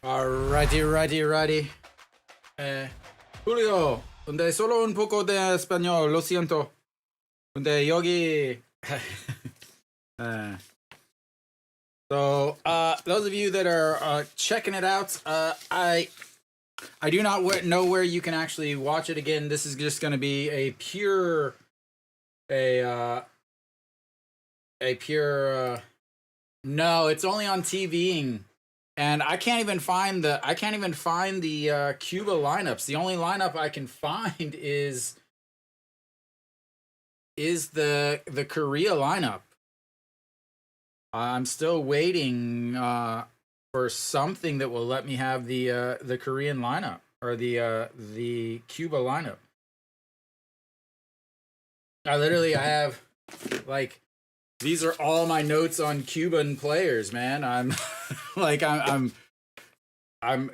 Righty. Julio, donde solo un poco de español, lo siento. Donde yogi. uh, those of you that are checking it out, I do not know where you can actually watch it again. This is just going to be a pure. No, it's only on TVing. And I can't even find the Cuba lineups. The only lineup I can find is the Korea lineup. I'm still waiting for something that will let me have the Korean lineup or the Cuba lineup. I have like these are all my notes on Cuban players, man. I'm like I'm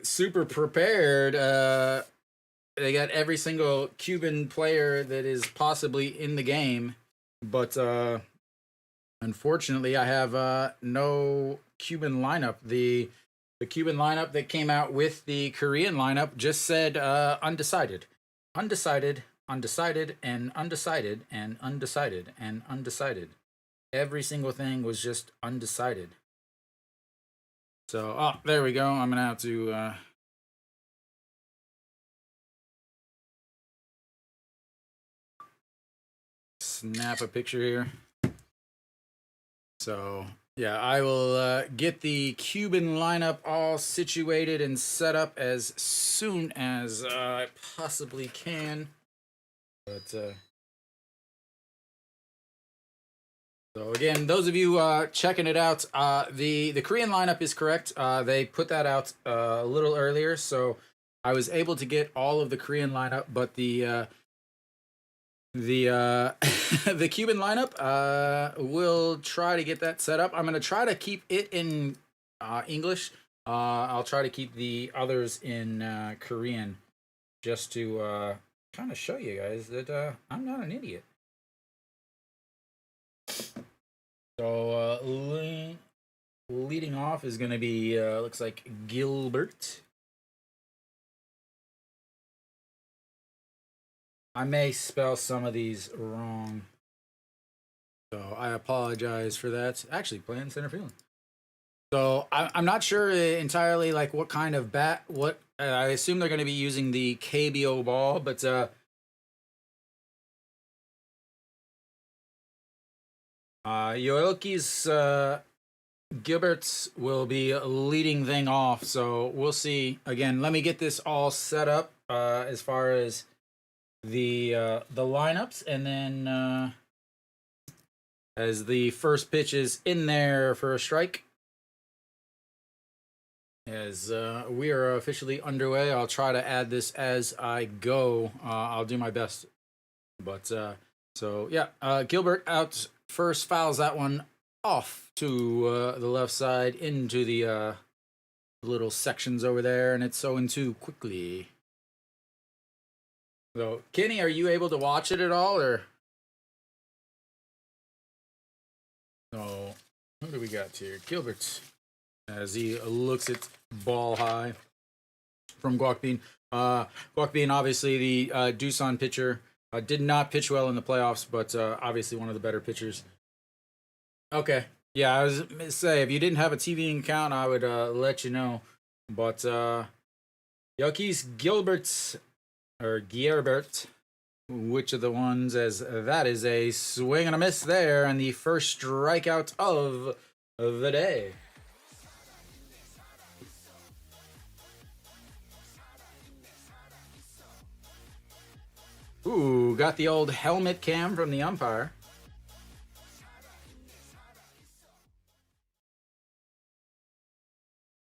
super prepared. They got every single Cuban player that is possibly in the game, but unfortunately, I have no Cuban lineup. The Cuban lineup that came out with the Korean lineup just said undecided, undecided, undecided, and undecided, and undecided, and undecided. Every single thing was just undecided. So, there we go. I'm gonna have to snap a picture here. So, yeah, I will get the Cuban lineup all situated and set up as soon as I possibly can. But so again, those of you checking it out, the Korean lineup is correct. They put that out a little earlier, so I was able to get all of the Korean lineup, but the the Cuban lineup, we'll try to get that set up. I'm gonna try to keep it in English. I'll try to keep the others in Korean, just to kind of show you guys that I'm not an idiot. So leading off is gonna be looks like Gilbert. I may spell some of these wrong, so I apologize for that. Actually, playing center field. So I'm not sure entirely like what kind of bat. What I assume they're going to be using the KBO ball, but Yoelki's Gilbert's will be leading thing off. So we'll see. Again, let me get this all set up as far as the lineups, and then as the first pitch is in there for a strike. As we are officially underway, I'll try to add this as I go. I'll do my best. But so yeah, Gilbert out first, fouls that one off to the left side into the little sections over there, and it's 0-2 quickly. So, Kenny, are you able to watch it at all, or? So, what do we got here? Gilbert, as he looks at ball high from Guokbin. Guokbin, obviously the Doosan pitcher, did not pitch well in the playoffs, but obviously one of the better pitchers. Okay. Yeah, I was going to say, if you didn't have a TV account, I would let you know. But Yoki's Gilbert's, or Gierbert, which of the ones, as that is a swing and a miss there, and the first strikeout of the day. Ooh, got the old helmet cam from the umpire.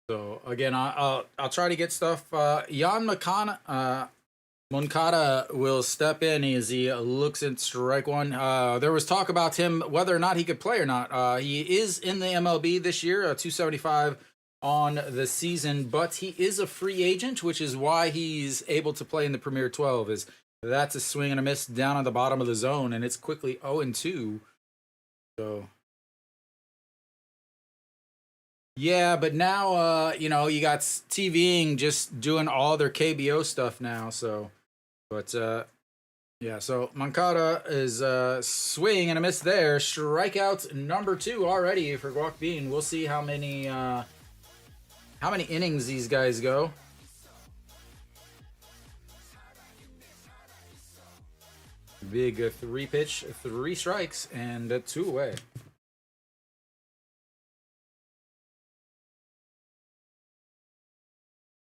So again, I'll try to get stuff. Jan Moncada will step in as he looks at strike one. There was talk about him whether or not he could play or not. He is in the MLB this year, 275 on the season, but he is a free agent, which is why he's able to play in the Premier 12. Is that's a swing and a miss down on the bottom of the zone, and it's quickly 0-2. So Yeah, but now you know, you got TVing just doing all their KBO stuff now. So, but yeah, so Mancada is swing and a miss there. Strikeout number 2 already for Guac Bean. We'll see how many innings these guys go. Big 3 pitch, 3 strikes, and 2 away.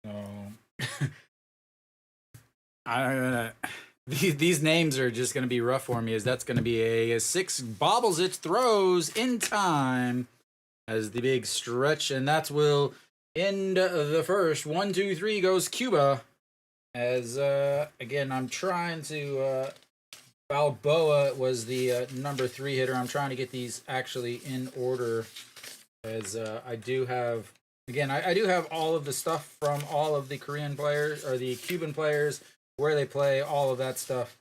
So I these names are just going to be rough for me, as that's going to be a 6 bobbles it, throws in time as the big stretch, and that will end the first. 1, 2, 3 goes Cuba. As again, I'm trying to Balboa was the number 3 hitter. I'm trying to get these actually in order, as I do have, again, I do have all of the stuff from all of the Korean players or the Cuban players, where they play, all of that stuff.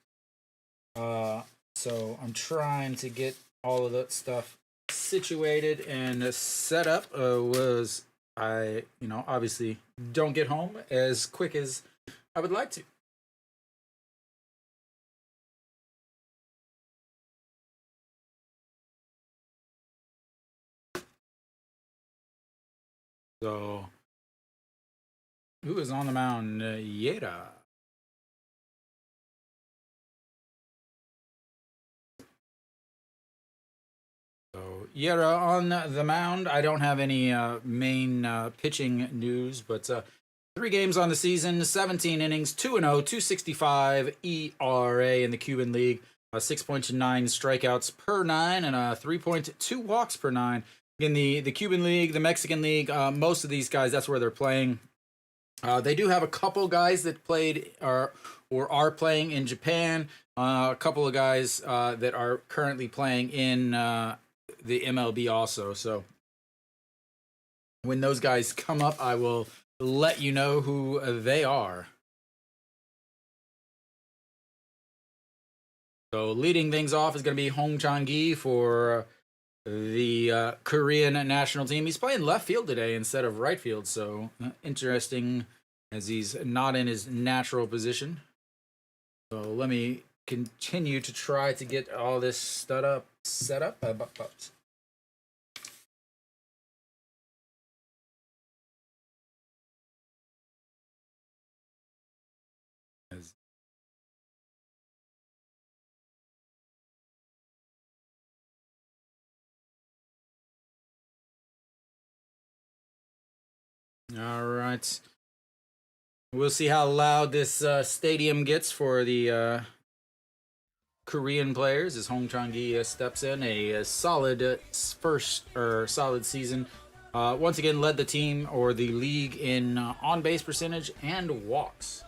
So I'm trying to get all of that stuff situated and set up. Was I, you know, obviously don't get home as quick as I would like to. So who is on the mound? Yeda. So Yera on the mound. I don't have any main pitching news, but 3 games on the season, 17 innings, 2-0, 265 ERA in the Cuban League, 6.9 strikeouts per 9, and 3.2 walks per 9. In the Cuban League, the Mexican League, most of these guys, that's where they're playing. They do have a couple guys that played or are playing in Japan. A couple of guys that are currently playing in the MLB also. So when those guys come up, I will let you know who they are. So leading things off is going to be Hong Chang-gi for the Korean national team. He's playing left field today instead of right field, so interesting, as he's not in his natural position. So let me continue to try to get all this set up. All right. We'll see how loud this stadium gets for the Korean players as Hong Chang-gi steps in. A solid first or solid season. Once again, led the team or the league in on base percentage and walks.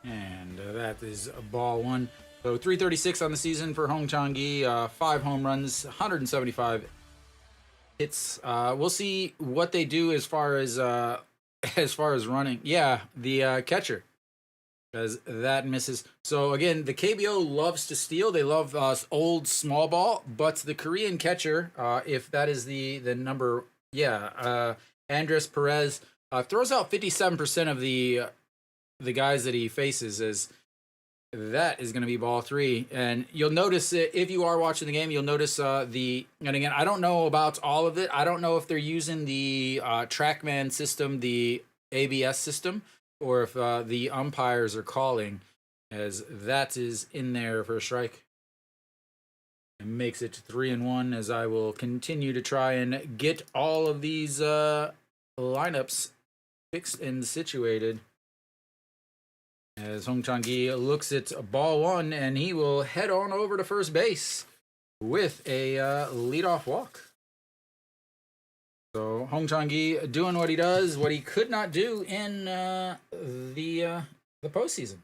And that is ball 1. So 336 on the season for Hong Chang-gi, 5 home runs, 175 hits. We'll see what they do as far as running. Yeah, the catcher, as that misses. So again, the KBO loves to steal. They love old small ball, but the Korean catcher, if that is the number, yeah, Andres Perez throws out 57% of the guys that he faces, as that is going to be ball 3. And you'll notice it if you are watching the game. You'll notice and again, I don't know about all of it. I don't know if they're using the TrackMan system, the ABS system, or if the umpires are calling, as that is in there for a strike. It makes it 3-1, as I will continue to try and get all of these lineups fixed and situated. As Hong Chang-gi looks at ball 1, and he will head on over to first base with a leadoff walk. So Hong Chang-gi doing what he does, what he could not do in the postseason.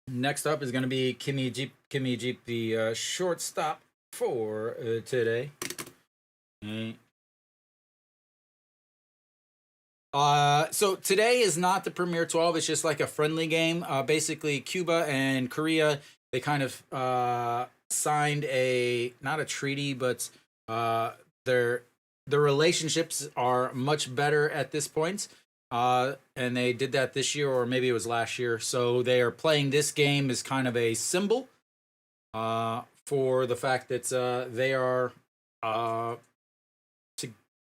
Next up is going to be Kimi Jeep, the shortstop for today. Okay. So today is not the Premier 12. It's just like a friendly game. Basically, Cuba and Korea, they kind of signed a not a treaty, but their relationships are much better at this point. And they did that this year, or maybe it was last year. So they are playing this game as kind of a symbol for the fact that they are to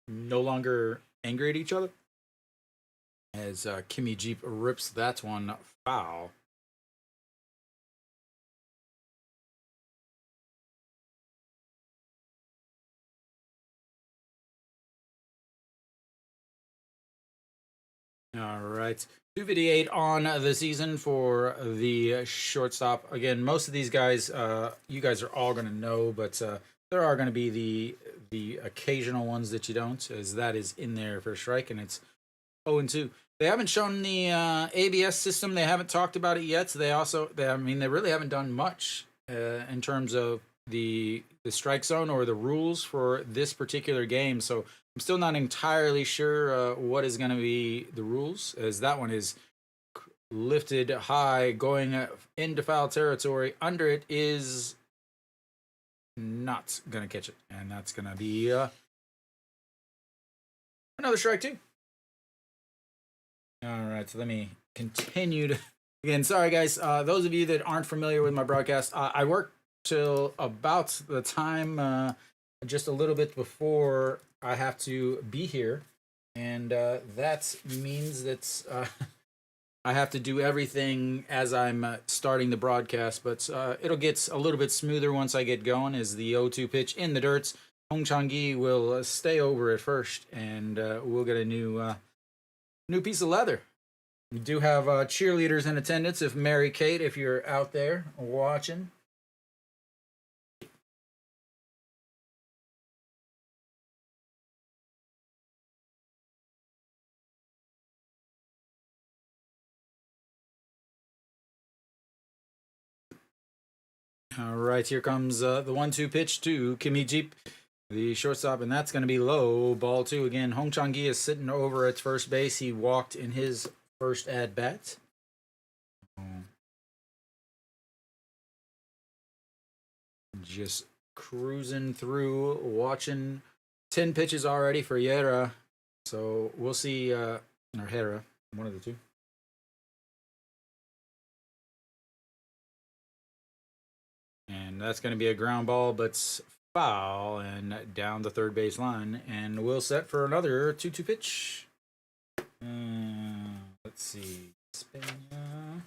no longer angry at each other. As Kimmy Jeep rips that one foul. All right. 258 on the season for the shortstop. Again, most of these guys, you guys are all going to know, but there are going to be the occasional ones that you don't, as that is in there for strike, and it's 0-2. They haven't shown the ABS system. They haven't talked about it yet. So I mean, they really haven't done much in terms of the strike zone or the rules for this particular game. So I'm still not entirely sure what is going to be the rules, as that one is lifted high, going into foul territory. Under it is not going to catch it, and that's going to be another strike too. All right, so let me continue to. Again, sorry guys. Those of you that aren't familiar with my broadcast, I work till about the time, just a little bit before I have to be here, and that means that I have to do everything as I'm starting the broadcast. But it'll get a little bit smoother once I get going. As the 0-2 pitch in the dirt, Hong Chang-gi will stay over at first, and we'll get a new piece of leather. We do have cheerleaders in attendance. If Mary Kate, if you're out there watching. All right, here comes the 1-2 pitch to Kimmy Jeep, the shortstop, and that's going to be low. Ball two again. Hong Chang-gi is sitting over at first base. He walked in his first at bat. Just cruising through, watching 10 pitches already for Yera. So we'll see, or Hera, one of the two. And that's going to be a ground ball, but foul and down the third base line. And we'll set for another 2-2 pitch. Let's see. Spina.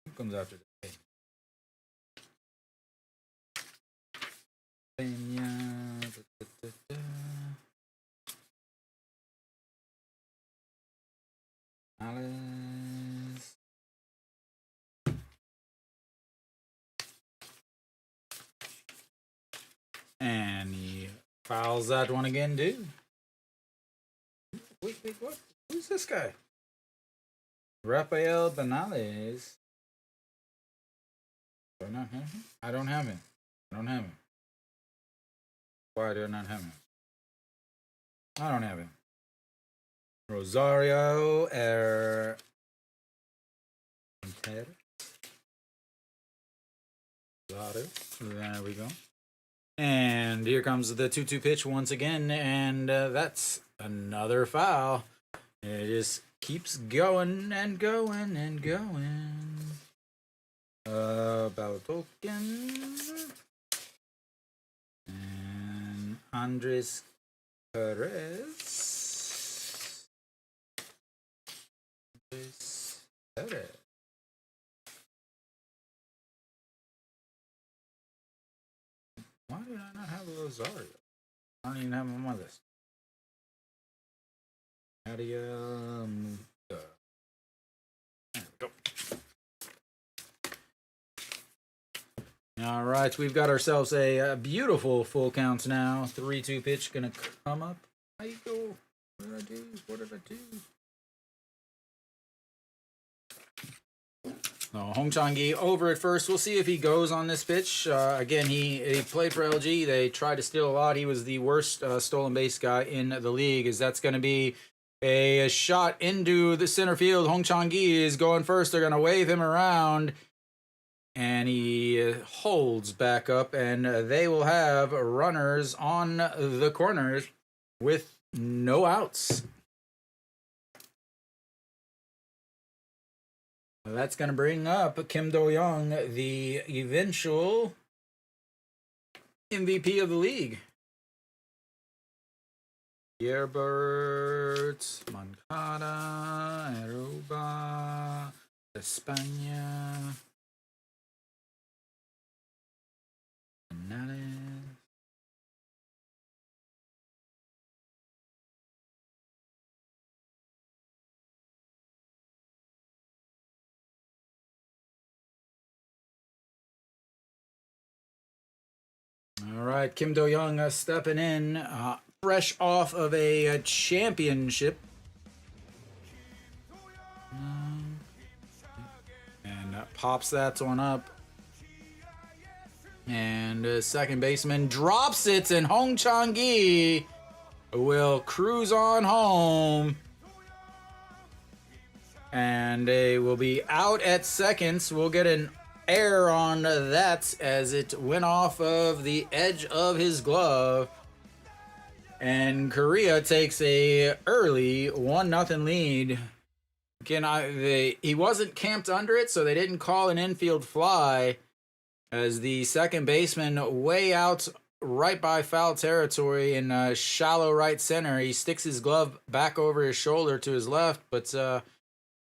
Who comes after that? Alice. And he fouls that one again, dude. Wait, what? Who's this guy? Rafael Benales. Do I not have him? I don't have him. I don't have him. Why do I not have him? I don't have him. Rosario There we go. And here comes the 2-2 pitch once again, and that's another foul. It just keeps going and going and going. Baltoken and Andres Perez. Perez. Why did I not have Rosario? I don't even have him on my list. Nadia Muda. There we go. All right, we've got ourselves a beautiful full count now. 3-2 pitch gonna come up. How you go? What did I do? What did I do? No, Hong Chang-gi over at first. We'll see if he goes on this pitch. Again, he played for LG. They tried to steal a lot. He was the worst stolen base guy in the league. As that's going to be a shot into the center field. Hong Chang-gi is going first. They're going to wave him around. And he holds back up. And they will have runners on the corners with no outs. That's going to bring up Kim Do-young, the eventual MVP of the league. Yerbert, Moncada, Aruba, España, Canales. All right, Kim Do-young stepping in, fresh off of a championship. And pops that one up. And second baseman drops it, and Hong Chang-gi will cruise on home. And they will be out at seconds. We'll get an air on that as it went off of the edge of his glove. And Korea takes a early 1-0 lead. Again, he wasn't camped under it, so they didn't call an infield fly. As the second baseman way out right by foul territory in shallow right center. He sticks his glove back over his shoulder to his left, but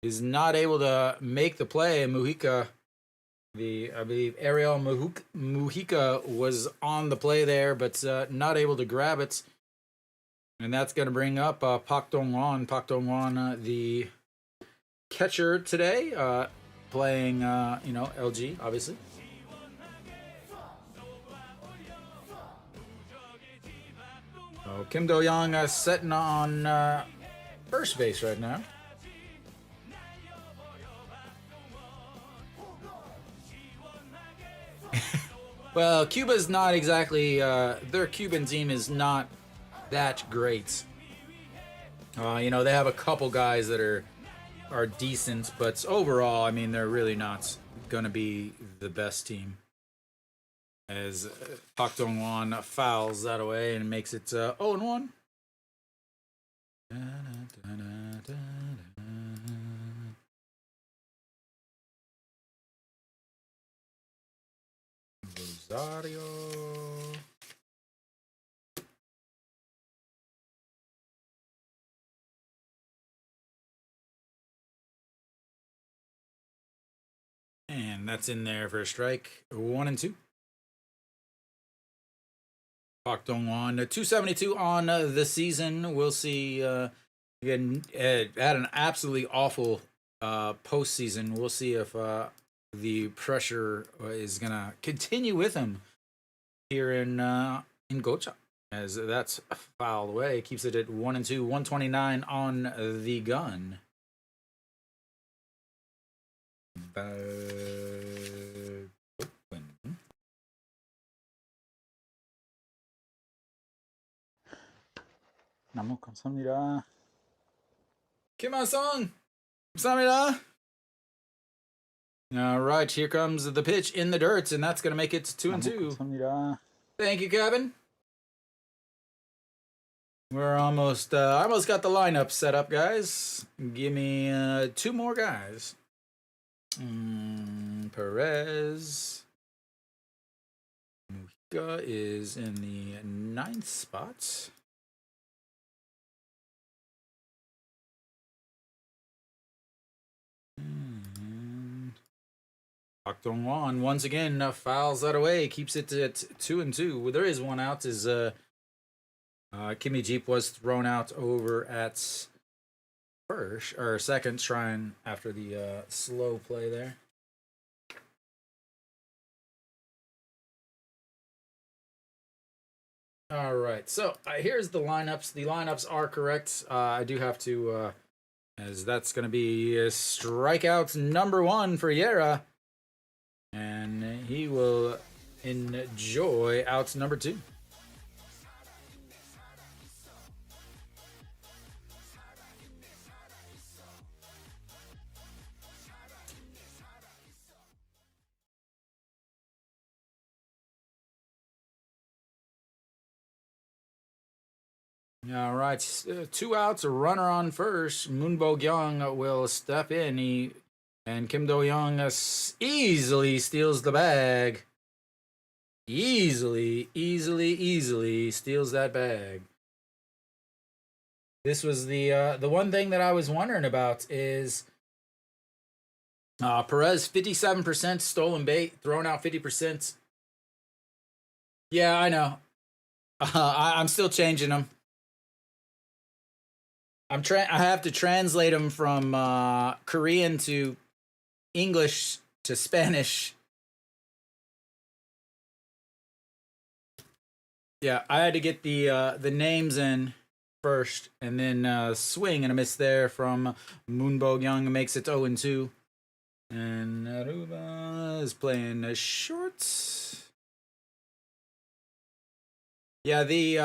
is not able to make the play. Mujica, I believe Ariel Mujica was on the play there, but not able to grab it. And that's going to bring up Park Dong-won. Park Dong-won, the catcher today, playing, LG, obviously. So Kim Do-young sitting on first base right now. Well, Cuba's not exactly, their Cuban team is not that great. They have a couple guys that are decent, but overall, I mean, they're really not going to be the best team. As Park Dong-won fouls that away and makes it 0-1. Rosario. And that's in there for a strike. 1-2. Park Dong-won, 272 on the season. We'll see. Again, had an absolutely awful postseason. We'll see if the pressure is gonna continue with him here in Gocha, as that's fouled away. Keeps it at 1-2, 129 on the gun. 너무 감사합니다. 김하성, 감사합니다. All right, here comes the pitch in the dirt, and that's going to make it 2-2. 감사합니다. Thank you, Kevin. We're almost, I almost got the lineup set up, guys. Give me 2 more guys. Perez. Mujica is in the 9th spot. Park Dong-won once again fouls that away, keeps it at 2-2. Well, there is one out. Is Kimmy Jeep was thrown out over at first or second, trying after the slow play there. All right, so here's the lineups. The lineups are correct. I do have to as that's going to be strikeout number 1 for Yera. And he will enjoy outs number 2. All right, 2 outs, a runner on first. Moonbo Gyung will step in. And Kim Do Young easily steals the bag. Easily steals that bag. This was the one thing that I was wondering about is Perez 57% stolen bait, thrown out 50%. Yeah, I know. I'm still changing them. I have to translate them from Korean to English to Spanish. Yeah, I had to get the names in first, and then swing and a miss there from Moonbo Young makes it 0-2. And Aruba is playing short. Yeah, the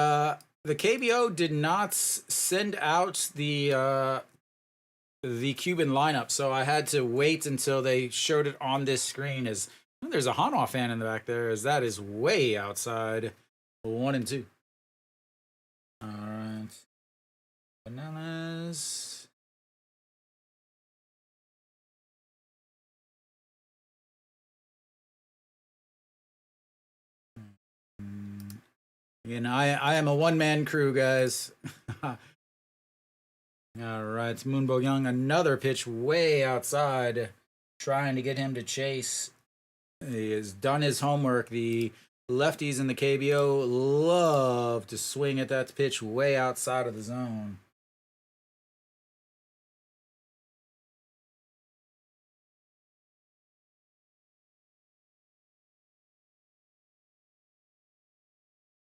KBO did not send out the Cuban lineup, so I had to wait until they showed it on this screen. As there's a Hanwha fan in the back there, as that is way outside. 1-2. All right, bananas. Again, I am a one-man crew, guys. All right, it's Moonbo Young. Another pitch way outside, trying to get him to chase. He has done his homework. The lefties in the KBO love to swing at that pitch way outside of the zone.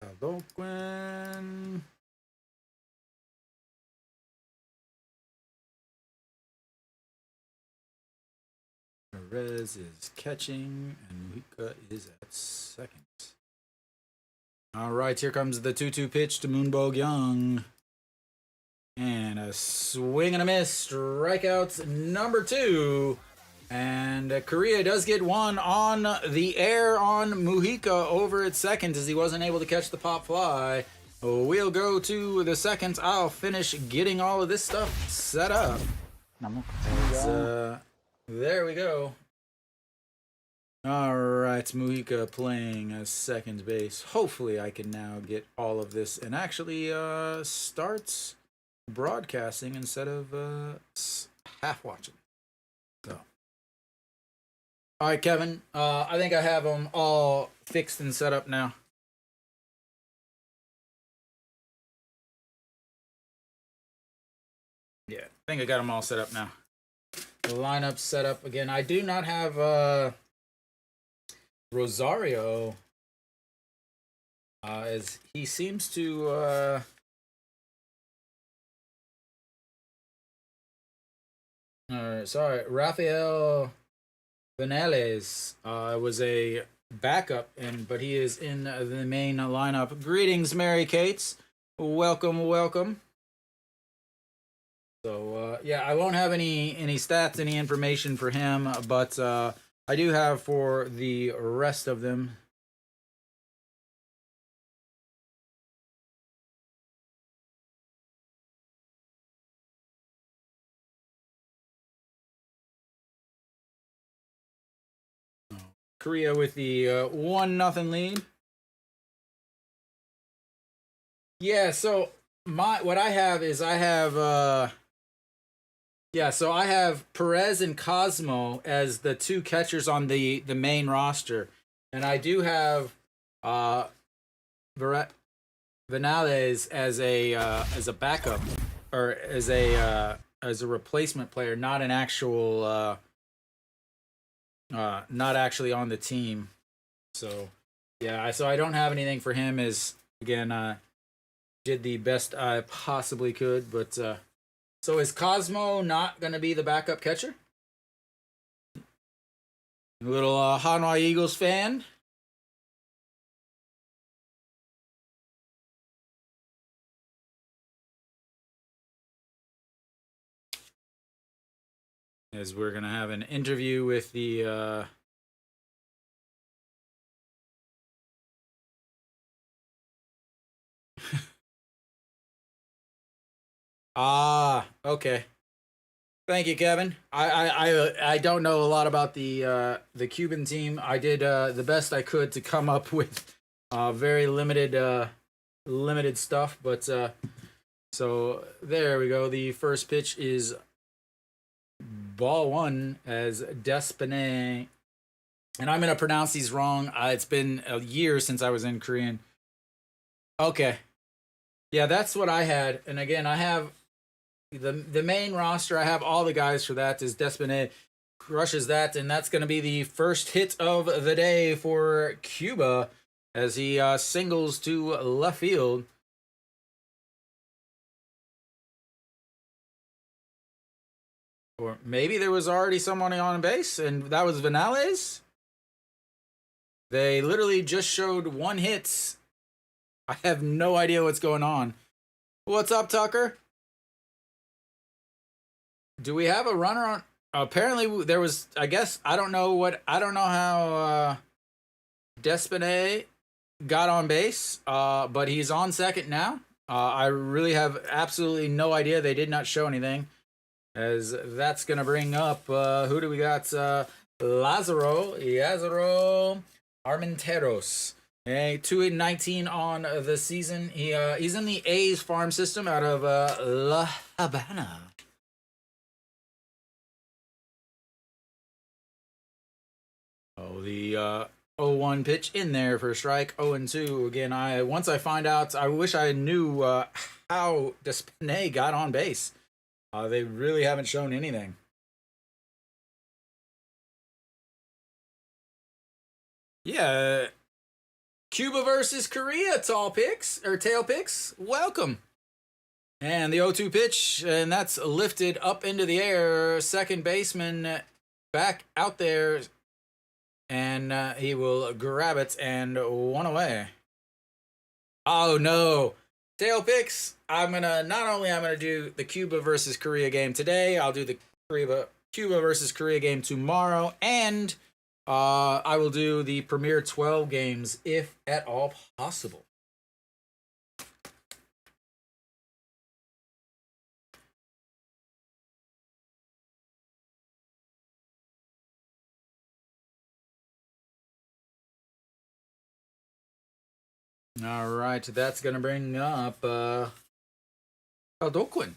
Algonquin. Perez is catching, and Mujica is at second. All right, here comes the 2-2 pitch to Moonbo Young. And a swing and a miss. Strikeouts number 2. And Korea does get one on the air on Mujica over at second, as he wasn't able to catch the pop fly. We'll go to the second. I'll finish getting all of this stuff set up. There we go. All right, Mujica playing as second base. Hopefully I can now get all of this and actually start broadcasting instead of half watching. So, all right, Kevin. I think I have them all fixed and set up now. Yeah, I think I got them all set up now. The lineup set up again. I do not have Rosario, as he seems to sorry, Rafael Vanales was a backup, but he is in the main lineup. Greetings, Mary Kates. Welcome. So yeah, I won't have any stats, any information for him, but I do have for the rest of them. Korea with the 1-0 lead. Yeah, so what I have is I have Perez and Cosmo as the 2 catchers on the main roster, and I do have Vanales as a backup, or as a replacement player, not an actual not actually on the team. So yeah, so I don't have anything for him. As again, did the best I possibly could, but So is Cosmo not going to be the backup catcher? A little Hanwha Eagles fan. As we're going to have an interview with the... okay. Thank you, Kevin. I don't know a lot about the Cuban team. I did the best I could to come up with very limited stuff, but so there we go. The first pitch is ball one as Despine, and I'm gonna pronounce these wrong. It's been a year since I was in Korean. Okay, yeah, that's what I had, and again, I have the main roster. I have all the guys for that. Is Despine crushes that, and that's going to be the first hit of the day for Cuba as he singles to left field. Or maybe there was already someone on base, and that was Vinales. They literally just showed one hit. I have no idea what's going on. What's up, Tucker? Do we have a runner on? Apparently, there was. I guess I don't know how Despine got on base, but he's on second now. I really have absolutely no idea. They did not show anything. As that's going to bring up, who do we got? Lázaro Armenteros. 2-19 on the season. He's in the A's farm system out of La Habana. Oh, the 0-1 pitch in there for strike. 0-2 again. Once I find out, I wish I knew how Despine got on base. They really haven't shown anything. Yeah, Cuba versus Korea, tail picks. Welcome. And the 0-2 pitch, and that's lifted up into the air. Second baseman back out there, and he will grab it and one away. Oh no. Tail picks. I'm gonna do the Cuba versus Korea game today. I'll do the Cuba versus Korea game tomorrow, and I will do the Premier 12 games if at all possible. All right, that's gonna bring up Aldoquin.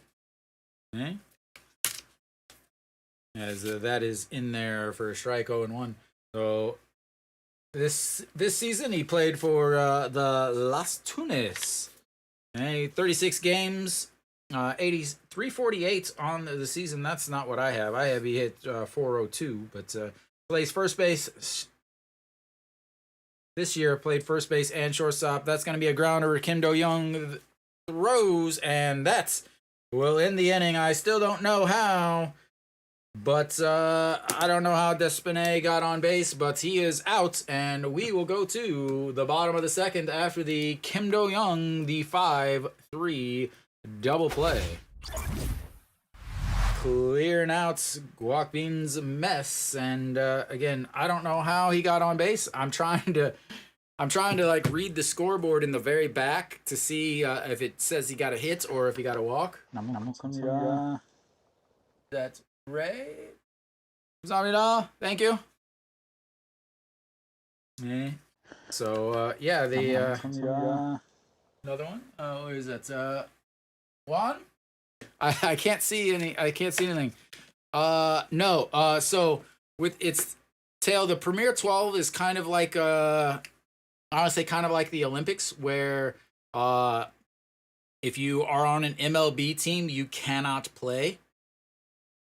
Okay. As that is in there for a strike 0-1. So this season he played for the Las Tunas. Okay, 36 games, 348 on the season. That's not what I have. I have he hit 402, but plays first base. This year played first base and shortstop. That's going to be a grounder. Kim Do-young throws, and that's will end the inning. I still don't know how, but I don't know how Despine got on base, but he is out, and we will go to the bottom of the second after the Kim Do-young, the 5-3 double play. Clearing out Guokbin's mess, and again, I don't know how he got on base. I'm trying to like read the scoreboard in the very back to see if it says he got a hit or if he got a walk. That's right. Thank you. Okay. So yeah, the another one. Where is that? Juan. I can't see anything. No. So with its tail, the Premier 12 is kind of like honestly kind of like the Olympics, where if you are on an MLB team, you cannot play.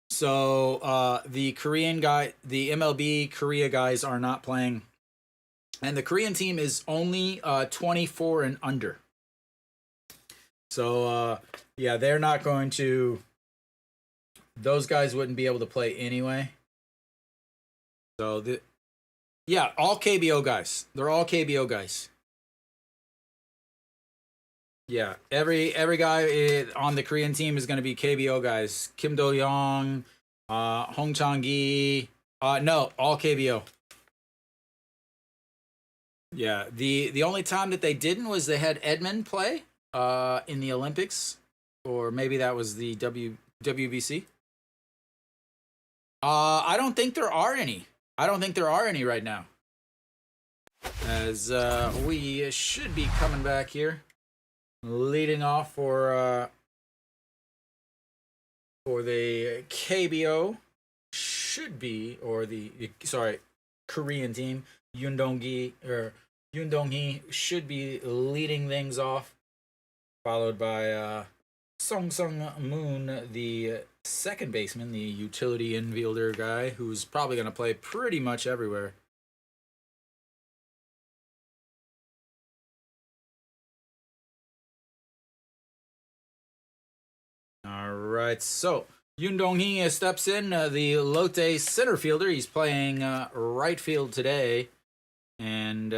So the MLB Korea guys are not playing, and the Korean team is only 24 and under. So yeah, they're not going to those guys wouldn't be able to play anyway. So yeah, all KBO guys. They're all KBO guys. Yeah, every guy on the Korean team is going to be KBO guys. Kim Do Young, Hong Chang Gi. No, all KBO. Yeah, the only time that they didn't was they had Edmund play in the Olympics, or maybe that was the WBC. I don't think there are any. I don't think there are any right now. As we should be coming back here, leading off for the KBO should be, or the sorry, Korean team, Yundonggi or Yundonghi should be leading things off, followed by Song Sung Moon, the second baseman, the utility infielder guy, who's probably going to play pretty much everywhere. All right, so Yoon Dong-hee steps in, the Lotte center fielder. He's playing right field today, and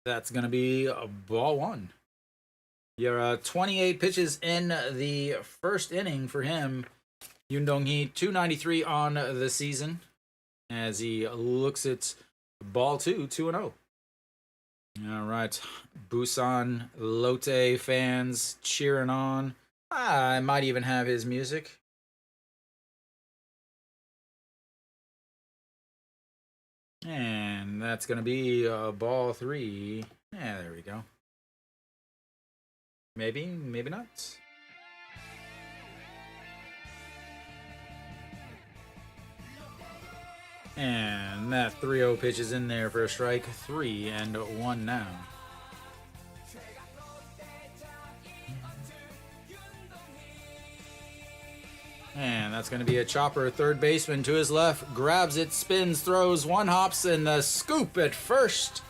that's going to be ball one. You're 28 pitches in the first inning for him. Yoon Dong-hee, 293 on the season, as he looks at ball two, 2-0. All right, Busan Lotte fans cheering on. I might even have his music. And that's going to be ball three. Yeah, there we go. Maybe, maybe not. And that 3-0 pitch is in there for a strike. 3-1 now. And that's going to be a chopper. Third baseman to his left. Grabs it, spins, throws, one hops, and the scoop at first.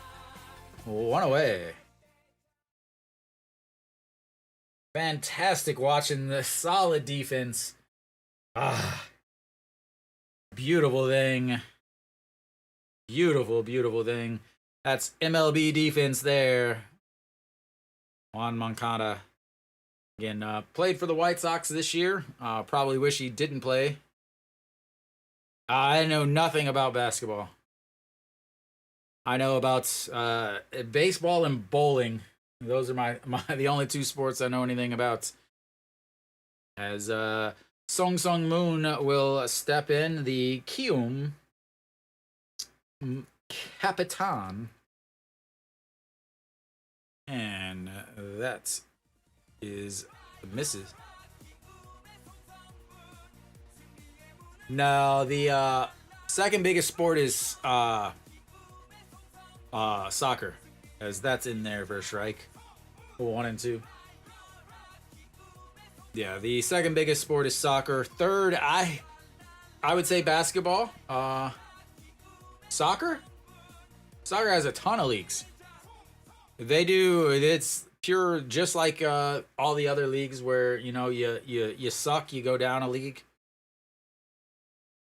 One away. Fantastic watching the solid defense. Beautiful thing. Beautiful, beautiful thing. That's MLB defense there. Juan Moncada. Again, played for the White Sox this year. Probably wish he didn't play. I know nothing about basketball. I know about baseball and bowling. Those are the only two sports I know anything about. As Song Sung Moon will step in, the Kium Capitan. And that is misses. No, the second biggest sport is soccer, as that's in there for a strike. 1 and 2. Yeah, the second biggest sport is soccer. Third, I would say basketball. Soccer has a ton of leagues. They do. It's pure, just like all the other leagues where you suck, you go down a league.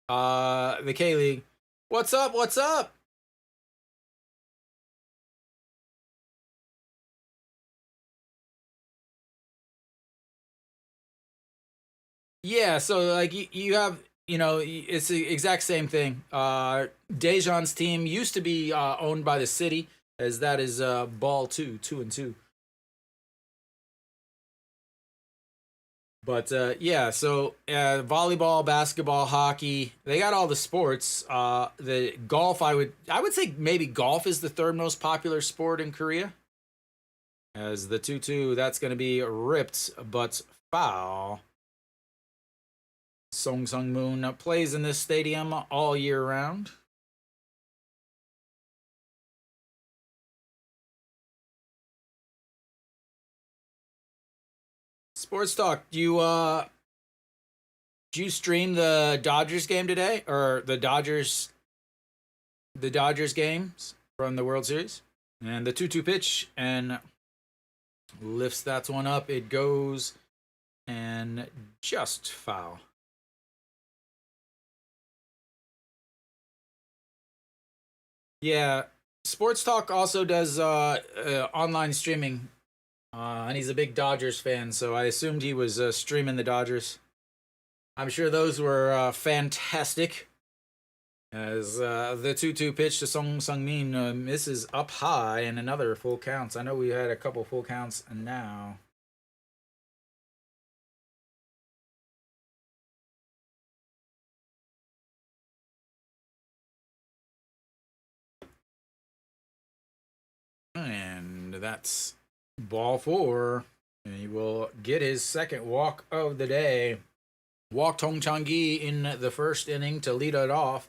The K League. What's up? What's up? Yeah, so like you have, it's the exact same thing. Dejan's team used to be owned by the city, as that is ball 2, 2-2. But yeah, so volleyball, basketball, hockey, they got all the sports. The golf, I would say maybe golf is the third most popular sport in Korea. As the 2-2, that's going to be ripped but foul. Song Sung Moon plays in this stadium all year round. Sports Talk, do you stream the Dodgers game today, or the Dodgers games from the World Series? And the 2-2 pitch, and lifts that one up. It goes and just foul. Yeah, Sports Talk also does online streaming, and he's a big Dodgers fan, so I assumed he was streaming the Dodgers. I'm sure those were fantastic. As the 2-2 pitch to Song Sung Min misses up high and another full counts. I know we had a couple full counts now. And that's ball four. And he will get his second walk of the day. Walked Hong Chang-gi in the first inning to lead it off.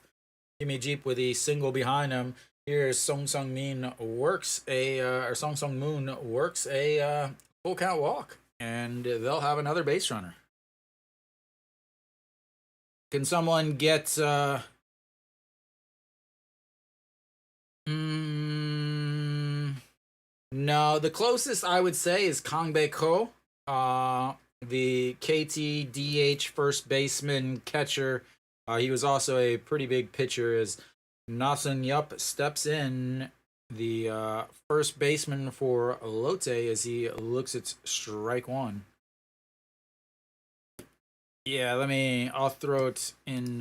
Kimmy Jeep with a single behind him. Here's Song Sung Moon works a full count walk, and they'll have another base runner. Can someone get no, the closest I would say is Kang Bae Ko, the KT DH first baseman catcher. He was also a pretty big pitcher as Nasun Yup steps in, the first baseman for Lotte, as he looks at strike one. Yeah, I'll throw it in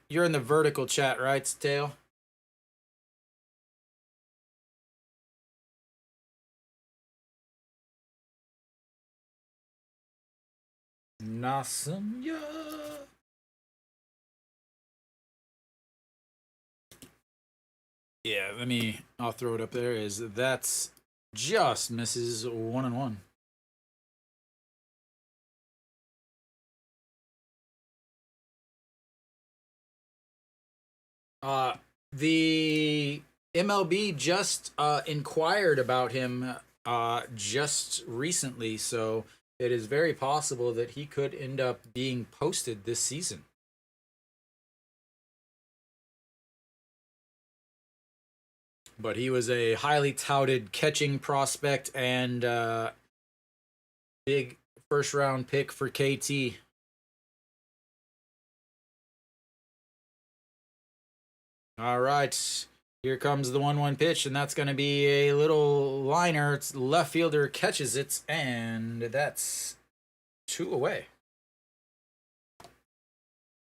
you're in the vertical chat, right, Tail? Nasun Yup. Yeah, I'll throw it up there. That's just misses 1-1. The MLB just inquired about him just recently, so it is very possible that he could end up being posted this season. But he was a highly touted catching prospect and big first round pick for KT. All right. Here comes the 1-1 pitch, and that's going to be a little liner. It's left fielder catches it, and that's 2 away.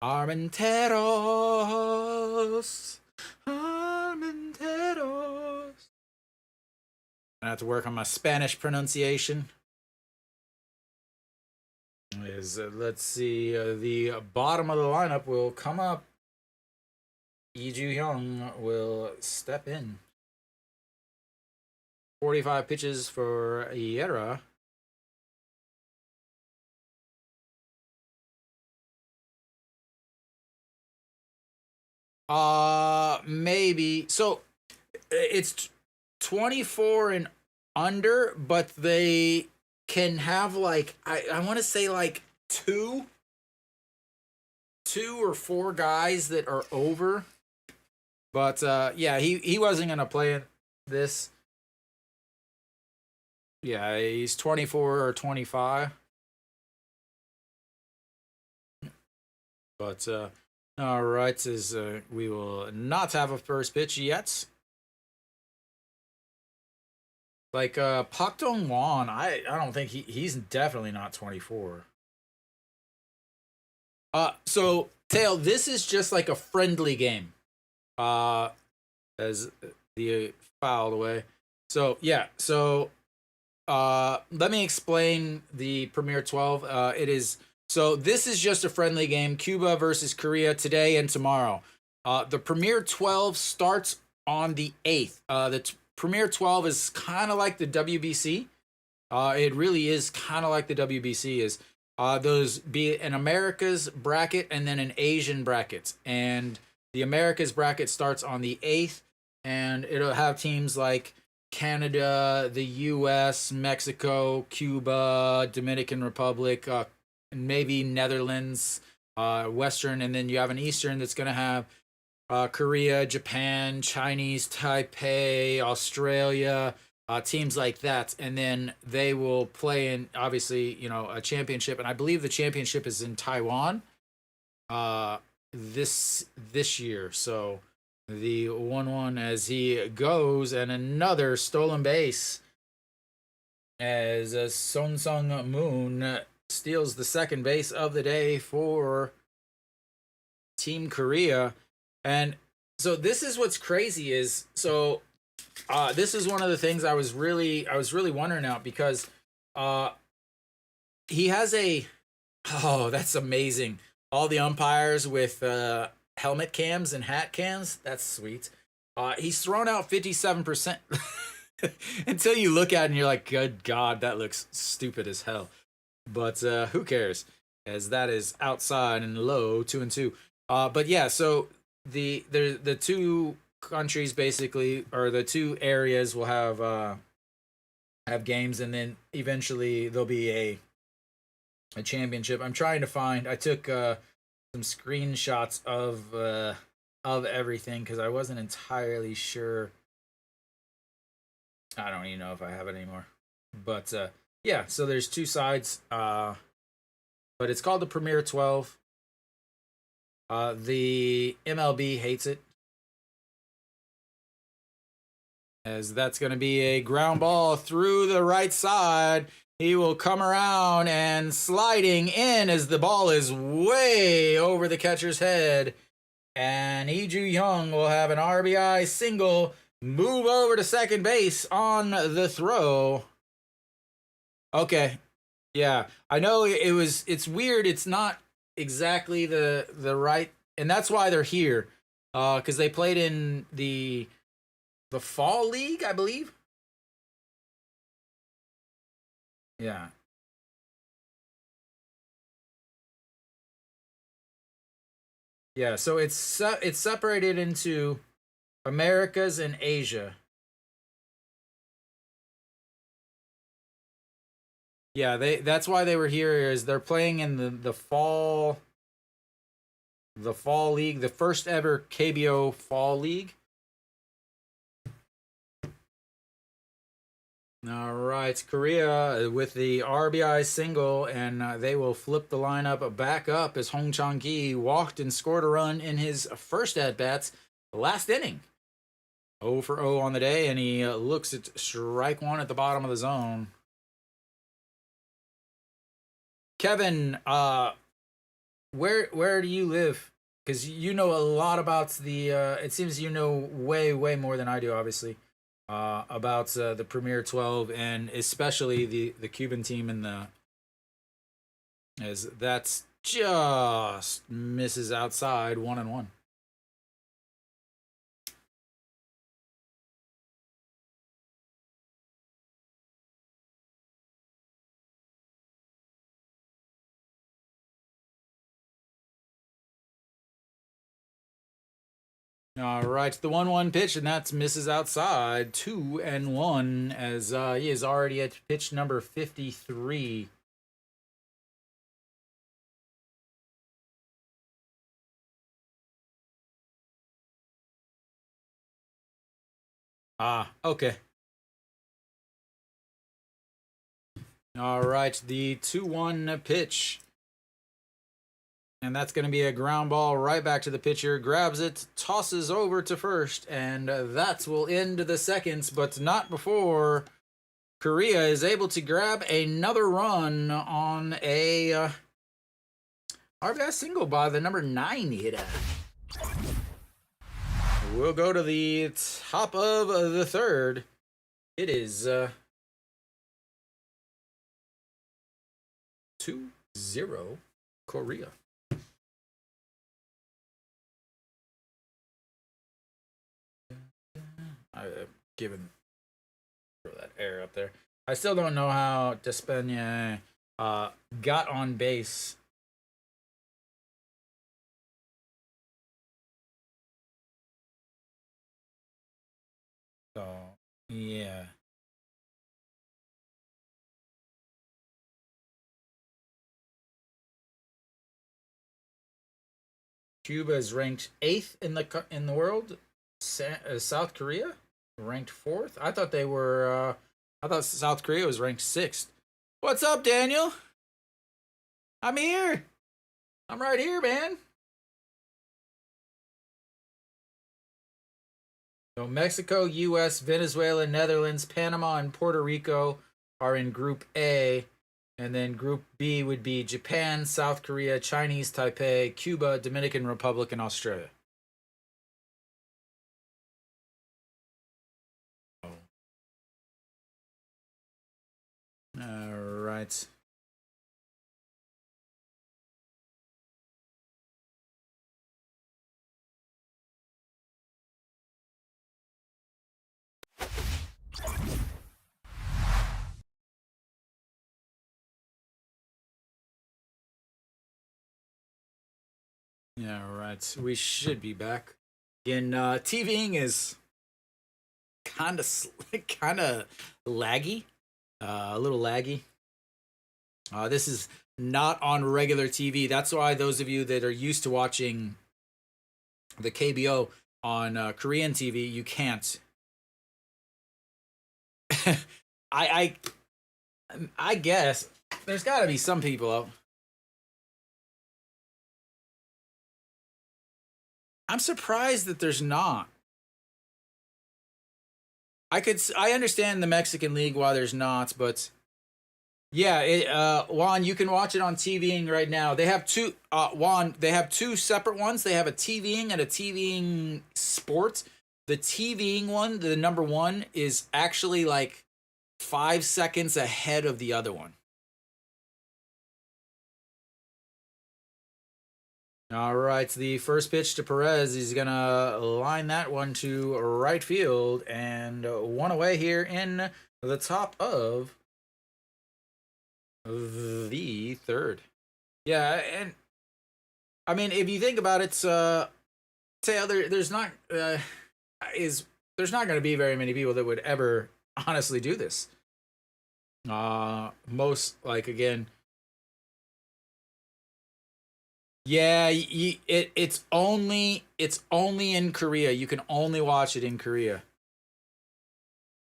Armenteros. Armenteros. I have to work on my Spanish pronunciation. Let's see, the bottom of the lineup will come up. Lee Ju-hyung will step in. 45 pitches for Yera. Maybe. So it's 24 and under, but they can have like I want to say like two or four guys that are over. But yeah, he wasn't gonna play this. Yeah, he's 24 or 25. But all right, we will not have a first pitch yet. Like Pak Dong Won, I don't think he's definitely not 24. So Tail, this is just like a friendly game. As the filed away. So yeah, let me explain the Premier 12. This is just a friendly game. Cuba versus Korea today and tomorrow. The Premier 12 starts on the 8th. The Premier 12 is kind of like the WBC. It really is kind of like the WBC is. Those be an America's bracket and then an Asian bracket. And the America's bracket starts on the 8th, and it'll have teams like Canada, the US, Mexico, Cuba, Dominican Republic, maybe Netherlands, Western, and then you have an Eastern that's going to have Korea, Japan, Chinese, Taipei, Australia, teams like that, and then they will play in obviously a championship, and I believe the championship is in Taiwan uh, this year. So the 1-1 as he goes, and another stolen base as Son Sung Moon steals the second base of the day for Team Korea. And so this is what's crazy is this is one of the things I was really wondering out because uh he has a that's amazing. All the umpires with helmet cams and hat cams. That's sweet. He's thrown out 57% until you look at it and you're like, good God, that looks stupid as hell. But who cares? As that is outside and low, 2-2. But yeah, so the two countries basically, or the two areas will have games, and then eventually there'll be a championship. I'm trying to find. I took some screenshots of everything because I wasn't entirely sure. I don't even know if I have it anymore. But yeah, so there's two sides. But it's called the Premier 12. The MLB hates it, as that's going to be a ground ball through the right side. He will come around and sliding in as the ball is way over the catcher's head. And Lee Ju-young will have an RBI single, move over to second base on the throw. Okay. Yeah. I know it's weird. It's not exactly the right, and that's why they're here. Because they played in the fall league, I believe. Yeah. Yeah, so it's separated into Americas and Asia. Yeah, that's why they were here is they're playing in the fall league, the first ever KBO fall league. All right, Korea with the RBI single, and they will flip the lineup back up as Hong Chang-ki walked and scored a run in his first at-bats last inning. 0 for 0 on the day, and he looks at strike one at the bottom of the zone. Kevin, where do you live? Because you know a lot about the. It seems you know way more than I do, obviously, about the Premier 12 and especially the Cuban team in the. As that's just misses outside 1-1. All right, the 1-1 pitch, and that's misses outside 2-1 as he is already at pitch number 53. Okay. All right, the 2-1 pitch. And that's going to be a ground ball right back to the pitcher. Grabs it, tosses over to first, and that will end the seconds, but not before Korea is able to grab another run on a RBI single by the number 9 hitter. We'll go to the top of the third. It is 2-0 Korea. I've given throw that air up there. I still don't know how Despaigne got on base. So yeah. Cuba is ranked 8th in the world. South Korea. ranked fourth. I thought they were. I thought South Korea was ranked sixth. What's up, Daniel? I'm here. I'm right here, man. So Mexico, U.S., Venezuela, Netherlands, Panama, and Puerto Rico are in Group A, and then Group B would be Japan, South Korea, Chinese Taipei, Cuba, Dominican Republic, and Australia. All right. Yeah, right. We should be back. Again, TVing is kind of kind of laggy, a little laggy. This is not on regular TV. That's why those of you that are used to watching the KBO on Korean TV, you can't. I, I I guess there's got to be some people out. I'm surprised that there's not. I understand the Mexican League why there's not, but yeah, Juan, you can watch it on TVing right now. They have two Juan, they have two separate ones. They have a TVing and a TVing sports. The TVing one, the number one, is actually like 5 seconds ahead of the other one. All right, the first pitch to Perez. He's gonna line that one to right field and one away here in the top of the third. Yeah, and I mean, if you think about it, there's not is there's not going to be very many people that would ever honestly do this. Most like again, yeah, it's only in Korea. You can only watch it in Korea.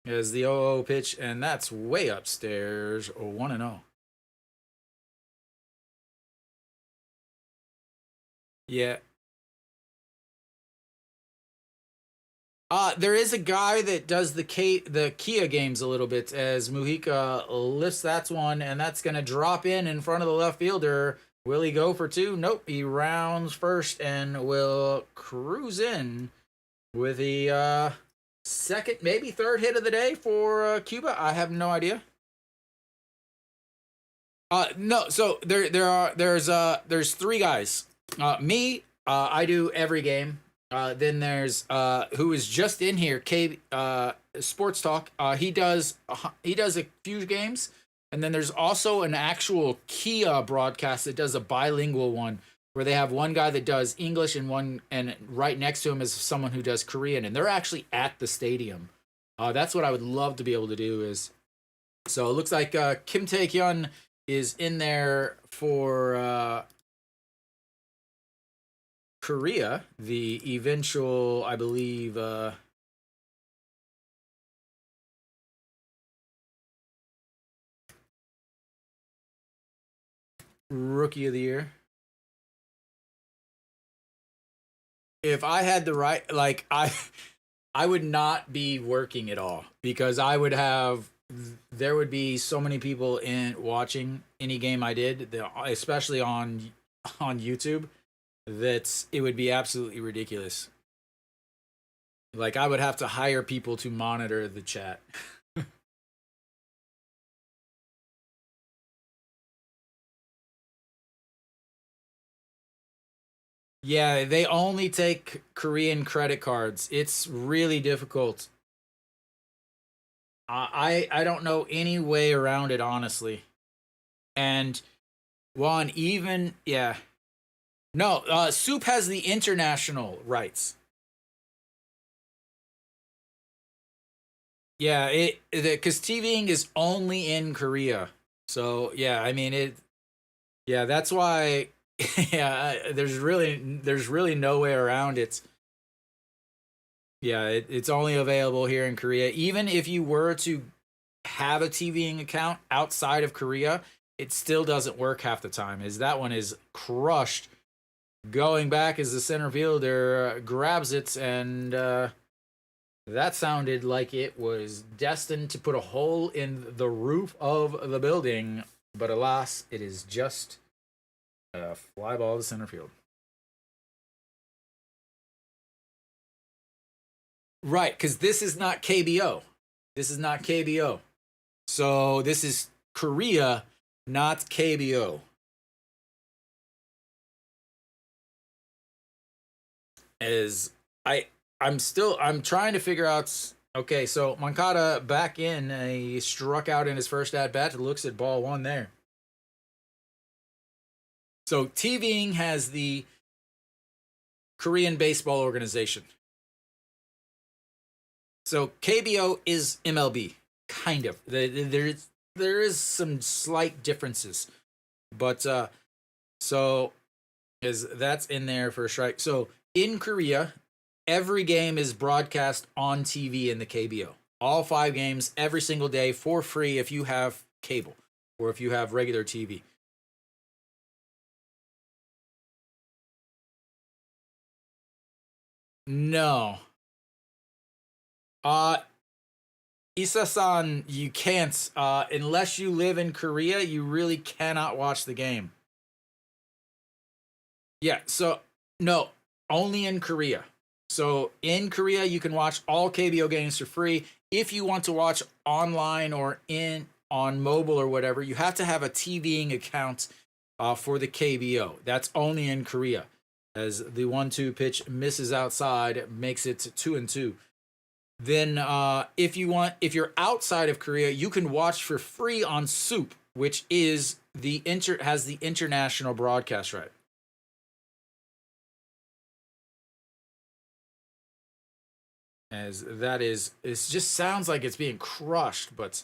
As the 0 pitch, and that's way upstairs. 1-0. Yeah. There is a guy that does the Kia games a little bit as Mujica lifts that one, and that's gonna drop in front of the left fielder. Will he go for two? Nope. He rounds first and will cruise in with the second, maybe third hit of the day for Cuba. I have no idea. No. So there's three guys. Me, I do every game. Then there's who is just in here, K Sports Talk. He does a few games, and then there's also an actual Kia broadcast that does a bilingual one where they have one guy that does English and right next to him is someone who does Korean, and they're actually at the stadium. That's what I would love to be able to do. Is so it looks like Kim Tae Hyun is in there for Korea, the eventual, I believe, rookie of the year. If I had the right, like I would not be working at all because there would be so many people in watching any game I did, especially on YouTube, that it would be absolutely ridiculous. Like I would have to hire people to monitor the chat. Yeah, they only take Korean credit cards. It's really difficult. I don't know any way around it honestly. And Juan, even yeah, no, Soup has the international rights. Yeah, it because TVing is only in Korea. So yeah, I mean it. Yeah, that's why. Yeah, there's really no way around it. Yeah, it's only available here in Korea. Even if you were to have a TVing account outside of Korea, it still doesn't work half the time. Is that one is crushed. Going back as the center fielder grabs it, and that sounded like it was destined to put a hole in the roof of the building. But alas, it is just a fly ball to center field. Right, because this is not KBO. This is not KBO. So this is Korea, not KBO. As I'm trying to figure out. Okay, so Moncada back in. He struck out in his first at bat. Looks at ball one there. So TVing has the Korean Baseball Organization. So KBO is MLB, kind of. There is some slight differences, but so is that's in there for a strike. So in Korea, every game is broadcast on TV in the KBO. All 5 games every single day for free if you have cable or if you have regular TV. No. Uh Isa-san, you can't unless you live in Korea, you really cannot watch the game. Yeah, so no, only in Korea. So in Korea, you can watch all KBO games for free. If you want to watch online or in on mobile or whatever, you have to have a TVing account for the KBO. That's only in Korea, as the 1-2 pitch misses outside, makes it 2-2. Then, if you're outside of Korea, you can watch for free on Soup, which is has the international broadcast right. As that is, it just sounds like it's being crushed, but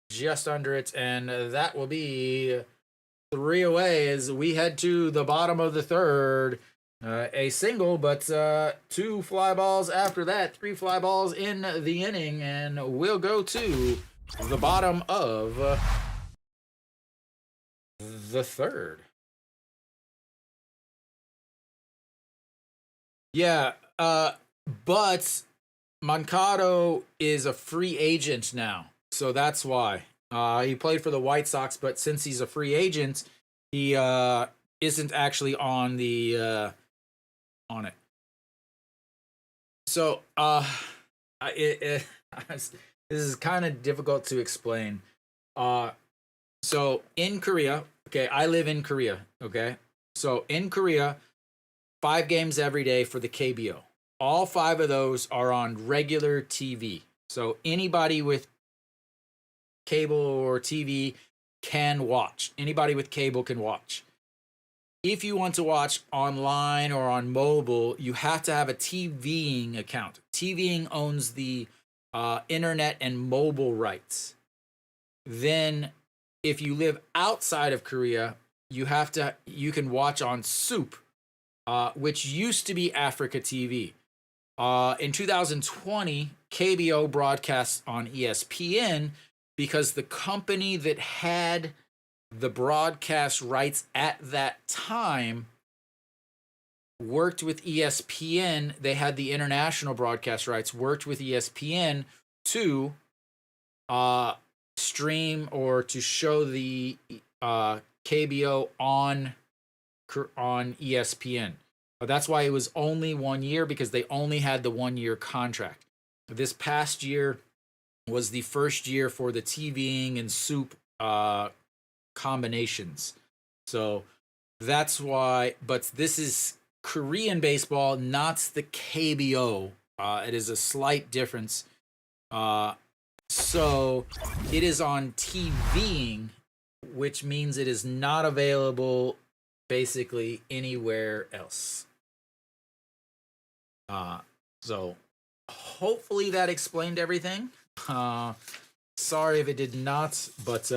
just under it, and that will be 3 away as we head to the bottom of the third. A single, but 2 fly balls after that. 3 fly balls in the inning, and we'll go to the bottom of the third. Yeah, but Moncado is a free agent now, so that's why. He played for the White Sox, but since he's a free agent, he isn't actually on it. So, this is kind of difficult to explain. Uh, so in Korea, okay, I live in Korea. Okay, so in Korea, 5 games every day for the KBO. All 5 of those are on regular TV. So anybody with cable or TV can watch. Anybody with cable can watch. If you want to watch online or on mobile, you have to have a TVing account. TVing owns the internet and mobile rights. Then, if you live outside of Korea, you can watch on Soup, which used to be Africa TV. In 2020, KBO broadcasts on ESPN because the company that had the broadcast rights at that time worked with ESPN. They had the international broadcast rights, worked with ESPN to stream or to show the KBO on ESPN. That's why it was only 1 year, because they only had the 1 year contract. This past year was the first year for the TVing and Soup combinations. So that's why, but this is Korean baseball, not the KBO. It is a slight difference. So it is on TVing, which means it is not available basically anywhere else. So hopefully that explained everything. Sorry if it did not, but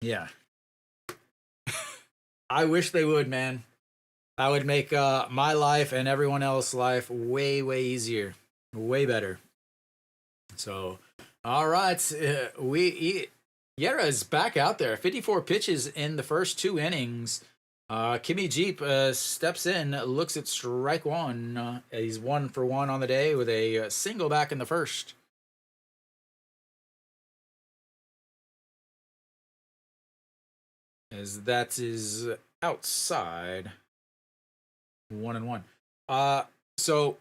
yeah. I wish they would, man. That would make my life and everyone else's life way, way easier, way better. So, all right, Yera is back out there. 54 pitches in the first two innings. Kimmy Jeep steps in, looks at strike one. He's 1 for 1 on the day with a single back in the first. As that is outside. 1-1. So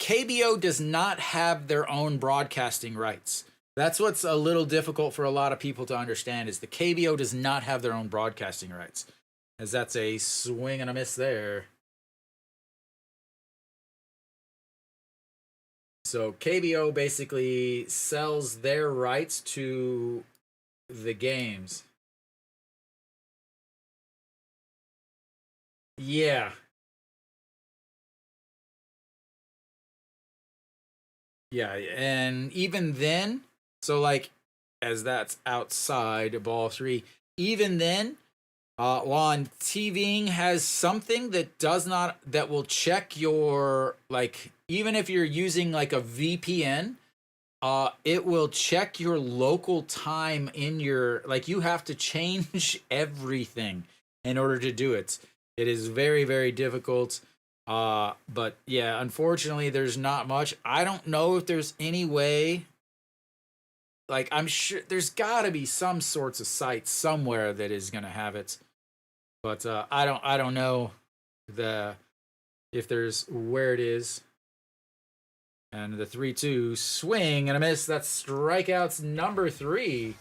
KBO does not have their own broadcasting rights. That's what's a little difficult for a lot of people to understand is the KBO does not have their own broadcasting rights. As that's a swing and a miss there. So KBO basically sells their rights to the games. Yeah. Yeah, and even then, so like as that's outside ball three, even then, on TVing has something that does not that will check your like even if you're using like a VPN, it will check your local time in your like you have to change everything in order to do it. It is very very difficult. But yeah, unfortunately, there's not much. I don't know if there's any way. Like, I'm sure there's got to be some sorts of site somewhere that is gonna have it, but I don't know the if there's where it is. And the 3-2 swing and a miss. That's strikeouts number 3.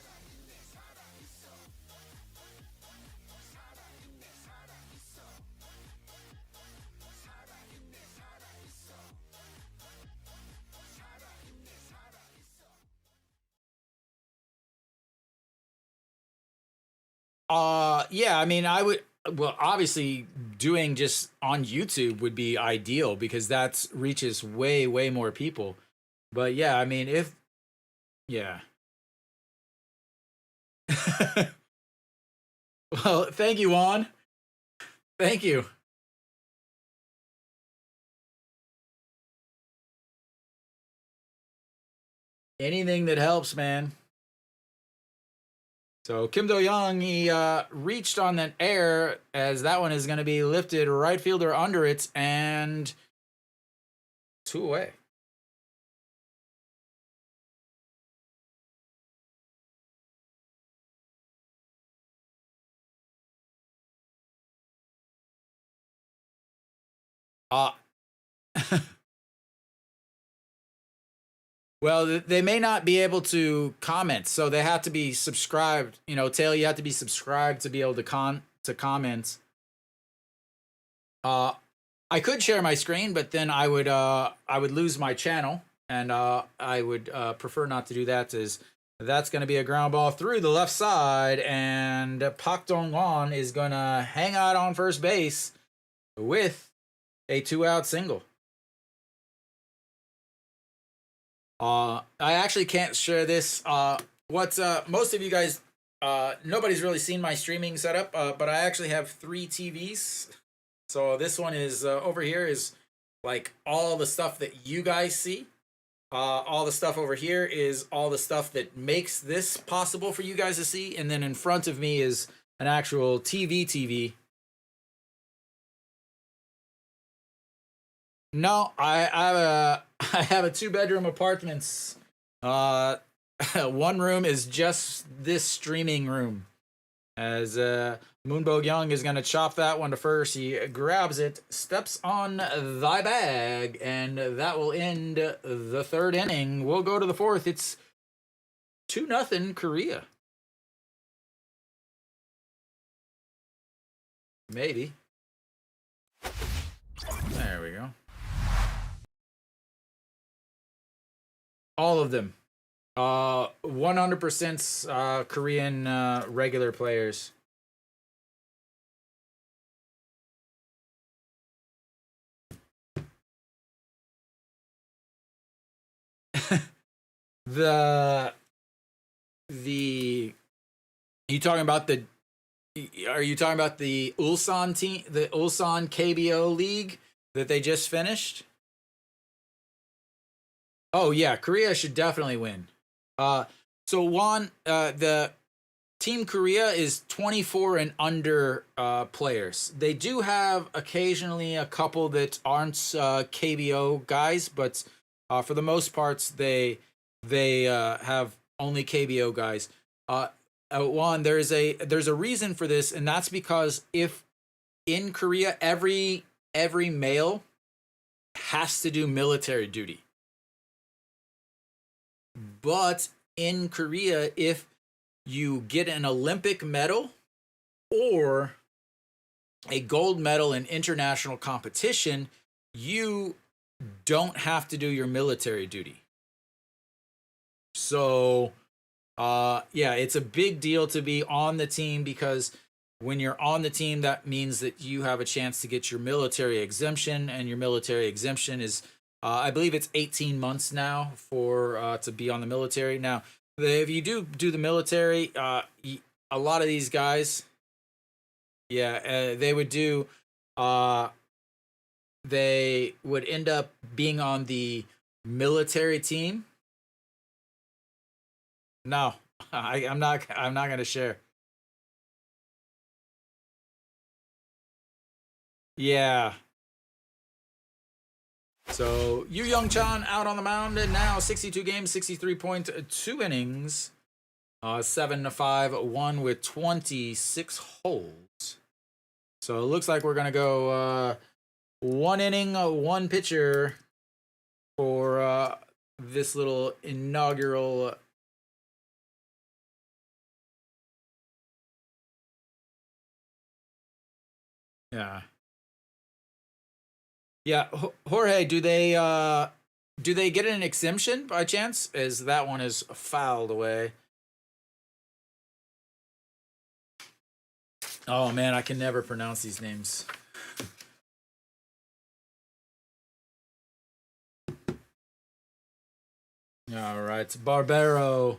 Yeah, I mean, I would well, obviously doing just on YouTube would be ideal because that reaches way way more people. But yeah, I mean, if yeah. Well, thank you, Juan. Thank you. Anything that helps, man. So Kim Do Young, he reached on that air as that one is going to be lifted right fielder under it and 2 away. Uh well, they may not be able to comment, so they have to be subscribed. You know, Taylor, you have to be subscribed to be able to comment. Uh, I could share my screen, but then I would lose my channel, and I would prefer not to do that. As that's going to be a ground ball through the left side, and Pak Dong Won is going to hang out on first base with a 2-out single. I actually can't share this. What most of you guys, nobody's really seen my streaming setup, but I actually have 3 TVs. So this one is over here is like all the stuff that you guys see. All the stuff over here is all the stuff that makes this possible for you guys to see, and then in front of me is an actual TV. No, I have a I have a 2 bedroom apartments. Uh, one room is just this streaming room. As Moonbo Young is going to chop that one to first. He grabs it, steps on thy bag, and that will end the third inning. We'll go to the fourth. It's 2-0 Korea. Maybe. There we go. All of them. 100% Korean regular players. the you talking about Are you talking about the Ulsan team, the Ulsan KBO league that they just finished? Oh yeah, Korea should definitely win. Uh, so Juan, the Team Korea is 24 and under players. They do have occasionally a couple that aren't KBO guys, but for the most parts, they have only KBO guys. Uh, Juan, there's a reason for this, and that's because if in Korea every male has to do military duty, but in Korea, if you get an Olympic medal or a gold medal in international competition, you don't have to do your military duty. So, yeah, it's a big deal to be on the team because when you're on the team, that means that you have a chance to get your military exemption, and your military exemption is, I believe it's 18 months now for to be on the military. Now, if you do the military, a lot of these guys, yeah, they would do. Uh, they would end up being on the military team. No, I'm not. I'm not gonna share. Yeah. So Yu Young Chan out on the mound and now 62 games, 63.2 innings, 7-5, one with 26 holds. So it looks like we're gonna go one inning, one pitcher for this little inaugural. Yeah, yeah. Jorge, do they get an exemption by chance? As that one is fouled away. Oh man, I can never pronounce these names. All right, Barbero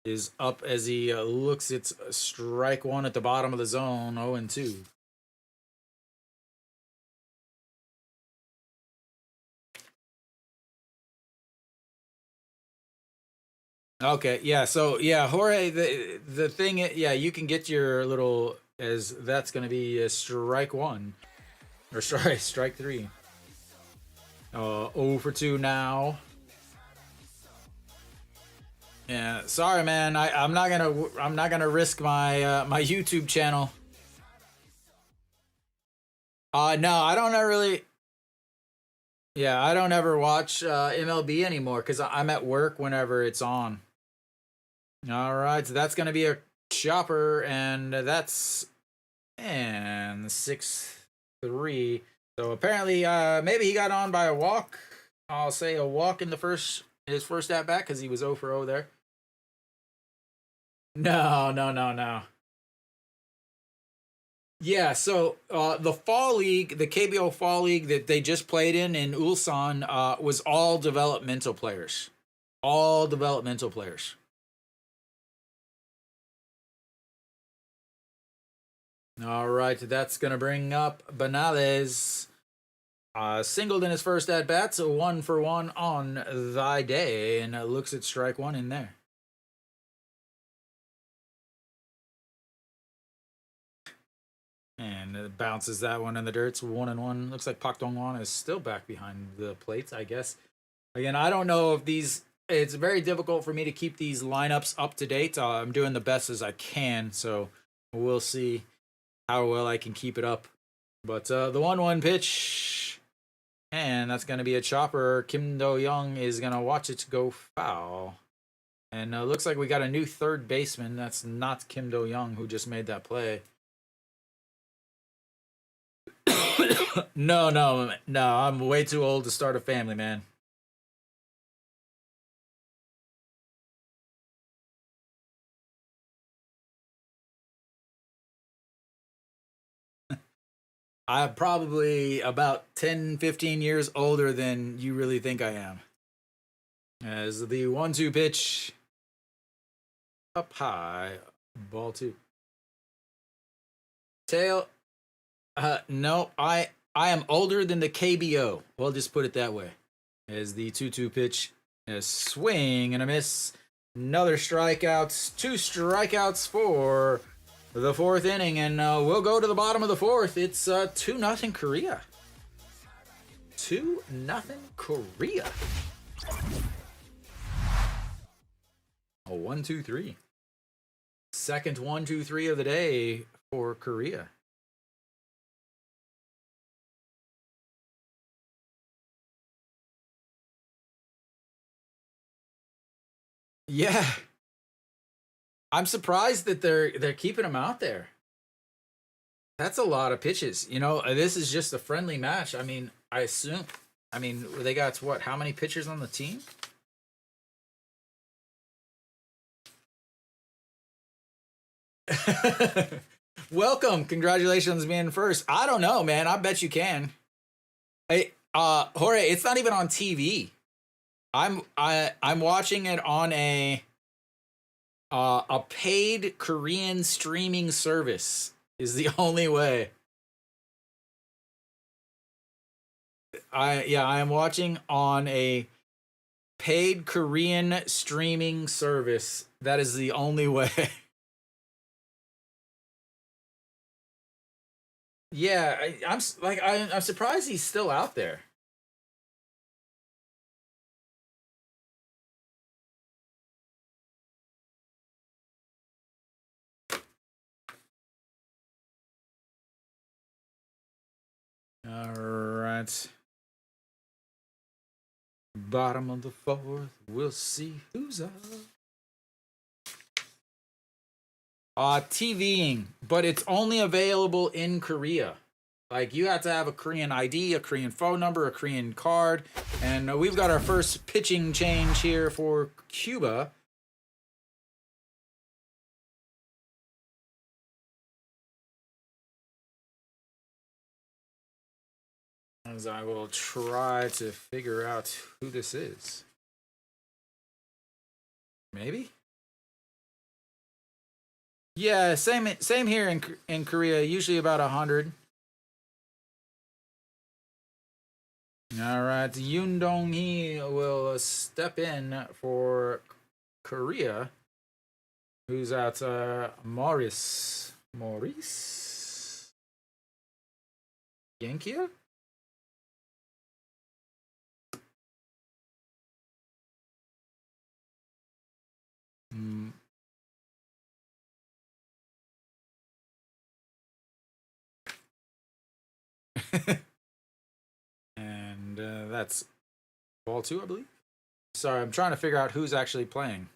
is up as he looks at strike one at the bottom of the zone, 0-2. Okay, yeah. So yeah, Jorge, the thing, yeah, you can get your little as that's going to be a strike one or sorry, strike three. 0 for 2 now. Yeah, sorry, man. I'm not gonna risk my my YouTube channel. No, I don't really. Yeah, I don't ever watch MLB anymore because I'm at work whenever it's on. All right, so that's gonna be a chopper, and that's and 6-3. So apparently, maybe he got on by a walk. I'll say a walk in the first his first at bat because he was 0 for 0 there. No, no, no, no. Yeah, so the fall league, the KBO fall league that they just played in Ulsan, was all developmental players, all developmental players. All right, that's gonna bring up Banales. Singled in his first at bat, so 1 for 1 on thy day, and looks at strike one in there. And bounces that one in the dirt. It's 1-1. Looks like Pak Dong-won is still back behind the plates, I guess. Again, I don't know if these. It's very difficult for me to keep these lineups up to date. I'm doing the best as I can, so we'll see how well I can keep it up. But the 1-1 pitch, and that's going to be a chopper. Kim Do Young is going to watch it go foul. And looks like we got a new third baseman. That's not Kim Do Young who just made that play. No, no, no. I'm way too old to start a family, man. I'm probably about 10, 15 years older than you really think I am. As the 1-2 pitch up high, ball two. Tail. No, I am older than the KBO. We'll just put it that way. As the 2-2 pitch, a swing and a miss. Another strikeouts. 2 strikeouts for the 4th inning, and we'll go to the bottom of the 4th. It's 2-0 Korea. 2-0 Korea. A 1-2-3. Second 1-2-3 of the day for Korea. Yeah, I'm surprised that they're keeping him out there. That's a lot of pitches. You know, this is just a friendly match. I mean, I assume. I mean, they got what? How many pitchers on the team? Welcome. Congratulations on being first. I don't know, man. I bet you can. Hey, Jorge, it's not even on TV. I'm watching it on a paid Korean streaming service is the only way. I am watching on a paid Korean streaming service. That is the only way. Yeah, I'm surprised he's still out there. All right. Bottom of the 4th. We'll see who's up. TVing, but it's only available in Korea. Like, you have to have a Korean ID, a Korean phone number, a Korean card. And we've got our first pitching change here for Cuba. As I will try to figure out who this is. Maybe? Yeah, same here in Korea, usually about 100. All right, Yoon Dong-hee will step in for Korea. Who's at Maurice Yankia? Mm. And that's ball 2, I believe. Sorry, I'm trying to figure out who's actually playing.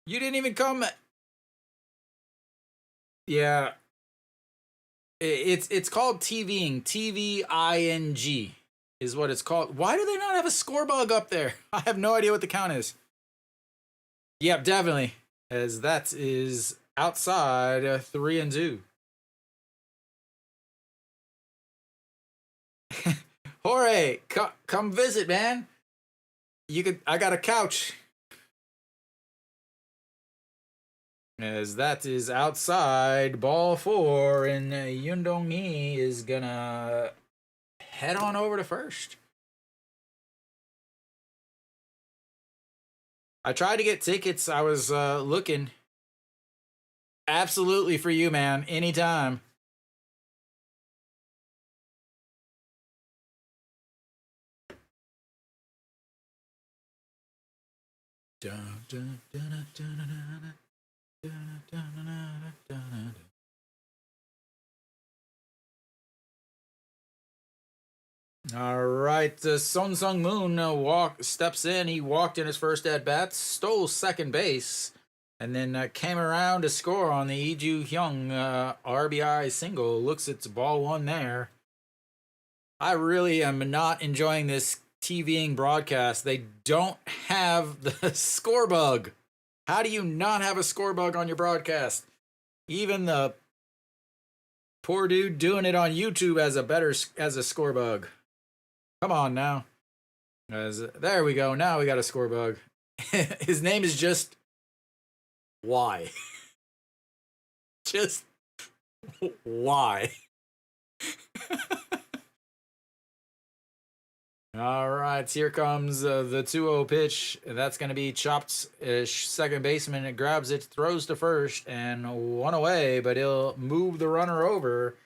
You didn't even come. Yeah. It's called TVing. TVING is what it's called. Why do they not have a score bug up there? I have no idea what the count is. Yep, definitely. As that is outside 3-2. Jorge, come visit, man. I got a couch. As that is outside ball 4, and Yoon Dong-hee is gonna head on over to first. I tried to get tickets. I was looking. Absolutely for you, man. Anytime. Dun, dun, dun, dun, dun, dun. All right, Son Sung Moon steps in. He walked in his first at bat, stole second base, and then came around to score on the Lee Ju Hyung RBI single. Looks it's ball 1 there. I really am not enjoying this TVing broadcast. They don't have the score bug. How do you not have a score bug on your broadcast? Even the poor dude doing it on YouTube as a score bug. Come on now. There we go. Now we got a score bug. His name is just Why? Just why? All right, here comes the 2-0 pitch. That's going to be chopped. Second baseman, it grabs it, throws to first, and one away, but he'll move the runner over.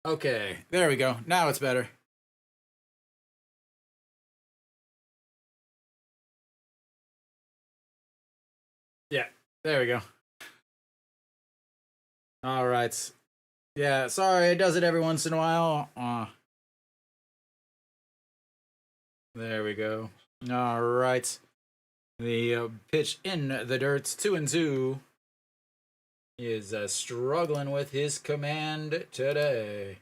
Okay, there we go. Now it's better. Yeah, there we go. All right. Yeah, sorry, it does it every once in a while. There we go. All right. The pitch in the dirt, 2-2. He is struggling with his command today.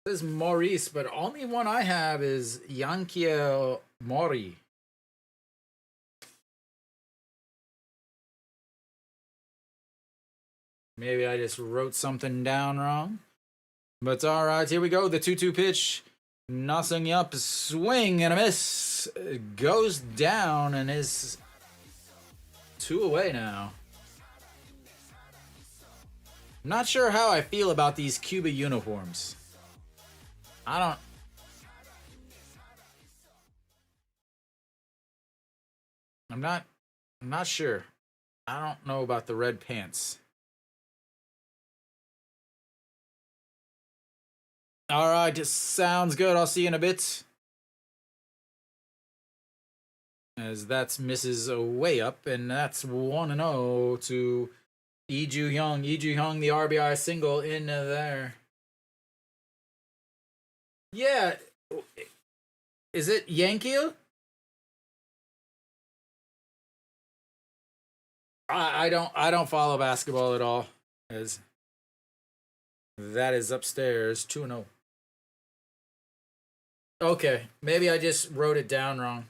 This is Maurice, but only one I have is Yankiel Mori. Maybe I just wrote something down wrong. But all right, here we go. The 2-2 pitch. Nothing up, swing and a miss. Goes down and is 2 away now. I'm not sure how I feel about these Cuba uniforms. I'm not sure. I don't know about the red pants. All right, just sounds good. I'll see you in a bit. As that's misses way up, and that's 1-0 to Lee Ju-hyung. Lee Ju-hyung, the RBI single in there. Yeah. Is it Yankee? I don't follow basketball at all. As that is upstairs 2-0. Okay, maybe I just wrote it down wrong.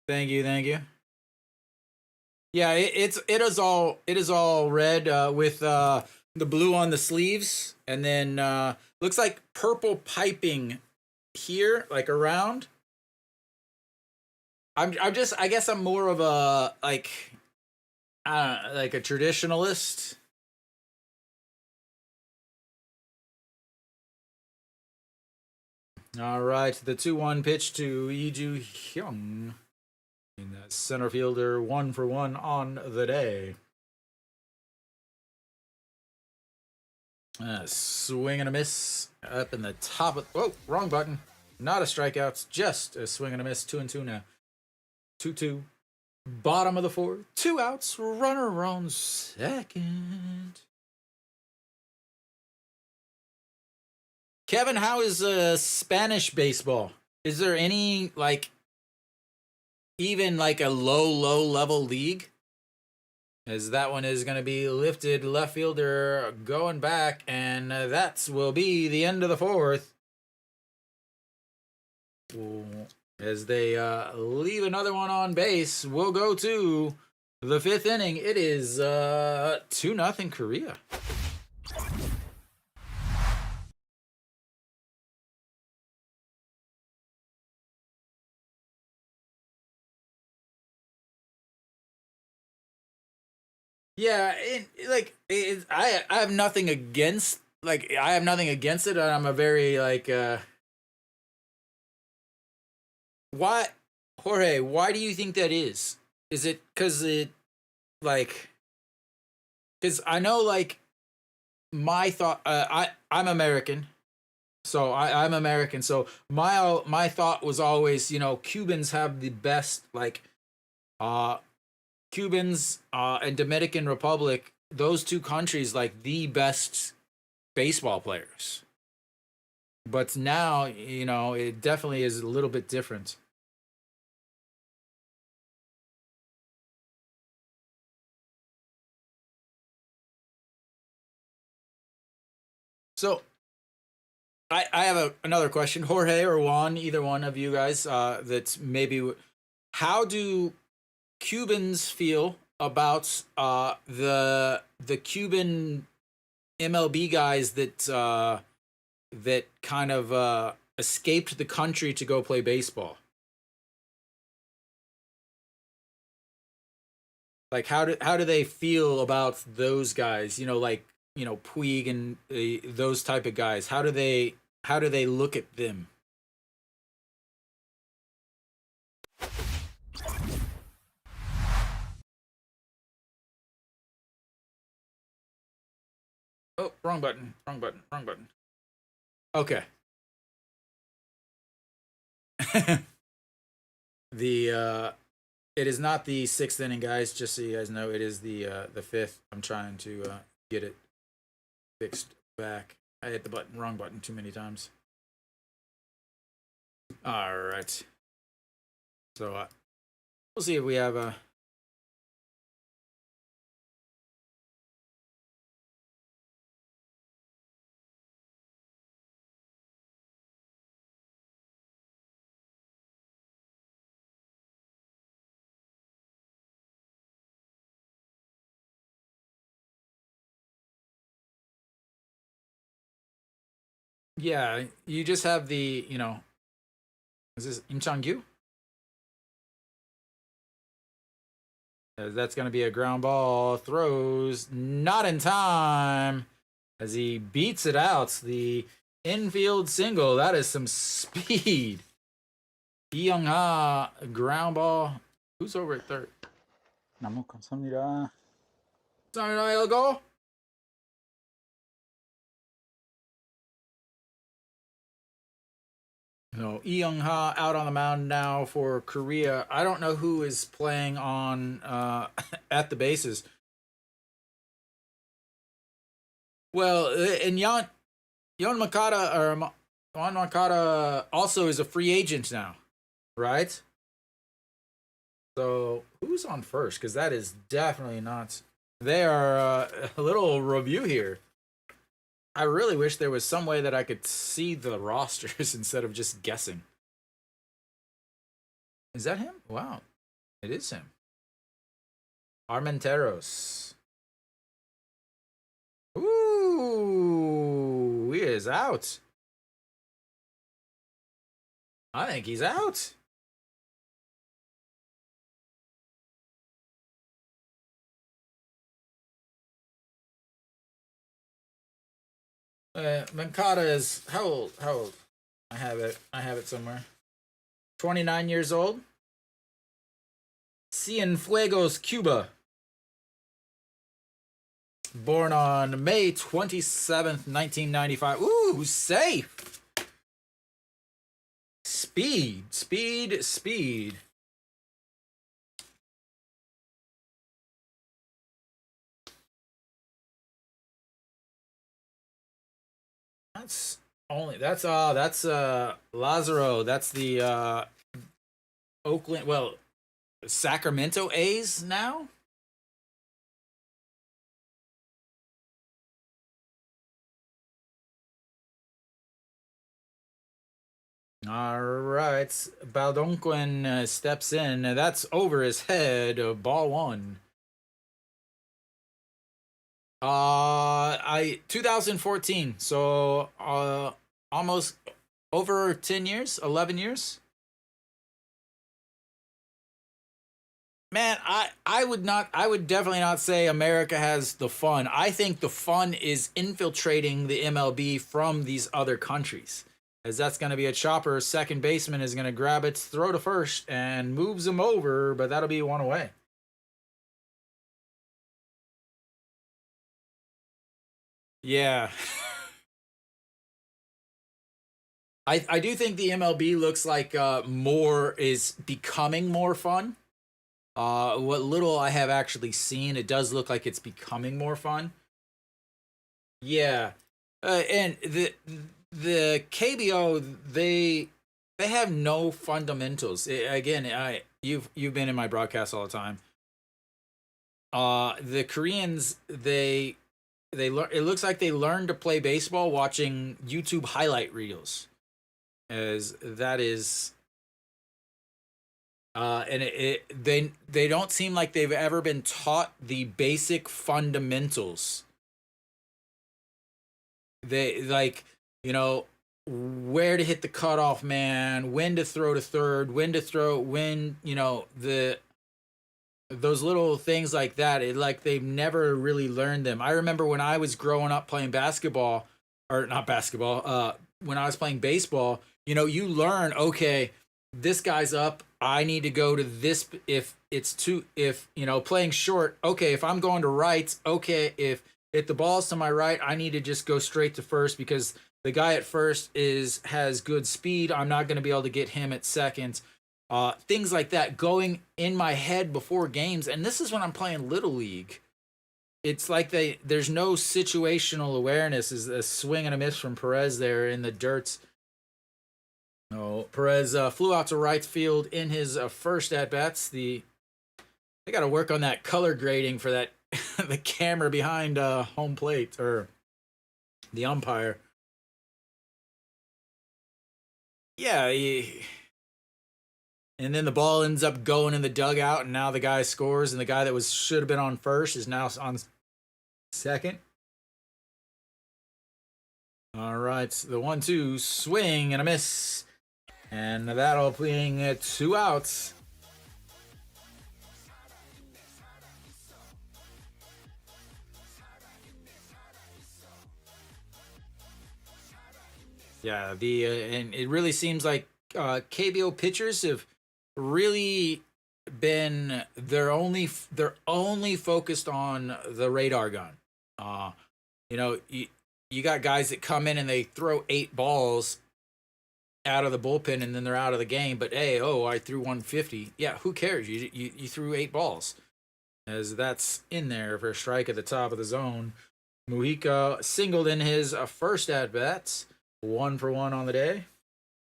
Thank you, thank you. Yeah, it is all red with the blue on the sleeves, and then looks like purple piping here, like around. I'm just, I guess I'm more of a like a traditionalist. All right, the 2-1 pitch to Lee Ju-hyung. And the center fielder 1-for-1 on the day. Swing and a miss up in the top of. Oh, wrong button. Not a strikeout, it's just a swing and a miss. 2-2 now. 2-2. Bottom of the 4th. 2 outs. Runner on second. Kevin, how is Spanish baseball? Is there any like even like a low level league? as that one is going to be lifted left fielder going back, and that will be the end of the fourth. As they leave another one on base, we'll go to the fifth inning. It is 2-0 Korea. Yeah, I have nothing against it. I'm a very why Jorge, why do you think that is? Is it like cuz I know my thought I'm American. So I'm American. So my thought was always, Cubans have the best uh Cubans and Dominican Republic, those two countries like the best baseball players. But now, it definitely is a little bit different. So I have another question, Jorge or Juan, either one of you guys. That's maybe how do Cubans feel about the Cuban MLB guys that kind of escaped the country to go play baseball? Like how do they feel about those guys? Puig and those type of guys. How do they look at them? Oh, wrong button. Wrong button. Wrong button. Okay. the It is not the sixth inning, guys. Just so you guys know, it is the fifth. I'm trying to get it fixed back. I hit the wrong button too many times. All right. So we'll see if we have a. Yeah, you just have is this Im Chang-gyu? That's going to be a ground ball. Throws not in time as he beats it out. The infield single. That is some speed. Young Ha ground ball. Who's over at third? 너무 감사합니다. 감사합니다. Go. No, Lee Young Ha out on the mound now for Korea. I don't know who is playing on at the bases. Well, and Yon Makata or Juan Makata also is a free agent now, right? So who's on first? Because that is definitely not. They are a little review here. I really wish there was some way that I could see the rosters instead of just guessing. Is that him? Wow, it is him. Armenteros. Ooh, he is out. I think he's out. Mankata is how old? How old? I have it. I have it somewhere. 29 years old. Cienfuegos, Cuba. Born on May 27th, 1995. Ooh, safe. Speed, speed, speed. That's Lazaro. That's the Oakland, well, Sacramento A's now. All right. Baldonquin steps in. That's over his head. Ball one. I 2014. So almost over 10 years, 11 years. Man, I would definitely not say America has the fun. I think the fun is infiltrating the MLB from these other countries. As that's going to be a chopper, second baseman is going to grab it, throw to first, and moves him over, but that'll be one away. Yeah. I do think the MLB looks like more is becoming more fun. What little I have actually seen, it does look like it's becoming more fun. Yeah, and the KBO they have no fundamentals. Again, I you've been in my broadcast all the time. The Koreans they learn. It looks like they learned to play baseball watching YouTube highlight reels, as that is. And they don't seem like they've ever been taught the basic fundamentals. They like, you know, where to hit the cutoff man, when to throw to third, when to throw, when, the those little things like that. It like they've never really learned them. I remember when I was growing up playing basketball, or not basketball, when I was playing baseball, you learn, okay, this guy's up. I need to go to this if it's too if playing short, okay, if I'm going to right, okay, if the ball's to my right, I need to just go straight to first because the guy at first is has good speed. I'm not going to be able to get him at second. Things like that going in my head before games, and this is when I'm playing little league. It's like there's no situational awareness. Is a swing and a miss from Perez there in the dirt. No, Perez flew out to right field in his first at bats. They got to work on that color grading for that the camera behind home plate or the umpire. Yeah, and then the ball ends up going in the dugout, and now the guy scores, and the guy that was should have been on first is now on second. All right, the 1-2 swing and a miss, and that'll being two outs. Yeah, the and it really seems like KBO pitchers have really been they're only focused on the radar gun. Uh, you got guys that come in and they throw eight balls out of the bullpen and then they're out of the game. But hey, oh, I threw 150. Yeah, who cares? You threw eight balls, as that's in there for a strike at the top of the zone. Mujica singled in his first at bats, 1 for 1 on the day.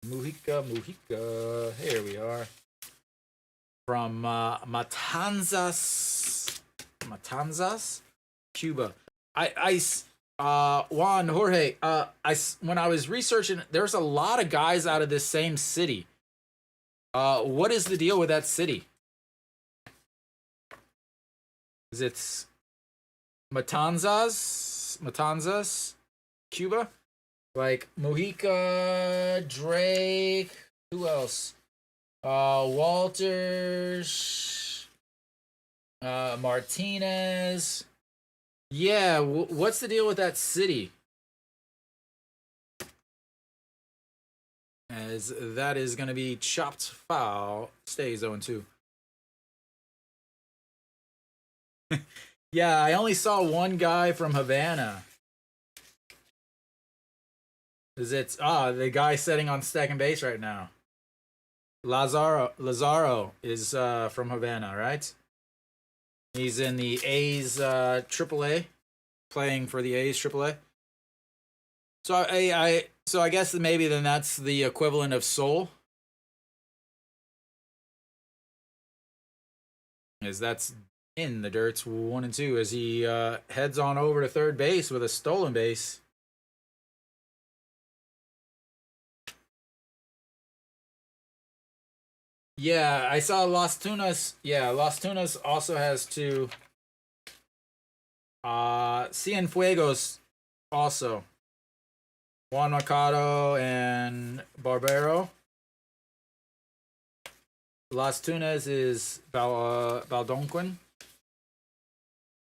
Mujica. Here we are. From Matanzas, Cuba. Juan Jorge. When I was researching, there's a lot of guys out of this same city. What is the deal with that city? Is it Matanzas, Cuba? Like Mujica, Drake, who else? Walters, Martinez. Yeah, what's the deal with that city? As that is going to be chopped foul. Stays 0-2. Yeah, I only saw one guy from Havana. Is it the guy sitting on second base right now? Lazaro is from Havana, right? He's in the A's AAA, playing for the A's AAA. So I guess maybe then that's the equivalent of Seoul. As that's in the dirts 1-2 as he heads on over to third base with a stolen base. Yeah, I saw Las Tunas. Yeah, Las Tunas also has two. Cienfuegos also. Juan Mercado and Barbero. Las Tunas is Baldonquin.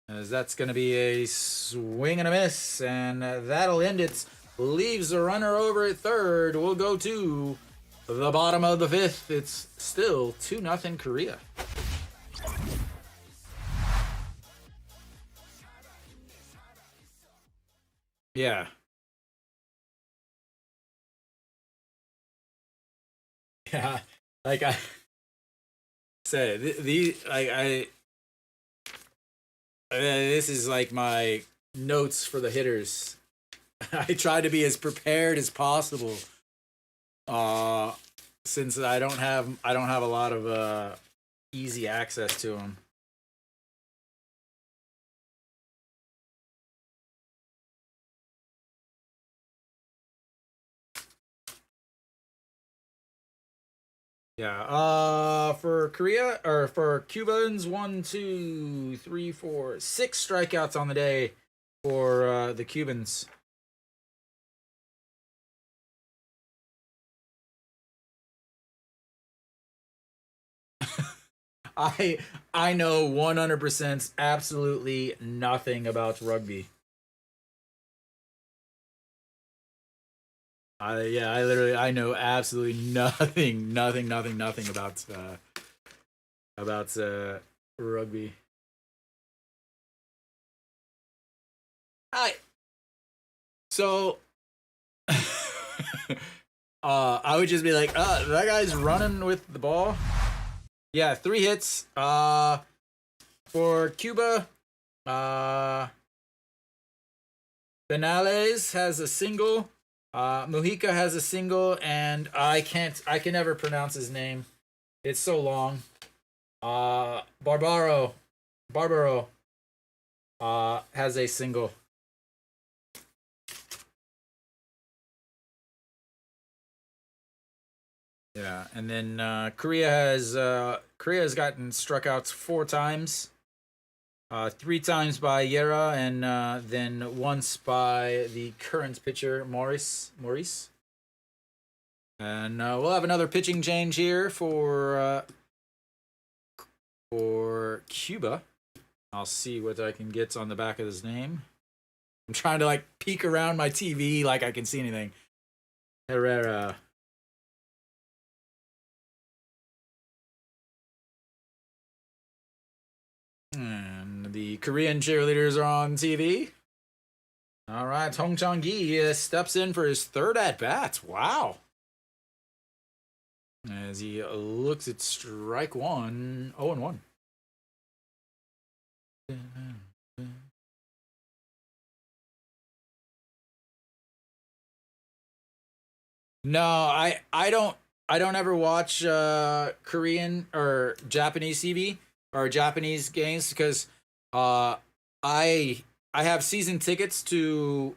As that's going to be a swing and a miss, and that'll end it. Leaves the runner over at third. We'll go to the bottom of the fifth. It's still 2-0 Korea. Yeah. Yeah. Like I said, this is like my notes for the hitters. I try to be as prepared as possible. Uh since I don't have a lot of easy access to them. Yeah. For Korea or for Cubans, one, two, three, four, six strikeouts on the day for the Cubans. I I know 100% absolutely nothing about rugby. I know absolutely nothing, nothing about rugby. I so I would just be like, that guy's running with the ball. Yeah, three hits. For Cuba, uh, Benales has a single. Mujica has a single, and I can never pronounce his name. It's so long. Barbaro, has a single. Yeah, and then Korea has gotten struck out four times. Three times by Yera, and then once by the current pitcher Maurice. And we'll have another pitching change here for Cuba. I'll see what I can get on the back of his name. I'm trying to like peek around my TV like I can see anything. Herrera. And the Korean cheerleaders are on TV. All right, Hong Chang Gi steps in for his third at bat. Wow. As he looks at strike one, 0-1. No, I don't ever watch Korean or Japanese TV or Japanese games because uh I I have season tickets to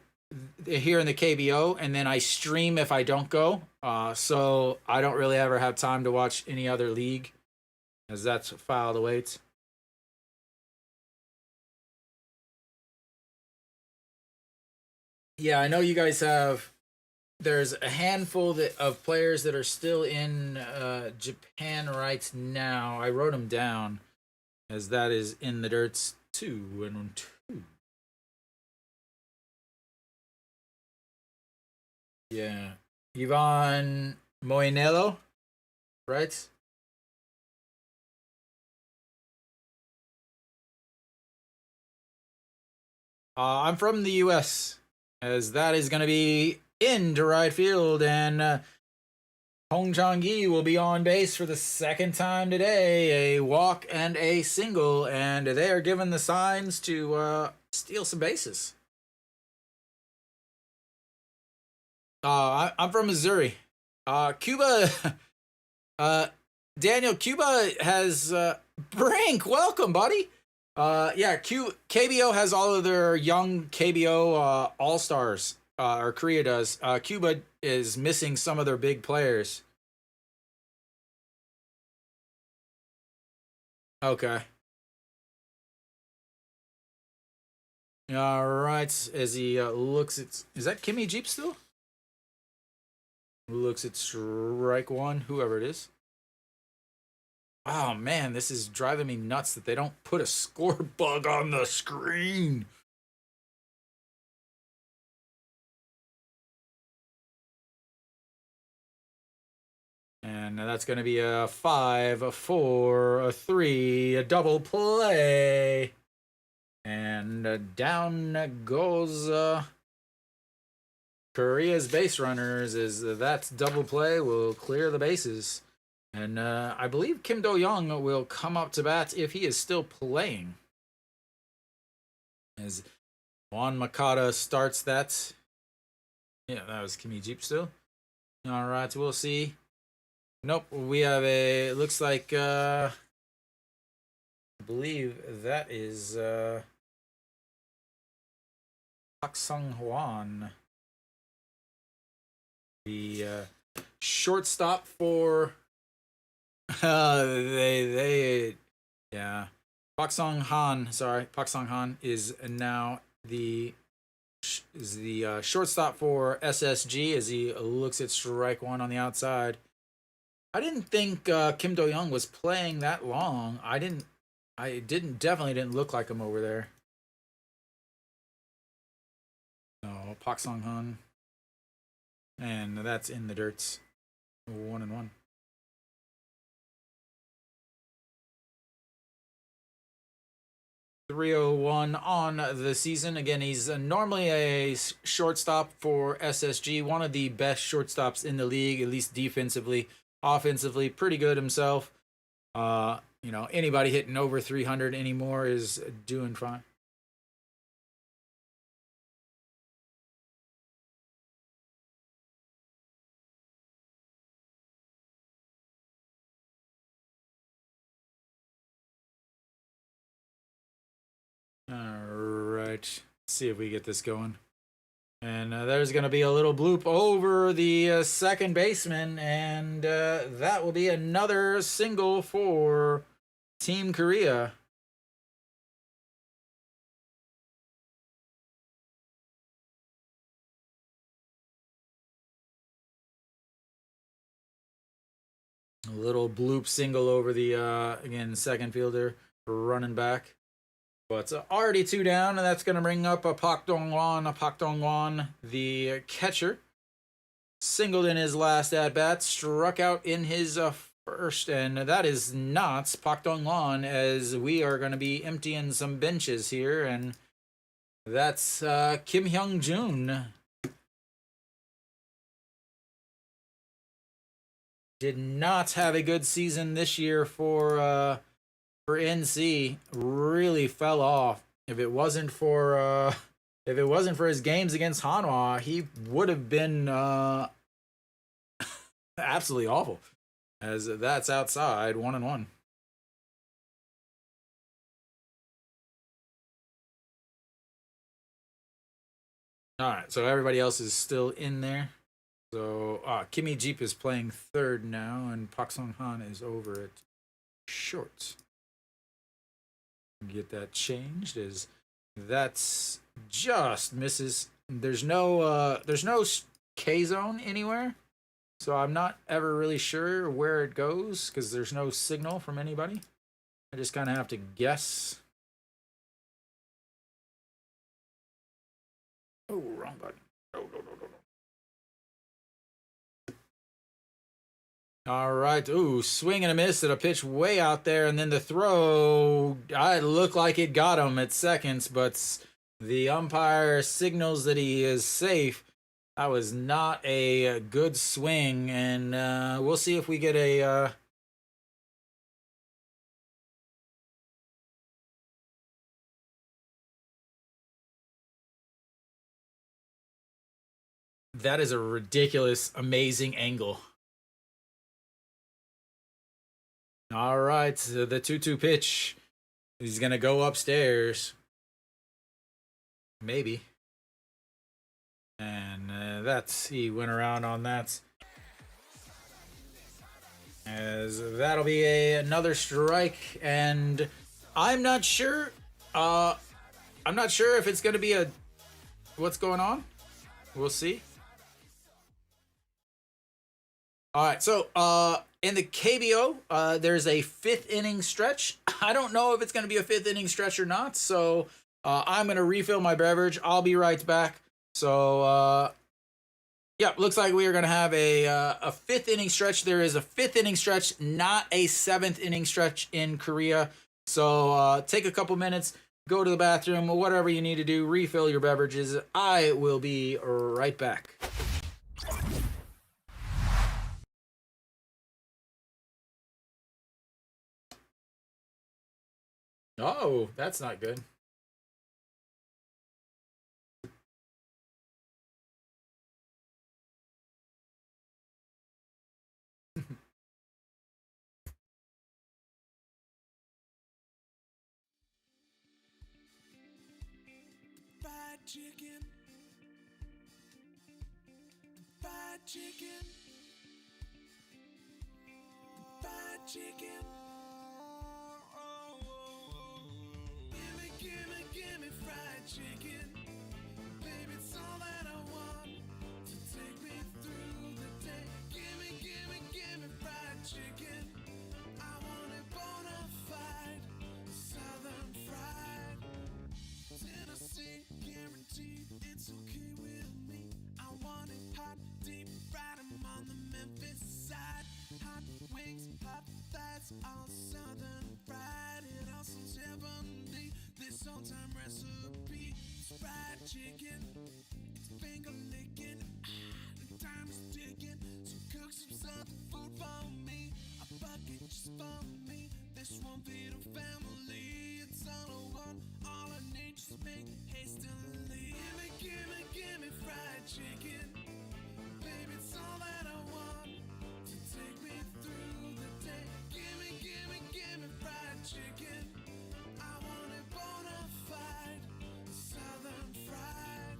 here in the KBO, and then I stream if I don't go. So I don't really ever have time to watch any other league as that's filed awaits. Yeah, I know you guys have. There's a handful of players that are still in Japan right now. I wrote them down as that is in the dirts 2-2. Yeah, Ivan Moinelo, right? I'm from the U.S. as that is going to be into right field, and Hong Chang-gi will be on base for the second time today. A walk and a single, and they are given the signs to steal some bases. I'm from Missouri. Cuba, uh, Daniel, Cuba has Brink. Welcome, buddy. Yeah, KBO has all of their young KBO all stars, or Korea does. Cuba is missing some of their big players. Okay. All right. As he looks at, is that Kimmy Jeep still? Looks at strike one, whoever it is. Oh man, this is driving me nuts that they don't put a score bug on the screen. And that's going to be a 5, a 4, a 3, a double play. And down goes Korea's base runners. Is that double play will clear the bases. And I believe Kim Do-young will come up to bat if he is still playing. As Juan Makata starts that. Yeah, that was Kimmy Jeep still. All right, we'll see. Nope, we have a. It looks like. I believe that is Park Sung Hwan, the shortstop for. Yeah. Park Sung Han. Sorry, Park Sung Han is now the shortstop for SSG as he looks at strike one on the outside. I didn't think Kim Do-young was playing that long. I definitely didn't look like him over there. No, Park Sung Han, and that's in the dirt. 1-1. 301 on the season. Again, he's normally a shortstop for SSG, one of the best shortstops in the league, at least defensively. Offensively, pretty good himself. Anybody hitting over 300 anymore is doing fine. All right, let's see if we get this going. And there's going to be a little bloop over the second baseman, and that will be another single for Team Korea. A little bloop single over the, again, second fielder running back. But already two down, and that's going to bring up a Pak Dong-won. Pak Dong-won, the catcher, singled in his last at-bat, struck out in his first, and that is not Pak Dong-won, as we are going to be emptying some benches here, and that's Kim Hyung-jun. Did not have a good season this year for NC. Really fell off. If it wasn't for his games against Hanwha, he would have been absolutely awful. As that's outside 1-1. All right, so everybody else is still in there. So Kimmy Jeep is playing third now, and Pak Sung Han is over at short. Get that changed as that's just misses. There's no K zone anywhere, so I'm not ever really sure where it goes because there's no signal from anybody. I just kind of have to guess. Oh, wrong button. No, no, no, no, no. All right. Ooh, swing and a miss at a pitch way out there, and then the throw. I look like it got him at seconds, but the umpire signals that he is safe. That was not a good swing, and we'll see if we get a. That is a ridiculous, amazing angle. All right, so the 2-2 pitch. He's going to go upstairs. Maybe. And he went around on that. as that'll be another strike, and I'm not sure. I'm not sure if it's going to be a what's going on. We'll see. All right, so in the KBO, there's a fifth inning stretch. I don't know if it's going to be a fifth inning stretch or not, so I'm going to refill my beverage. I'll be right back. So yeah, looks like we are going to have a fifth inning stretch. There is a fifth inning stretch, not a seventh inning stretch in Korea. So take a couple minutes, go to the bathroom, whatever you need to do, refill your beverages. I will be right back. Oh, that's not good. Fried chicken, fried chicken, fried chicken. Gimme fried chicken. Baby, it's all that I want to take me through the day. Gimme fried chicken. I want it bona fide, southern fried. Tennessee, guaranteed, it's okay with me. I want it hot, deep fried, I'm on the Memphis side. Hot wings, hot thighs, all southern fried. It all sounds heavenly, this old time recipe. It's fried chicken, it's finger licking, the time is ticking. So cook some southern food for me, a bucket just for me. This won't feed a family, it's all I want, all I need, just make hastily. Gimme fried chicken. Baby, it's all that I want to take me through the day. Gimme fried chicken. I want it bona fide, southern fried.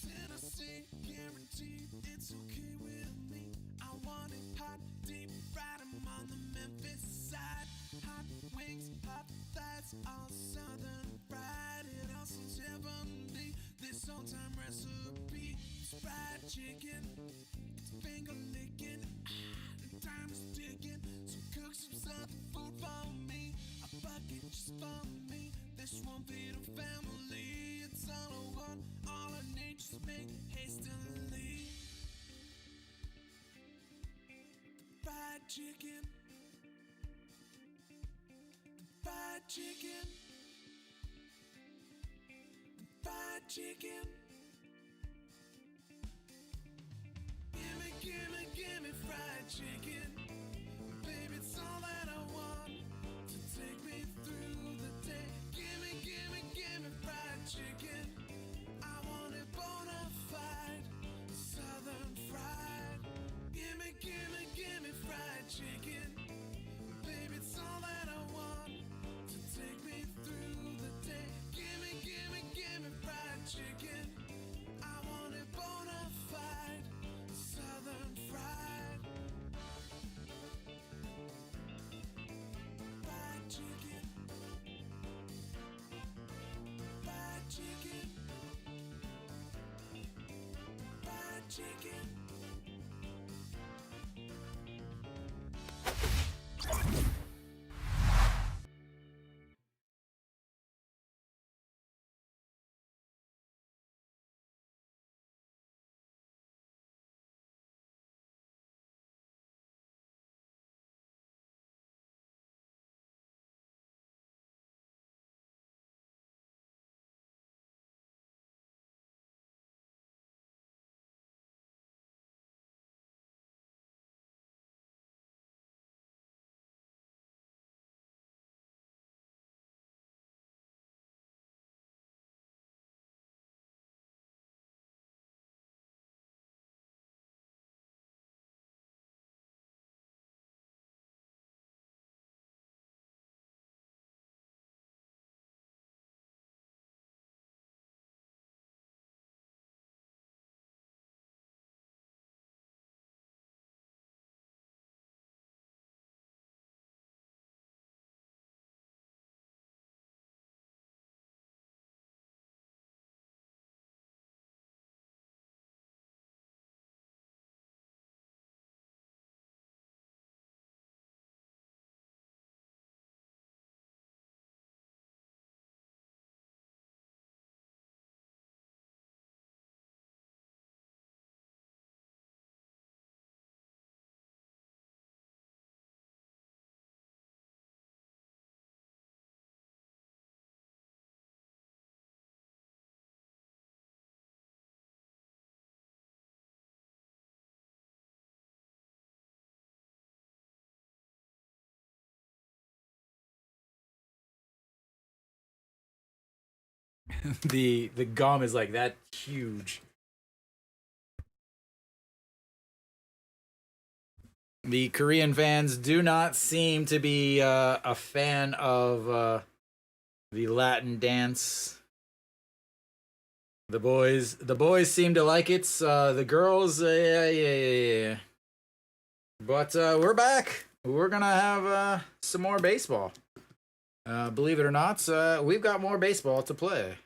Tennessee, guaranteed, it's okay with me. I want it hot, deep fried, I'm on the Memphis side. Hot wings, hot thighs, all southern fried. It all sounds heavenly, this old time recipe. It's fried chicken, it's finger licking, the time is ticking. So cook some southern food for me, a bucket just for me. This won't feed a family, it's all I want, all I need, just make hastily. Fried chicken, fried chicken, fried chicken. Gimme fried chicken. Baby, it's all that I want to take me through the day. Gimme fried chicken. I want it bona fide, southern fried. Gimme fried chicken. Baby, it's all that I want to take me through the day. Gimme fried chicken. I want it bona fide, southern fried. Fried chicken. Fried chicken. Fried chicken. the gum is like that huge. The Korean fans do not seem to be a fan of the Latin dance. The boys seem to like it. The girls, yeah. But we're back. We're gonna have some more baseball. Believe it or not, we've got more baseball to play.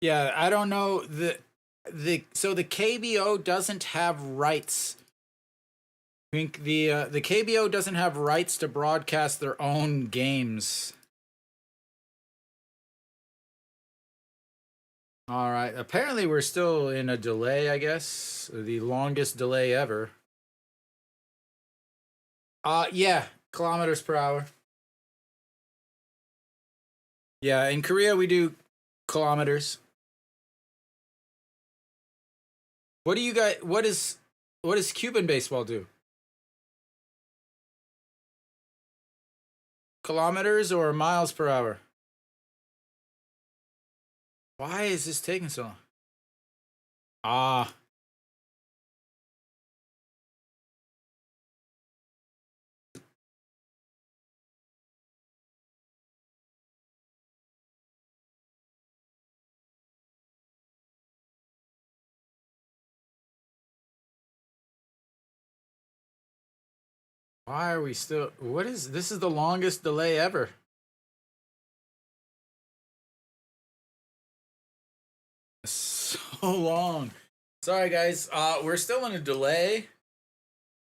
Yeah, I don't know the KBO doesn't have rights. I think the KBO doesn't have rights to broadcast their own games. All right. Apparently, we're still in a delay. I guess the longest delay ever. Yeah, kilometers per hour. Yeah, in Korea we do kilometers. What do you guys? What does Cuban baseball do? Kilometers or miles per hour? Why is this taking so long? Ah, why are we still? What is this? Is the longest delay ever? So long. Sorry, guys. We're still in a delay.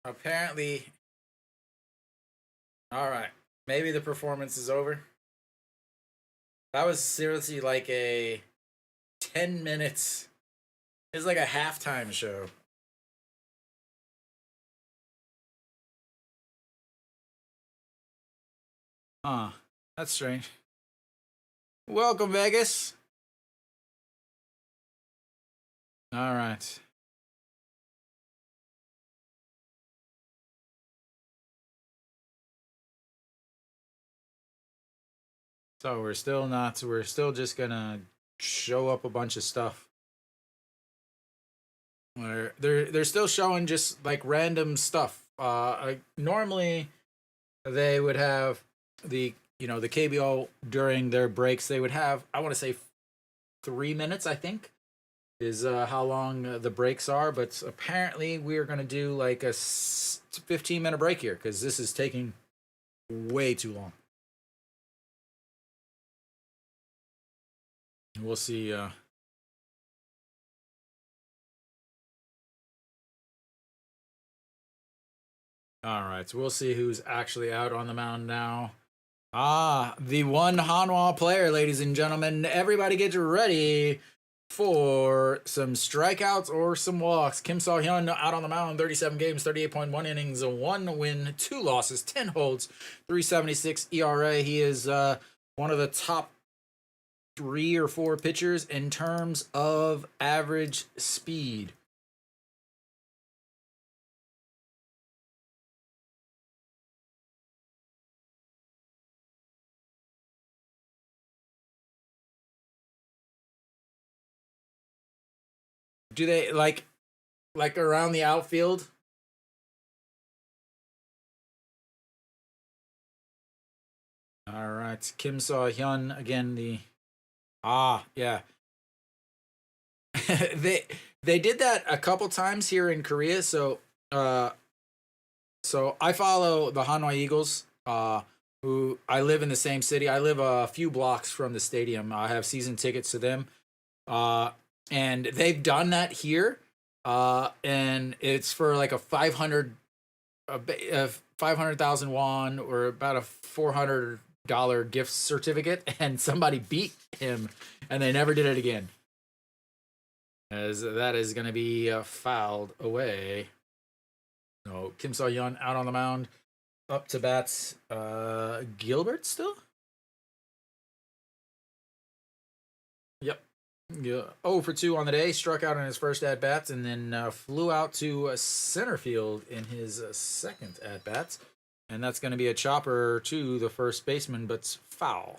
Apparently. All right. Maybe the performance is over. That was seriously like a 10 minutes. It's like a halftime show. Huh. That's strange. Welcome, Vegas. All right. So we're still not. We're still just gonna show up a bunch of stuff. Where they're still showing just like random stuff. Normally they would have the KBO during their breaks. They would have, I want to say, 3 minutes. I think is how long the breaks are. But apparently we're gonna do like a 15-minute break here because this is taking way too long. We'll see. All right, so we'll see who's actually out on the mound now. The one Hanwha player, ladies and gentlemen. Everybody get ready for some strikeouts or some walks. Kim Saw Hyun out on the mound, 37 games, 38.1 innings, 1 win, 2 losses, 10 holds, 376 ERA. He is one of the top 3 or 4 pitchers in terms of average speed. Do they like like around the outfield. All right, Kim So Hyun again. Yeah, they they did that a couple times here in Korea. Uh, so I follow the Hanwha Eagles. Who I live in the same city. I live a few blocks from the stadium. I have season tickets to them. Uh, and they've done that here. And it's for like a 500,000 won or about a $400 gift certificate, and somebody beat him, and they never did it again. As that is going to be fouled away. No, Kim So Hyun out on the mound, up to bats. Gilbert still. Yep. Yeah. 0 for 2 on the day. Struck out in his first at bats, and then flew out to center field in his second at bats. And that's going to be a chopper to the first baseman, but it's foul.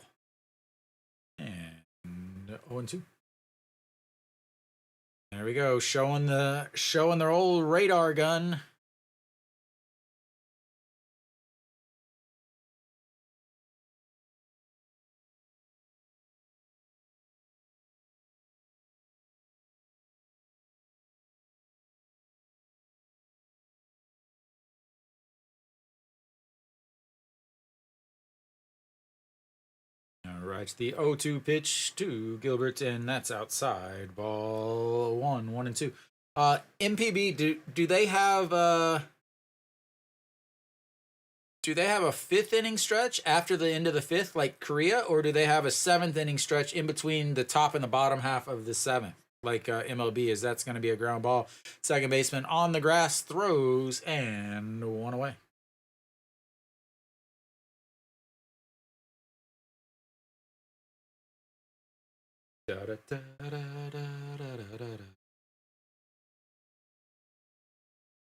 And 0 and 2. There we go, showing their old radar gun. All right, the 0-2 pitch to Gilbert, and that's outside. Ball 1 and 2. MPB, do they have a fifth inning stretch after the end of the fifth, like Korea, or do they have a seventh inning stretch in between the top and the bottom half of the seventh, like MLB? Is that's going to be a ground ball? Second baseman on the grass throws and 1 away.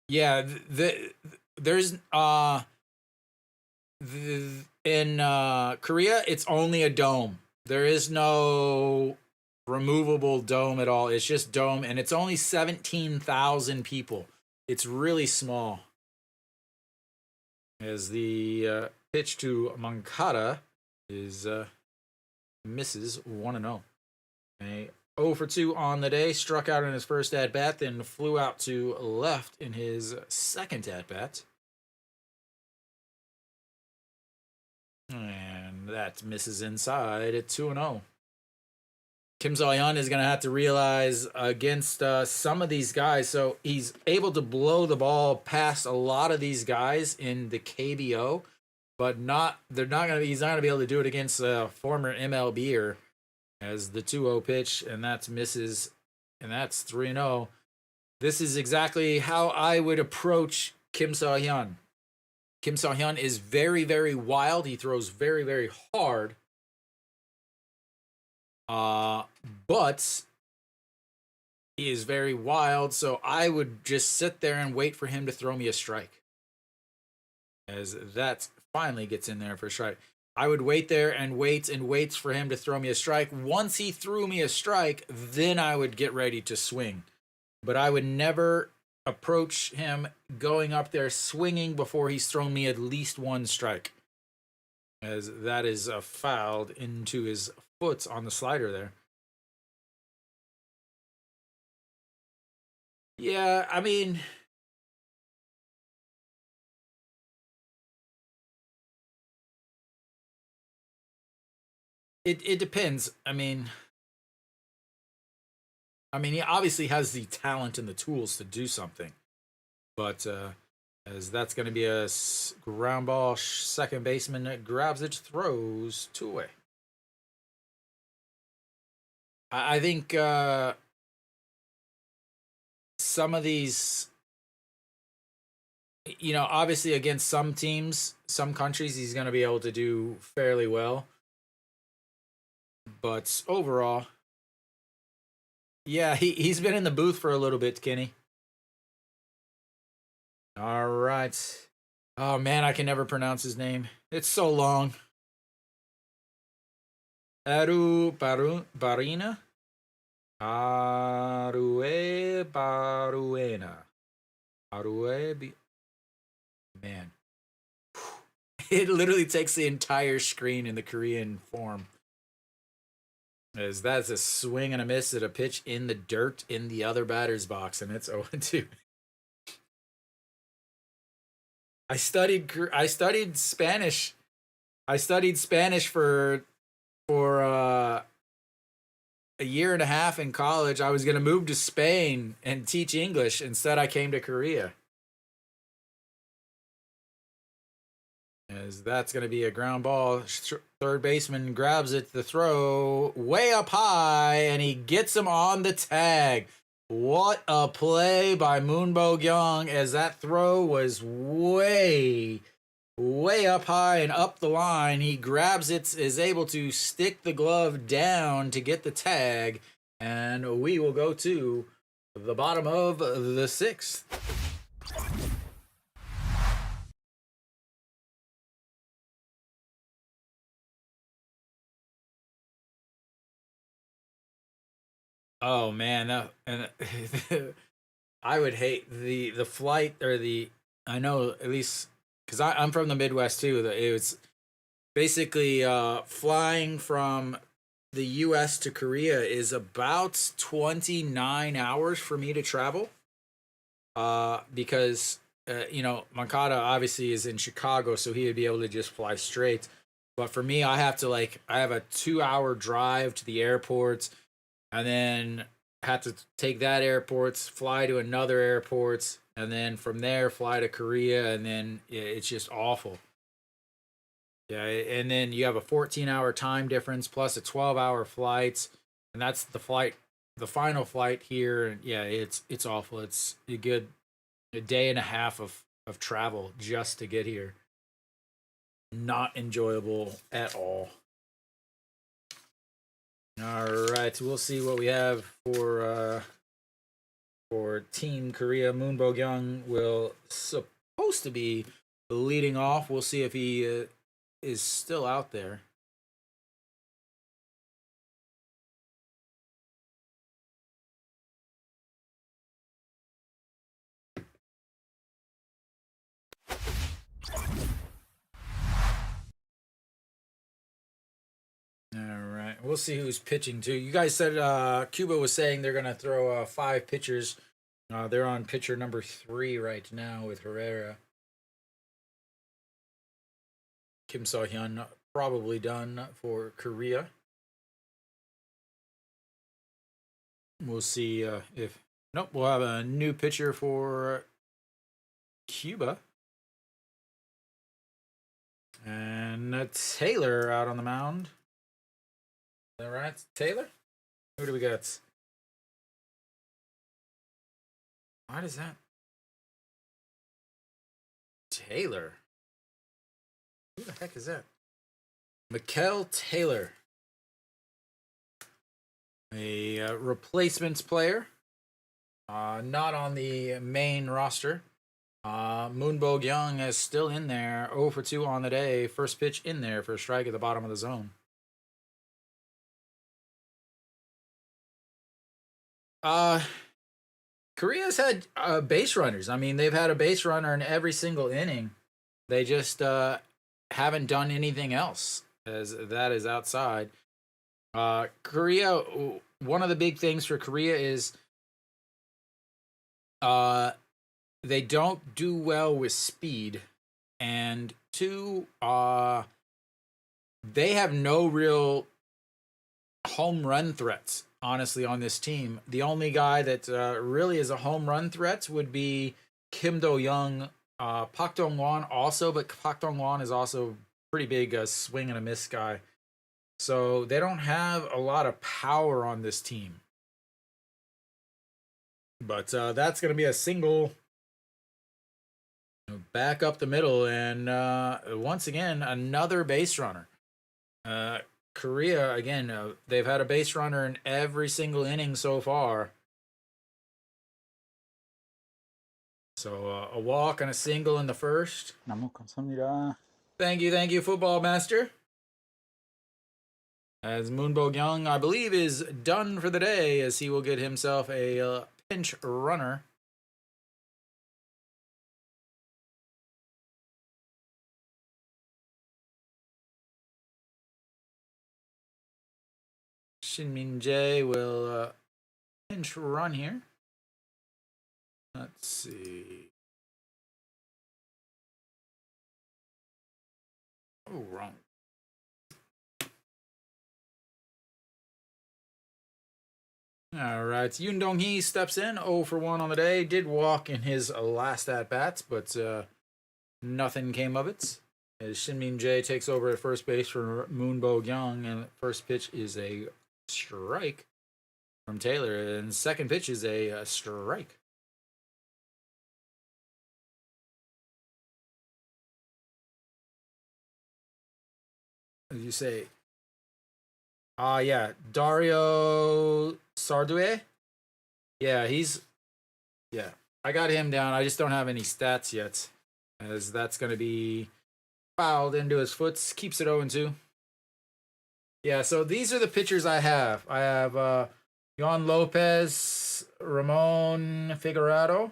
Yeah, there's in Korea it's only a dome. There is no removable dome at all. It's just dome, and it's only 17,000 people. It's really small. As the pitch to Mankata is misses 1 and 0. A 0 for 2 on the day. Struck out in his first at bat, then flew out to left in his second at bat. And that misses inside at 2 and 0. Kim So Hyun is going to have to realize against some of these guys. So he's able to blow the ball past a lot of these guys in the KBO, but he's not going to be able to do it against a former MLBer. As the 2-0 pitch, and that's misses, and that's 3-0. This is exactly how I would approach Kim So Hyun. Kim So Hyun is very, very wild. He throws very, very hard. But he is very wild, so I would just sit there and wait for him to throw me a strike. As that finally gets in there for a strike. I would wait there and wait for him to throw me a strike. Once he threw me a strike, then I would get ready to swing. But I would never approach him going up there swinging before he's thrown me at least one strike. As that is fouled into his foot on the slider there. Yeah, I mean, it depends. He obviously has the talent and the tools to do something, but as that's going to be a ground ball, second baseman grabs it, throws 2 away. I think some of these, obviously against some teams, some countries, he's going to be able to do fairly well. But overall, yeah, he's been in the booth for a little bit, Kenny. All right. Oh man, I can never pronounce his name. It's so long. Barina. Arue Baruena. Man. It literally takes the entire screen in the Korean form. As that's a swing and a miss at a pitch in the dirt in the other batter's box, and it's 0-2. I studied Spanish. I studied Spanish for a year and a half in college. I was going to move to Spain and teach English. Instead, I came to Korea. As that's going to be a ground ball. Third baseman grabs it, the throw way up high, and he gets him on the tag. What a play by Moonbo Young, as that throw was way up high and up the line. He grabs it, is able to stick the glove down to get the tag, and we will go to the bottom of the sixth. Oh man, and I would hate the flight or the. I know at least because I'm from the Midwest too. It was basically flying from the U.S. to Korea is about 29 hours for me to travel. Because Mankata obviously is in Chicago, so he would be able to just fly straight. But for me, I have a 2 hour drive to the airport, and then have to take that airport, fly to another airport, and then from there fly to Korea, and then it's just awful. Yeah, and then you have a 14-hour time difference plus a 12-hour flight, and that's the final flight here. And yeah, it's awful. It's a day and a half of travel just to get here. Not enjoyable at all. All right, we'll see what we have for Team Korea. Moon Bo-kyung will supposed to be leading off. We'll see if he is still out there. All right, we'll see who's pitching too. You guys said Cuba was saying they're gonna throw 5 pitchers. They're on pitcher number 3 right now with Herrera. Kim So Hyun probably done for Korea. We'll see if nope. We'll have a new pitcher for Cuba. And Taylor out on the mound. Is that right? Taylor? Who do we got? What is that? Taylor. Who the heck is that? Mikkel Taylor. A replacements player. Not on the main roster. Moon Bo-kyung is still in there. 0 for 2 on the day. First pitch in there for a strike at the bottom of the zone. Korea's had base runners. I mean, they've had a base runner in every single inning. They just haven't done anything else, as that is outside. Korea, one of the big things for Korea is they don't do well with speed, and 2, they have no real home run threats, honestly, on this team. The only guy that really is a home run threat would be Kim Do-young. Pak Dong-won also, but Pak Dong-won is also pretty big swing and a miss guy. So they don't have a lot of power on this team. But that's going to be a single back up the middle. And once again, another base runner. Korea, again, they've had a base runner in every single inning so far. So a walk and a single in the first. 너무 감사합니다. Thank you, Football Master. As Moonbo Young, I believe, is done for the day, as he will get himself a pinch runner. Shinmin J will pinch run here. Let's see. Oh, wrong. All right, Yoon Dong Hee steps in, 0 for 1 on the day. Did walk in his last at bats, but nothing came of it. As Shinmin J takes over at first base for Moonbo Young, and first pitch is a strike from Taylor, and second pitch is a strike. As you say, yeah, Dario Sardue. Yeah, yeah. I got him down. I just don't have any stats yet, as that's going to be fouled into his foot. Keeps it 0-2. Yeah, so these are the pitchers I have. I have Yon Lopez, Ramon Figueroa,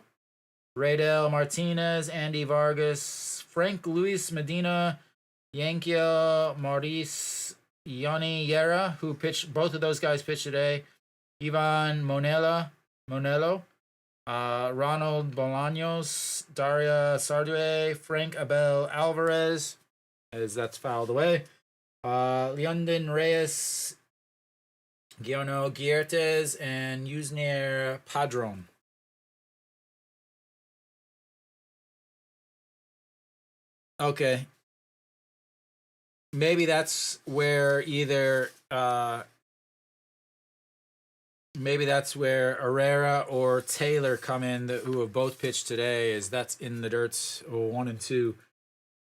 Raydel Martinez, Andy Vargas, Frank Luis Medina, Yankia Maurice Yanni Yera, who pitched, both of those guys pitched today. Ivan Monello, Ronald Bolaños, Daria Sardue, Frank Abel Alvarez, as that's fouled away. Leondin Reyes, Guillermo Guiertes, and Yusner Padron. Okay. Maybe that's where maybe that's where Herrera or Taylor come in, who have both pitched today, is that's in the dirt 1 and 2.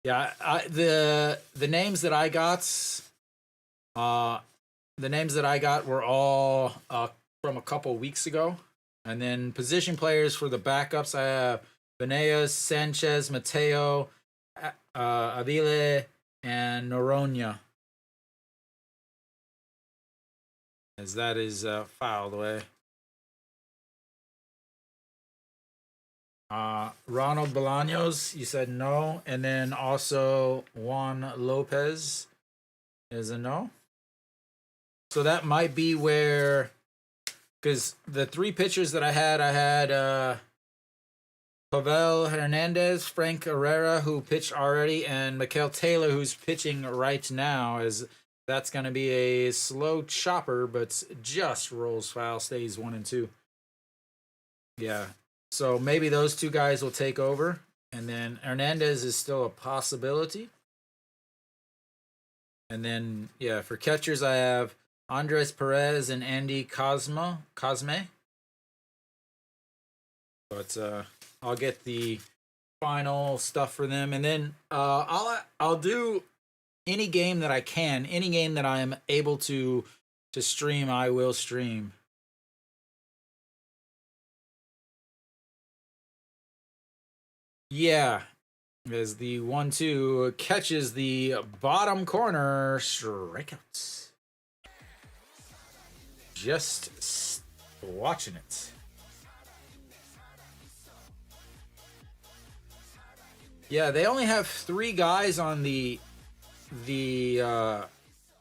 Yeah, the names that I got, were all from a couple weeks ago, and then position players for the backups, I have Veneas, Sanchez, Mateo, Avile, and Noronha. As that is fouled away. Ronald Bolaños, you said no. And then also Juan Lopez is a no. So that might be where, because the three pitchers that I had Pavel Hernandez, Frank Herrera, who pitched already, and Mikael Taylor, who's pitching right now, as that's going to be a slow chopper, but just rolls foul, stays 1 and 2. Yeah. So maybe those two guys will take over. And then Hernandez is still a possibility. And then, yeah, for catchers, I have Andres Perez and Andy Cosme. But I'll get the final stuff for them. And then I'll do any game that I can, any game that I am able to stream, I will stream. Yeah, as the 1-2 catches the bottom corner, strikeouts. Just watching it. Yeah, they only have 3 guys on the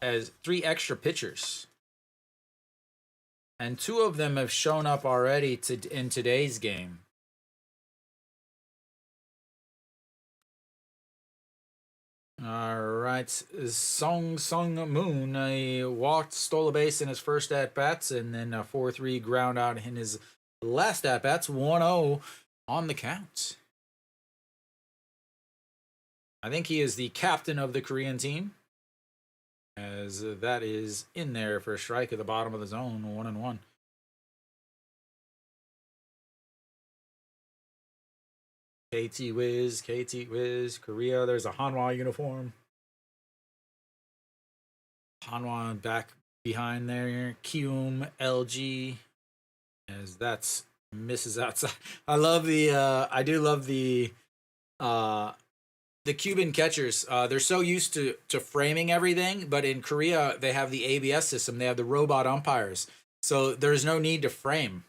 as 3 extra pitchers, and 2 of them have shown up already in today's game. All right, Song Moon, he stole a base in his first at bats, and then a 4-3 ground out in his last at bats. 1-0 on the count. I think he is the captain of the Korean team, as that is in there for a strike at the bottom of the zone, 1-1. KT Wiz, Korea. There's a Hanwha uniform. Hanwha back behind there. Kium, LG, as that's misses outside. I do love the the Cuban catchers, they're so used to framing everything, but in Korea they have the ABS system. They have the robot umpires, so there's no need to frame.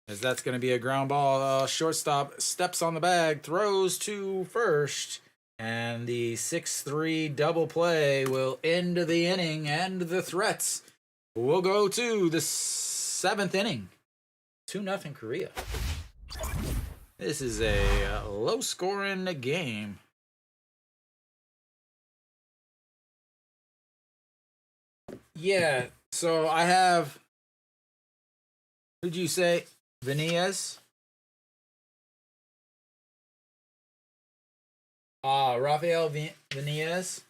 As that's going to be a ground ball. Shortstop steps on the bag, throws to first, and the 6-3 double play will end the inning, and the threats will go to the seventh inning. 2-0 Korea. This is a low scoring game. Yeah, so I have. Who'd you say? Venez? Rafael Venez.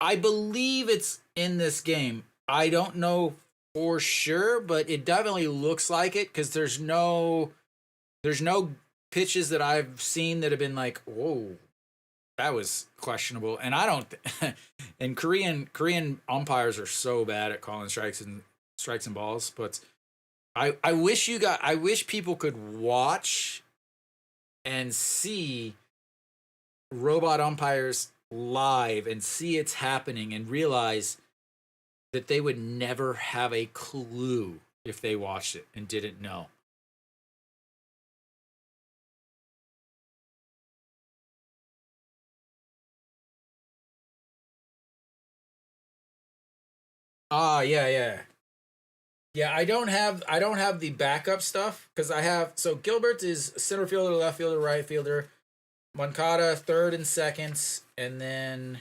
I believe it's in this game. I don't know for sure, but it definitely looks like it because there's no pitches that I've seen that have been like, whoa, that was questionable. And I don't and Korean umpires are so bad at calling strikes and balls, but I wish people could watch and see robot umpires live and see it's happening and realize that they would never have a clue if they watched it and didn't know. Yeah, yeah. Yeah, I don't have the backup stuff because I have so Gilbert is center fielder, left fielder, right fielder, Moncada third and seconds, and then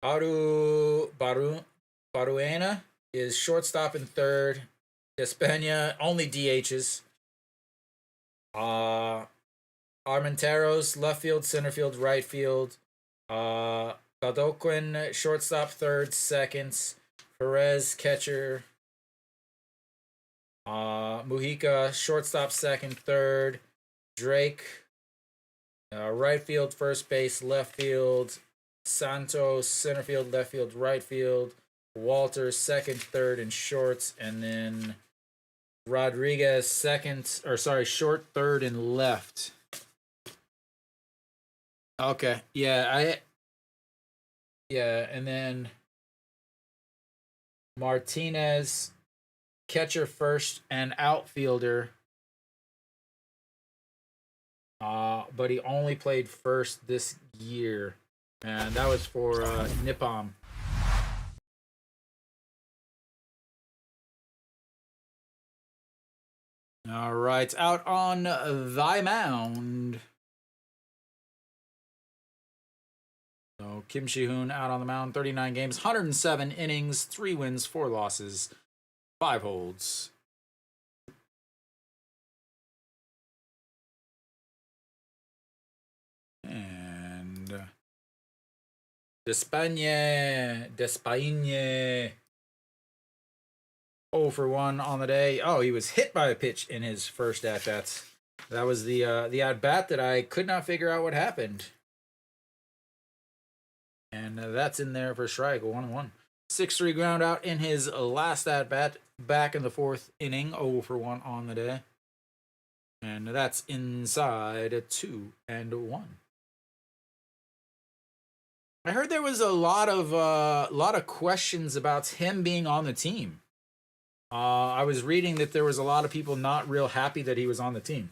Baruena is shortstop and third. Espana only DHs. Uh Armenteros left field, center field, right field. Galdoquin shortstop third, seconds. Perez catcher. Mujica shortstop second, third. Drake right field, first base, left field. Santos center field, left field, right field. Walter second, third, and shorts, and then Rodriguez second, or sorry, short, third, and left. Okay, yeah, and then Martinez catcher first and outfielder. But he only played first this year, and that was for Nippon. All right, out on thy mound. So Kim Shi-hoon out on the mound, 39 games, 107 innings, 3 wins, 4 losses, 5 holds. And Despagne. 0 for 1 on the day. Oh, he was hit by a pitch in his first at bats. That was the at bat that I could not figure out what happened. And that's in there for strike, 1-1. 6-3 ground out in his last at bat, back in the 4th inning, 0 for 1 on the day. And that's inside 2-1. I heard there was a lot of questions about him being on the team. I was reading that there was a lot of people not real happy that he was on the team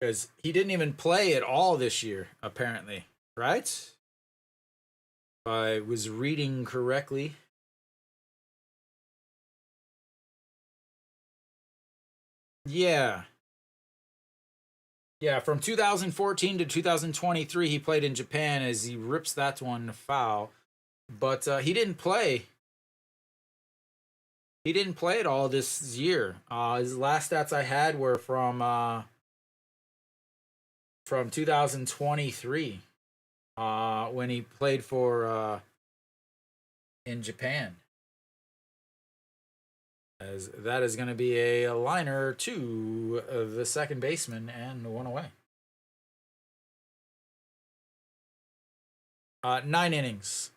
because he didn't even play at all this year, apparently. Right? If I was reading correctly. Yeah. Yeah, from 2014 to 2023, he played in Japan as he rips that one foul. But he didn't play. He didn't play at all this year. His last stats I had were from 2023, when he played for in Japan. As that is going to be a liner to the second baseman and 1 away. 9 innings.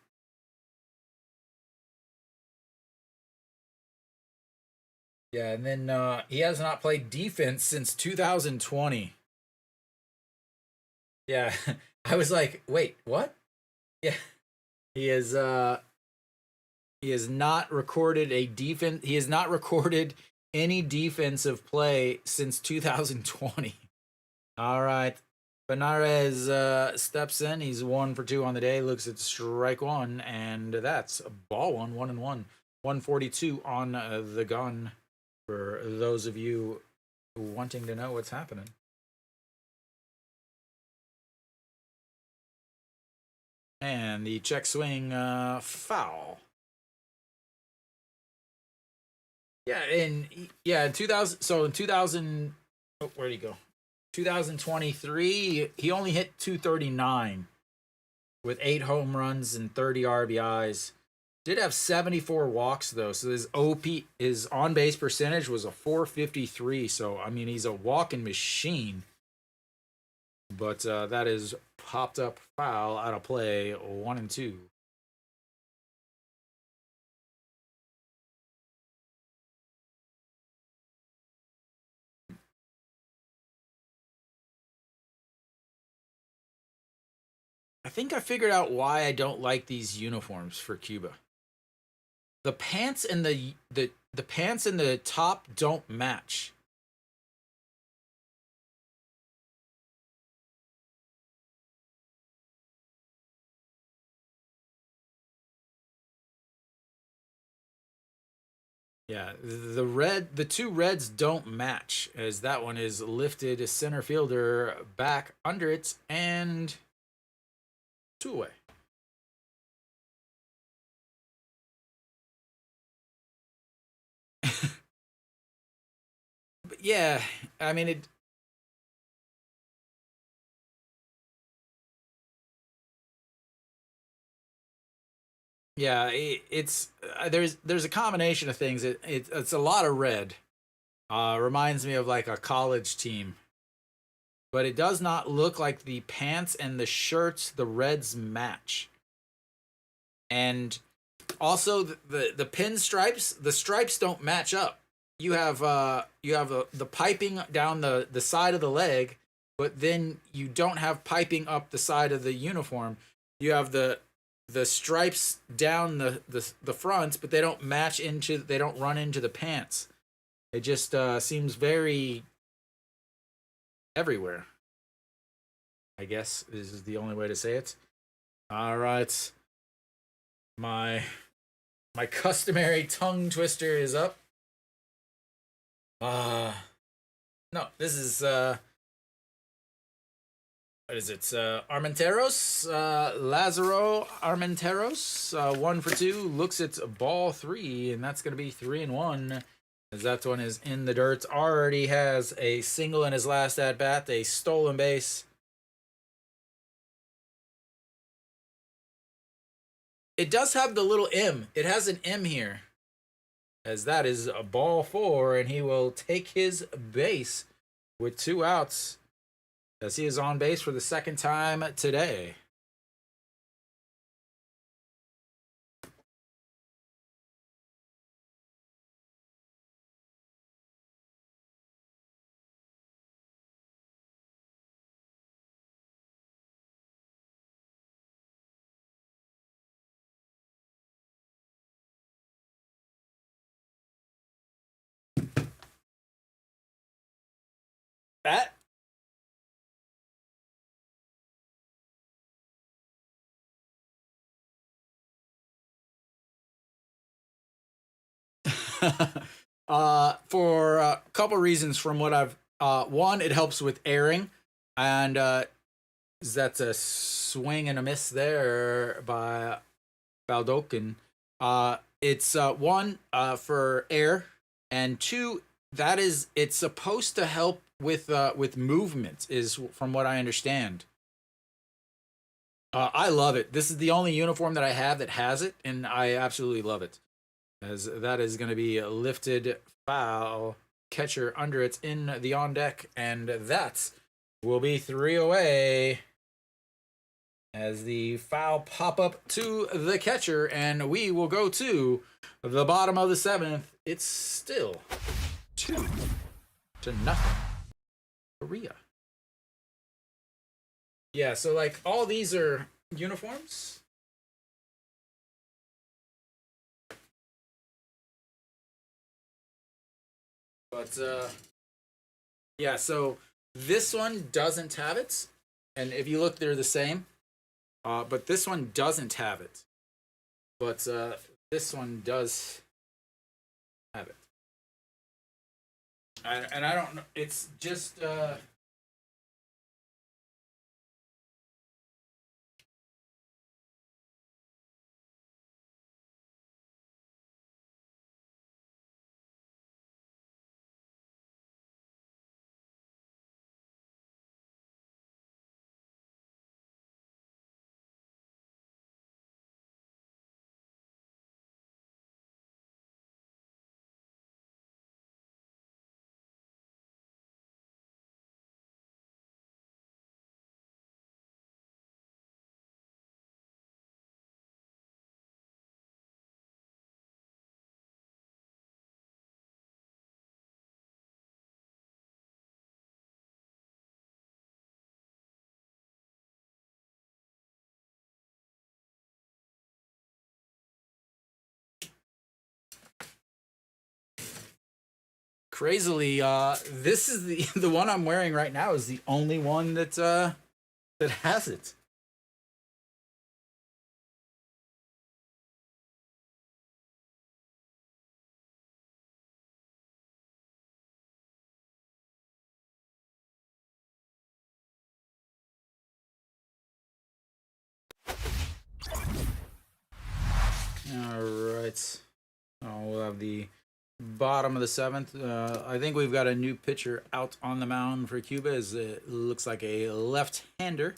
Yeah, and then he has not played defense since 2020. Yeah, I was like, wait, what? Yeah, he is. He has not recorded a defense. He has not recorded any defensive play since 2020. All right, Benares steps in. He's 1 for 2 on the day. Looks at strike one, and that's ball one, 1-1, 142 on the gun. For those of you wanting to know what's happening. And the check swing foul. Yeah, in 2000. So in 2000, oh, where'd he go? 2023, he only hit 239 with 8 home runs and 30 RBIs. Did have 74 walks though, so his his on base percentage was a 453. So I mean, he's a walking machine. But that is popped up foul out of play, 1-2. I think I figured out why I don't like these uniforms for Cuba. The pants and the pants and the top don't match. Yeah, the two reds don't match, as that one is lifted center fielder back under it and 2 away. But yeah, I mean it. Yeah, it's there's a combination of things. It's a lot of red. Reminds me of like a college team, but it does not look like the pants and the shirts, the reds match. And also the pinstripes, the stripes don't match up. You have the piping down the side of the leg, but then you don't have piping up the side of the uniform. You have the stripes down the front, but they don't match into, they don't run into the pants. It just seems very everywhere, I guess this is the only way to say it. All right, my customary tongue twister is up. No, this is what is it? Armenteros, Lazaro Armenteros, 1 for 2. Looks at ball 3, and that's going to be 3-1. As that one is in the dirt. Already has a single in his last at bat, a stolen base. It does have the little M. It has an M here. As that is a ball 4, and he will take his base with 2 outs. As he is on base for the second time today. Bat. For a couple reasons from what I've one, it helps with airing, and that's a swing and a miss there by Baldokin. It's one for air, and 2, that is, it's supposed to help with movement, is from what I understand. I love it. This is the only uniform that I have that has it, and I absolutely love it. As that is going to be a lifted foul, catcher under it in the on deck, and that will be 3 away. As the foul pop up to the catcher, and we will go to the bottom of the 7th. It's still 2-0. Korea. Yeah, so like all these are uniforms. But yeah, so this one doesn't have it. And if you look, they're the same. But this one doesn't have it. But this one does have it. And I don't know. It's just crazily. This is the the one I'm wearing right now is the only one that has it. All right. Oh, we'll have the bottom of the seventh. I think we've got a new pitcher out on the mound for Cuba. As it looks like a left-hander.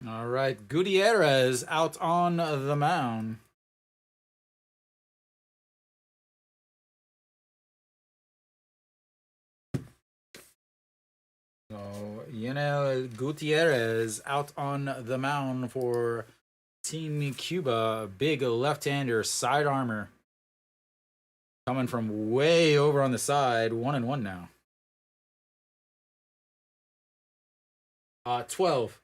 All right, Gutierrez out on the mound. So, Gutierrez out on the mound for Team Cuba. Big left-hander, side armor. Coming from way over on the side. 1-1 now. 12.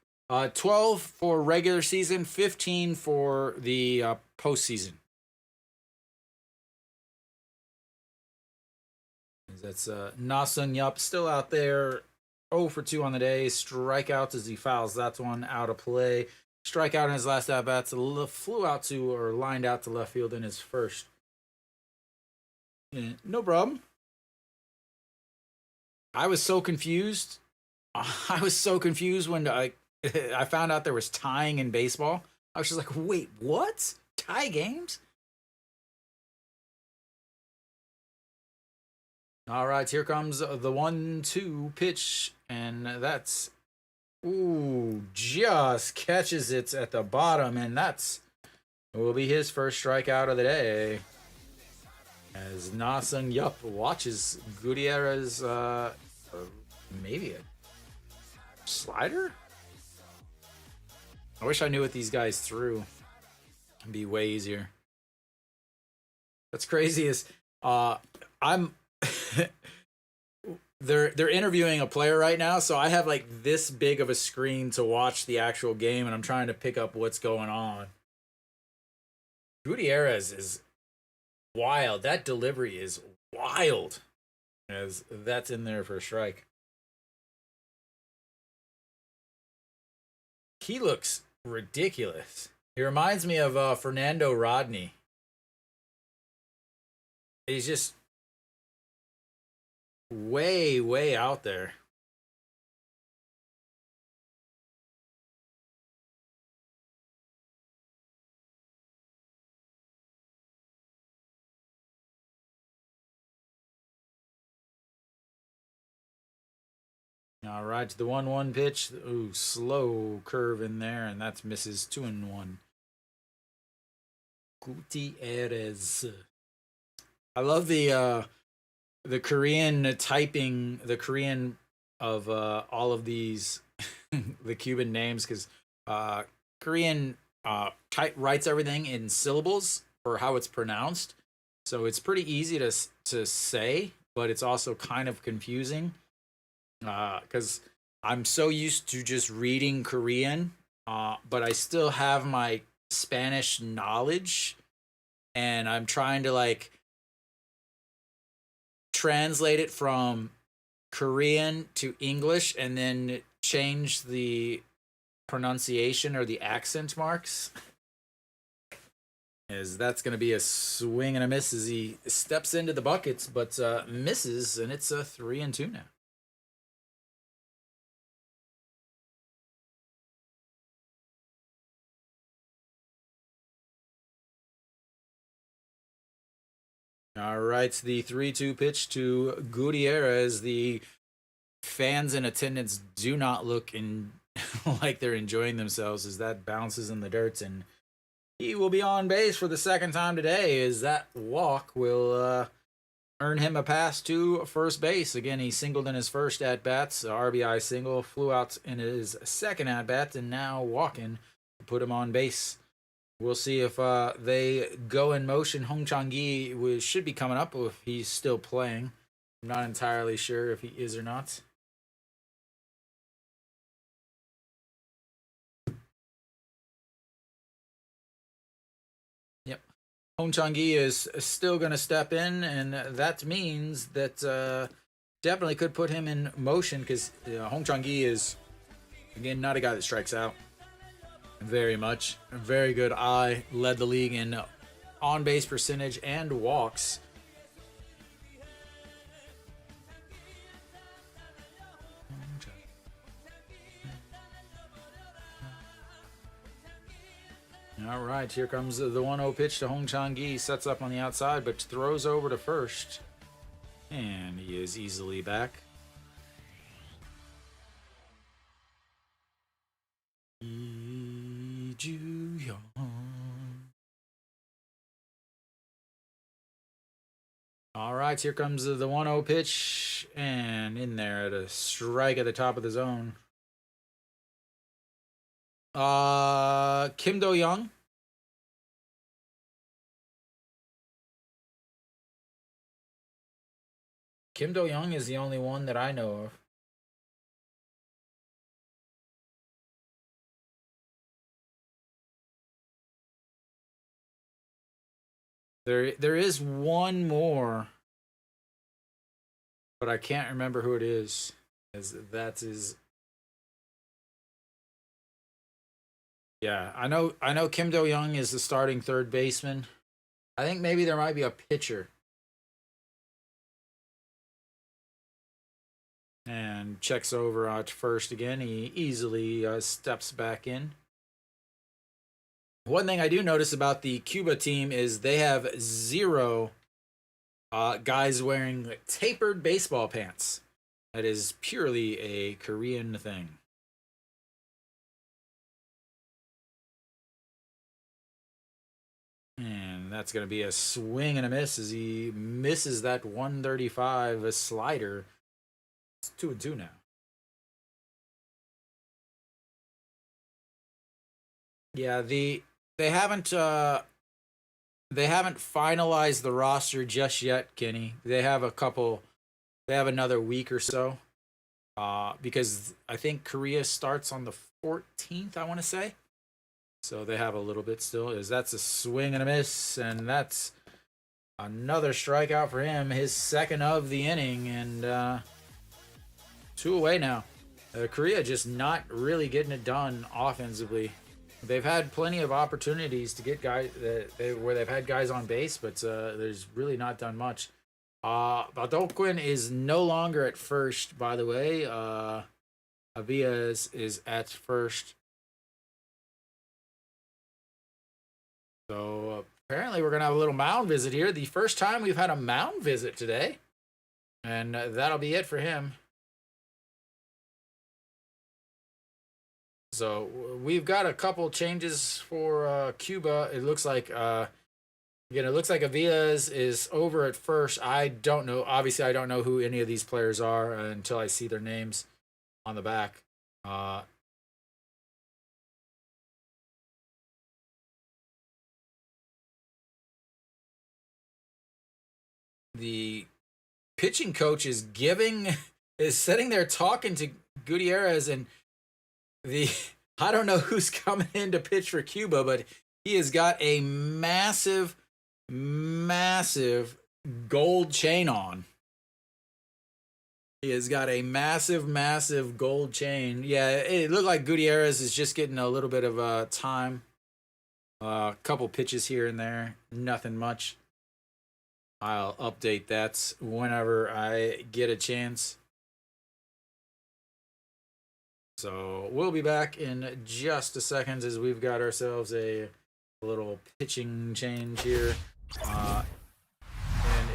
12 for regular season, 15 for the postseason. That's Na Sung Yup still out there. 0 for 2 on the day. Strikeouts as he fouls that one out of play. Strikeout in his last at bats. Flew out to or lined out to left field in his first. Yeah, no problem. I was so confused. I was so confused when I found out there was tying in baseball. I was just like, wait, what? Tie games? All right, here comes the 1-2 pitch, and that's just catches it at the bottom, and that's will be his first strikeout of the day. As Na Sung Yup watches Gutierrez, maybe a slider. I wish I knew what these guys threw. It'd be way easier. That's crazy. Is I'm they're interviewing a player right now, so I have like this big of a screen to watch the actual game, and I'm trying to pick up what's going on. Gutierrez is wild. That delivery is wild. As that's in there for a strike. He looks ridiculous. He reminds me of Fernando Rodney. He's just way out there. All right, to the 1-1 pitch. Ooh, slow curve in there, and that's misses 2-1. Gutierrez. I love the Korean typing, the Korean of all of these the Cuban names, because Korean type writes everything in syllables for how it's pronounced, so it's pretty easy to say, but it's also kind of confusing because I'm so used to just reading Korean, but I still have my Spanish knowledge, and I'm trying to like translate it from Korean to English and then change the pronunciation or the accent marks. As that's going to be a swing and a miss as he steps into the buckets, but misses, and it's a 3-2 now. All right, the 3-2 pitch to Gutierrez. The fans in attendance do not look in like they're enjoying themselves as that bounces in the dirt, and he will be on base for the second time today as that walk will earn him a pass to first base. Again, he singled in his first at bats, RBI single, flew out in his second at bat, and now walking to put him on base. We'll see if they go in motion. Hong Chang-gi should be coming up if he's still playing. I'm not entirely sure if he is or not. Yep. Hong Chang-gi is still going to step in, and that means that definitely could put him in motion because Hong Chang-gi is, again, not a guy that strikes out very much. A very good eye, led the league in on base percentage and walks. All right, here comes the 1-0 pitch to Hong Chang-gi. Sets up on the outside, but throws over to first. And he is easily back. All right, here comes the 1-0 pitch. And in there at a strike at the top of the zone. Kim Do-young. Kim Do-young is the only one that I know of. There is one more, but I can't remember who it is, as that is. Yeah, I know Kim Do-young is the starting third baseman. I think maybe there might be a pitcher. And checks over at first again. He easily steps back in. One thing I do notice about the Cuba team is they have zero guys wearing like, tapered baseball pants. That is purely a Korean thing. And that's going to be a swing and a miss as he misses that 135 a slider. It's 2-2 now. Yeah, they haven't finalized the roster just yet, Kenny. They have a couple. They have another week or so. Because I think Korea starts on the 14th. I want to say. So they have a little bit still. That's a swing and a miss, and that's another strikeout for him. His second of the inning, and 2 away now. Korea just not really getting it done offensively. They've had plenty of opportunities to get guys where they've had guys on base, but there's really not done much. Badoquin is no longer at first, by the way. Avia is at first. So apparently we're going to have a little mound visit here. The first time we've had a mound visit today. And that'll be it for him. So we've got a couple changes for Cuba. It looks like again, it looks like Avila's is over at first. I don't know. Obviously, I don't know who any of these players are until I see their names on the back. Uh, the pitching coach is giving is sitting there talking to Gutierrez, and the I don't know who's coming in to pitch for Cuba, but he has got a massive, massive gold chain on. He has got a massive, massive gold chain. Yeah, it looked like Gutierrez is just getting a little bit of time. A couple pitches here and there, nothing much. I'll update that whenever I get a chance. So we'll be back in just a second as we've got ourselves a little pitching change here. And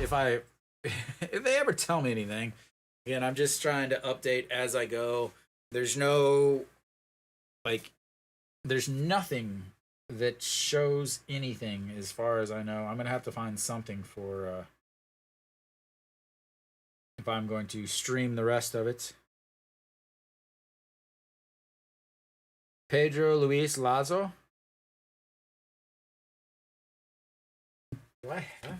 if I if they ever tell me anything, again, I'm just trying to update as I go. There's no like there's nothing that shows anything as far as I know. I'm gonna have to find something for if I'm going to stream the rest of it. Pedro Luis Lazo. Do I have?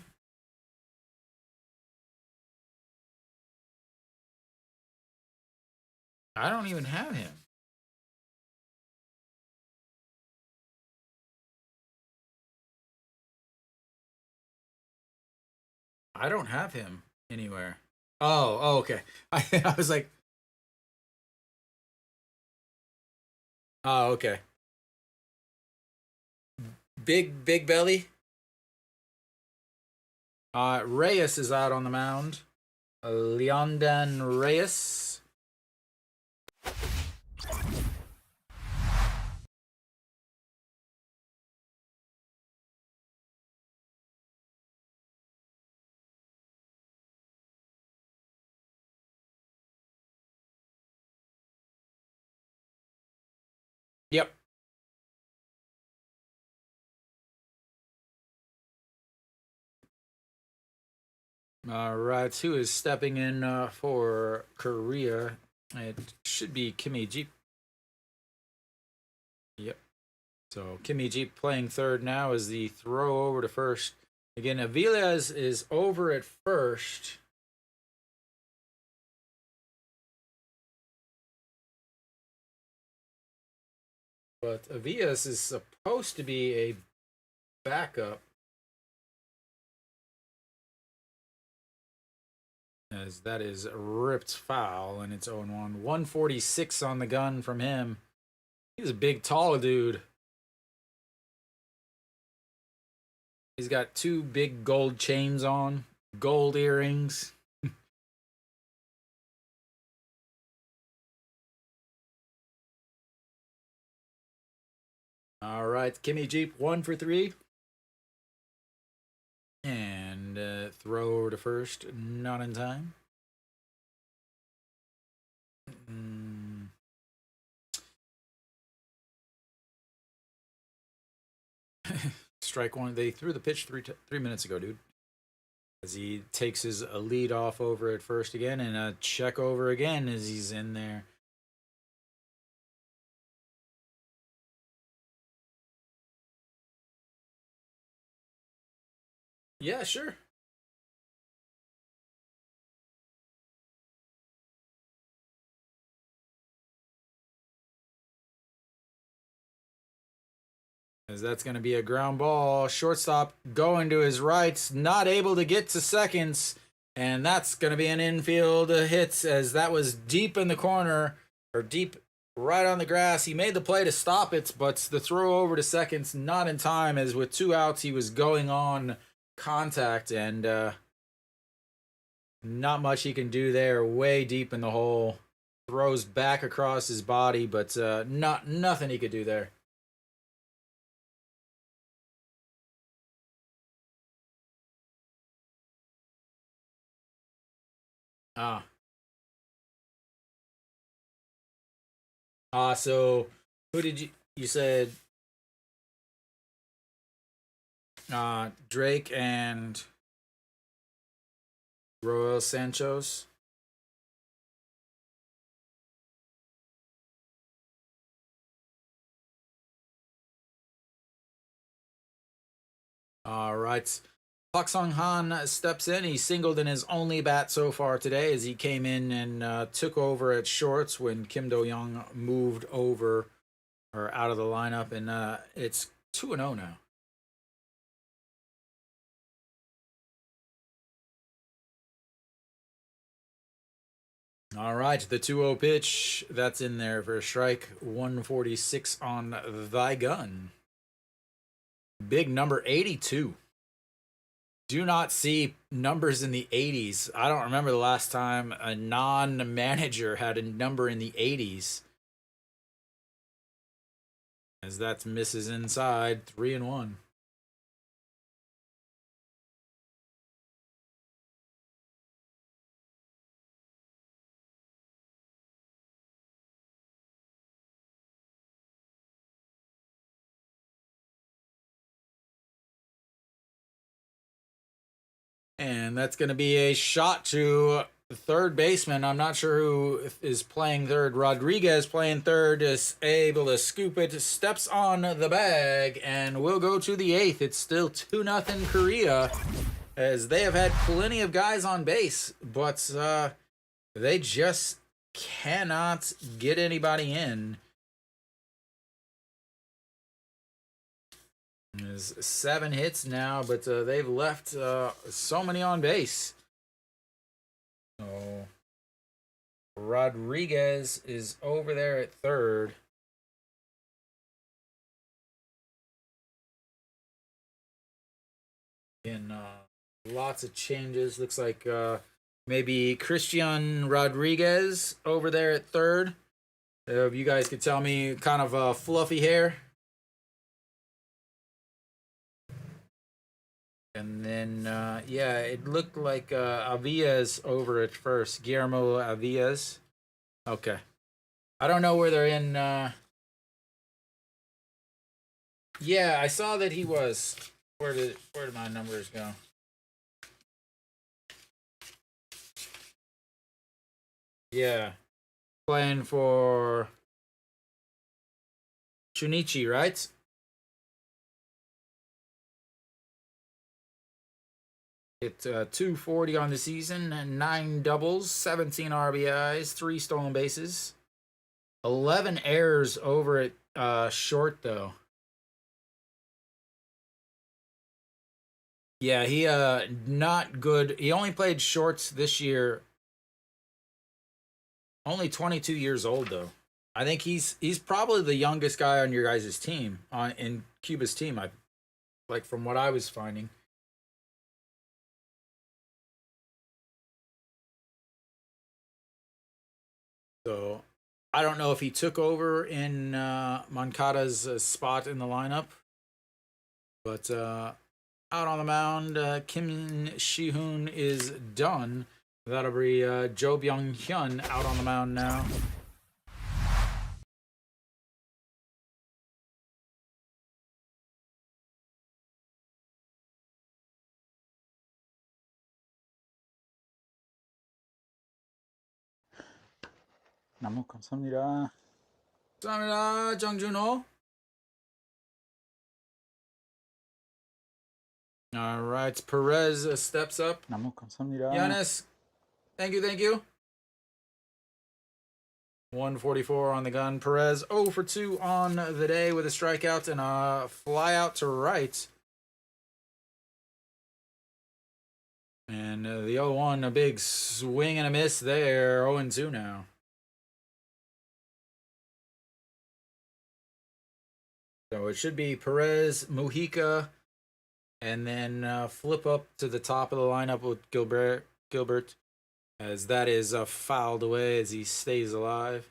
I don't even have him. I don't have him anywhere. Oh, okay. I was like, oh, okay. Big belly. Reyes is out on the mound. Leondan Reyes. Yep. All right. Who is stepping in for Korea? It should be Kimmy Jeep. Yep. So Kimmy Jeep playing third now as the throw over to first. Again, Aviles is over at first. But Aviles is supposed to be a backup. As that is ripped foul and it's 0-1. 146 on the gun from him. He's a big, tall dude. He's got two big gold chains on, gold earrings. All right, Kimmy Jeep, 1 for 3. And throw over to first, not in time. Strike one. They threw the pitch 3 minutes ago, dude. As he takes his lead off over at first again, and a check over again as he's in there. Yeah, sure. As that's going to be a ground ball. Shortstop going to his right, not able to get to seconds. And that's going to be an infield hit as that was deep in the corner or deep right on the grass. He made the play to stop it, but the throw over to seconds not in time as with 2 outs he was going on contact and not much he can do there. Way deep in the hole. Throws back across his body, but nothing he could do there. Ah. So Who did you said Drake and Royal Sanchos? All right. Park Sung Han steps in. He singled in his only bat so far today as he came in and took over at shorts when Kim Do Young moved over or out of the lineup, and it's 2-0 now. All right, the 2-0 pitch. That's in there for a strike. 146 on thy gun. Big number 82. Do not see numbers in the 80s. I don't remember the last time a non manager had a number in the 80s. As that misses inside. 3-1. And that's going to be a shot to the third baseman. I'm not sure who is playing third. Rodriguez playing third is able to scoop it, steps on the bag, and we'll go to the eighth. It's still 2-0 Korea, as they have had plenty of guys on base, but they just cannot get anybody in. There's 7 hits now, but they've left so many on base. So Rodriguez is over there at third. And lots of changes. Looks like maybe Christian Rodriguez over there at third. If you guys could tell me, kind of fluffy hair. And then, yeah, it looked like Avias over at first. Guillermo Avias. Okay. I don't know where they're in. Yeah, I saw that he was. Where did my numbers go? Yeah. Playing for Chunichi, right? It's 240 on the season, and 9 doubles, 17 RBIs, 3 stolen bases, 11 errors over at short though. Yeah, he not good. He only played shorts this year. Only 22 years old though. I think he's probably the youngest guy on your guys' team on in Cuba's team. I like from what I was finding. So I don't know if he took over in Moncada's spot in the lineup, but out on the mound, Kim Shi-hoon is done. That'll be Jo Byung-hyun out on the mound now. 너무 감사합니다. 감사합니다, 정준호. All right, Perez steps up. 너무 감사합니다. Giannis, thank you. 144 on the gun. Perez 0 for 2 on the day with a strikeout and a fly out to right. And the 0-1, a big swing and a miss there. 0-2 now. So it should be Perez, Mujica, and then flip up to the top of the lineup with Gilbert, as that is fouled away as he stays alive.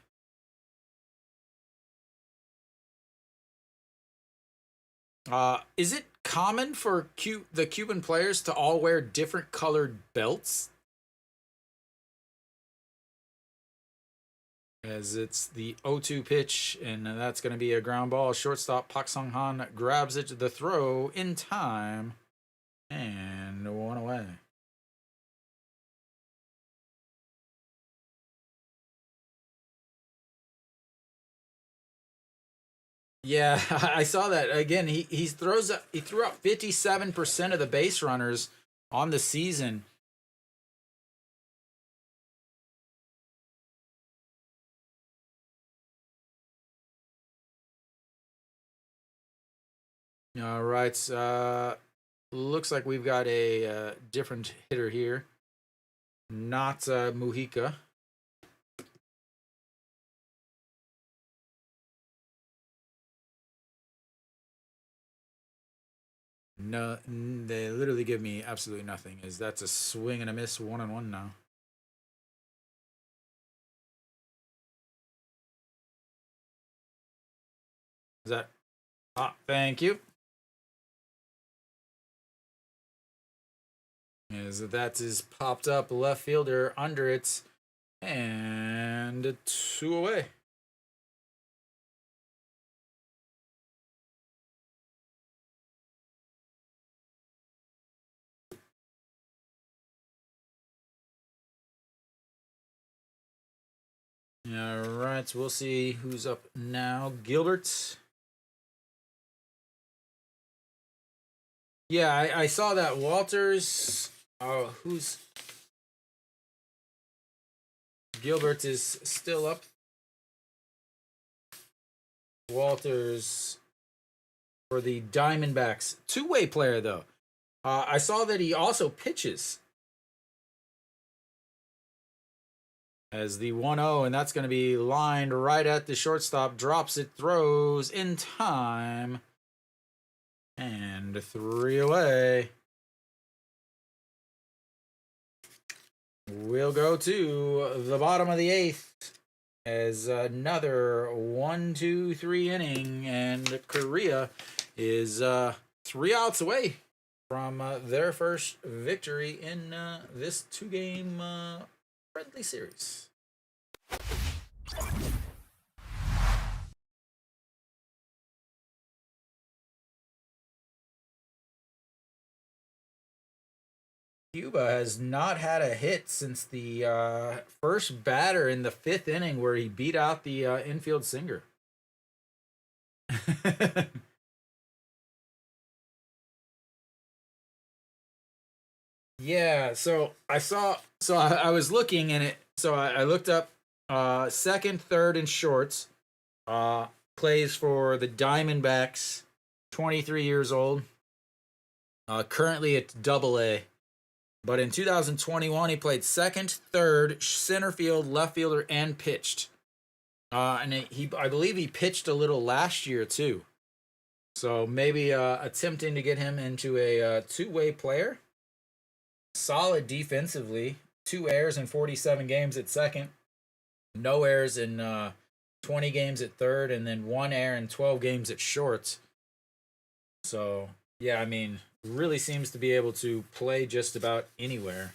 Is it common for the Cuban players to all wear different colored belts? as it's the 0-2 pitch, and that's going to be a ground ball. Shortstop Pak Sung Han grabs it, the throw in time, and one away. Yeah, I saw that again. He threw out 57% of the base runners on the season. All right, looks like we've got a different hitter here, not Mujica. No, they literally give me absolutely nothing. Is that's a swing and a miss, 1-1 now. Is that? Ah, thank you. Is that is popped up left fielder under it, and 2 away. All right, we'll see who's up now. Gilbert. Yeah, I saw that Walters. Oh, who's Gilbert is still up. Walters for the Diamondbacks. Two-way player, though. I saw that he also pitches as the 1-0, and that's going to be lined right at the shortstop. Drops it, throws in time, and 3 away. We'll go to the bottom of the 8th as another 1-2-3 inning, and Korea is 3 outs away from their first victory in this 2-game friendly series. Cuba has not had a hit since the first batter in the 5th inning where he beat out the infield singer. Yeah, so I was looking and I looked up second, third, and shorts. Plays for the Diamondbacks, 23 years old. Currently it's double A. But in 2021, he played second, third, center field, left fielder, and pitched. I believe he pitched a little last year too. So maybe attempting to get him into a two-way player. Solid defensively, 2 errors in 47 games at second, no errors in 20 games at third, and then 1 error in 12 games at short. So yeah, I mean, really seems to be able to play just about anywhere.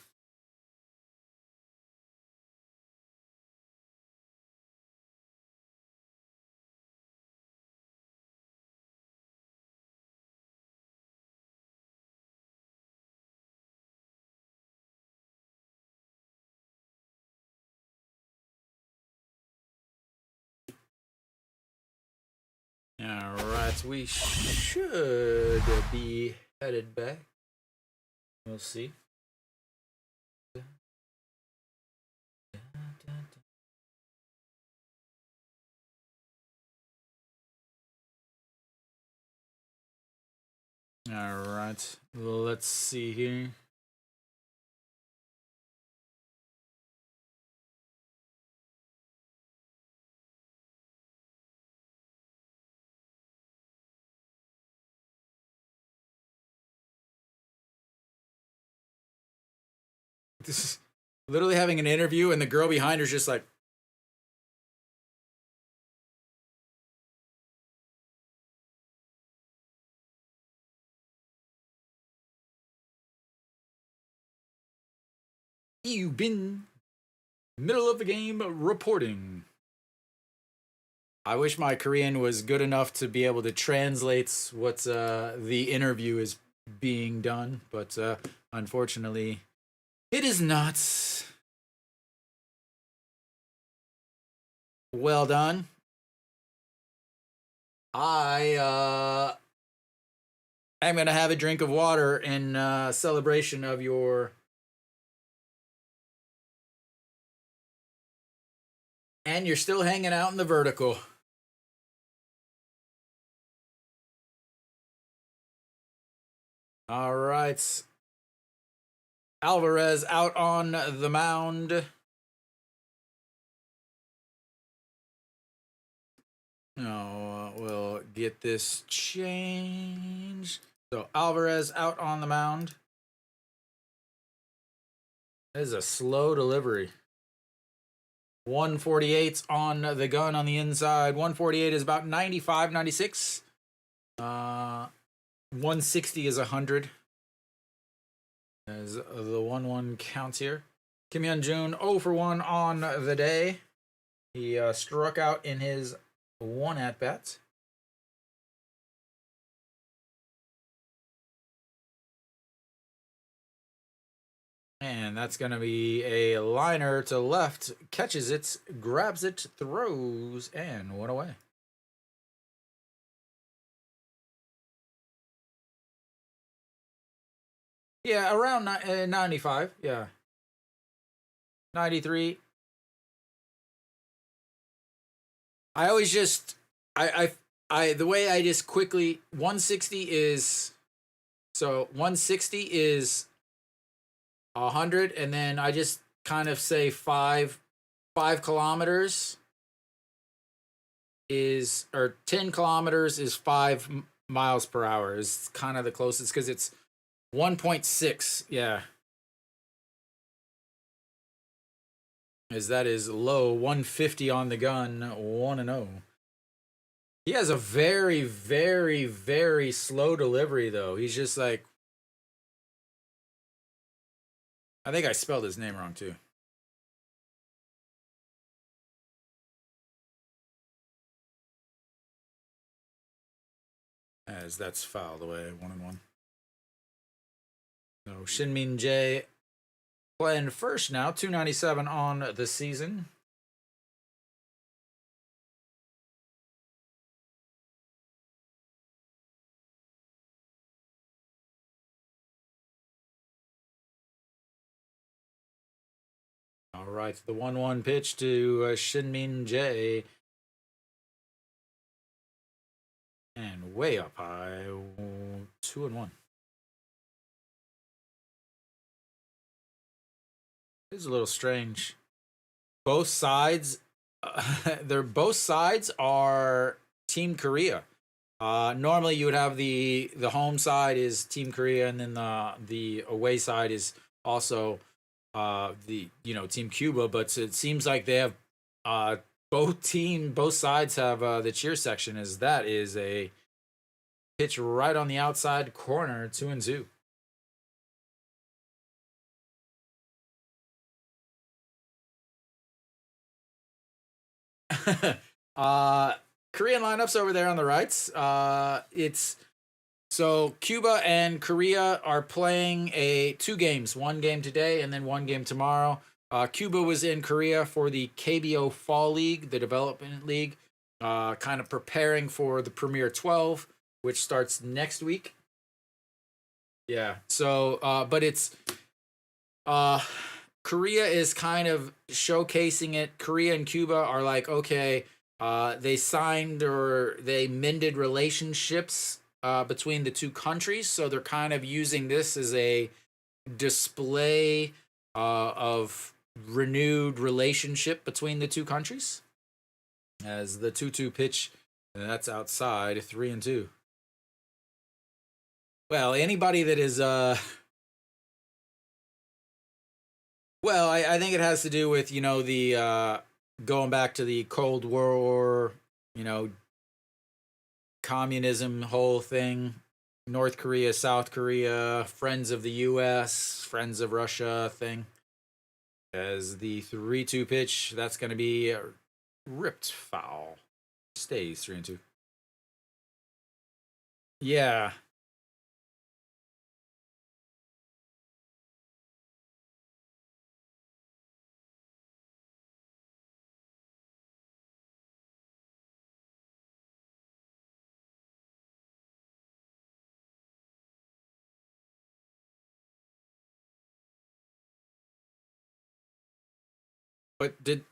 All right, we should be headed back. We'll see. All right, let's see here. This is literally having an interview, and the girl behind her's just like, "You've been middle of the game reporting." I wish my Korean was good enough to be able to translate what the interview is being done, but unfortunately, it is not. Well done. I am gonna have a drink of water in celebration of your. And you're still hanging out in the vertical. All right. Alvarez out on the mound. No, we'll get this changed. So Alvarez out on the mound. This is a slow delivery. 148 on the gun on the inside. 148 is about 95, 96. 160 is 100. As the 1-1 counts here. Kim Hyun-jun 0 for 1 on the day. He struck out in his one at-bat. And that's going to be a liner to left. Catches it, grabs it, throws, and one away. Yeah, around 95. Yeah. 93. I always just the way I just quickly 160 is so 160 is 100, and then I just kind of say 5 kilometers is, or 10 kilometers is 5 miles per hour is kind of the closest, because it's 1.6. Yeah. As that is low. 150 on the gun. 1-0. He has a very, very, very slow delivery, though. He's just like, I think I spelled his name wrong, too. As that's fouled away. 1-1. So Shin-Min Jae playing first now. 297 on the season. All right, the 1-1 pitch to Shin-Min Jae. And way up high. 2-1. It's a little strange. Both sides, both sides are Team Korea. Normally, you would have the home side is Team Korea, and then the away side is also the Team Cuba. But it seems like they have both sides have the cheer section. As that is a pitch right on the outside corner, 2-2. Korean lineups over there on the right. It's so Cuba and Korea are playing 2 games. 1 game today and then 1 game tomorrow. Cuba was in Korea for the KBO Fall League, the development league, kind of preparing for the Premier 12, which starts next week. Yeah. So, but it's Korea is kind of showcasing it. Korea and Cuba are like, okay, they signed or they mended relationships between the two countries, so they're kind of using this as a display of renewed relationship between the two countries. As the 2-2 pitch, that's outside, 3-2. Well, anybody that is well, I think it has to do with, the going back to the Cold War, communism whole thing, North Korea, South Korea, friends of the US, friends of Russia thing. As the 3-2 pitch, that's going to be ripped foul. stays 3-2. Yeah. But did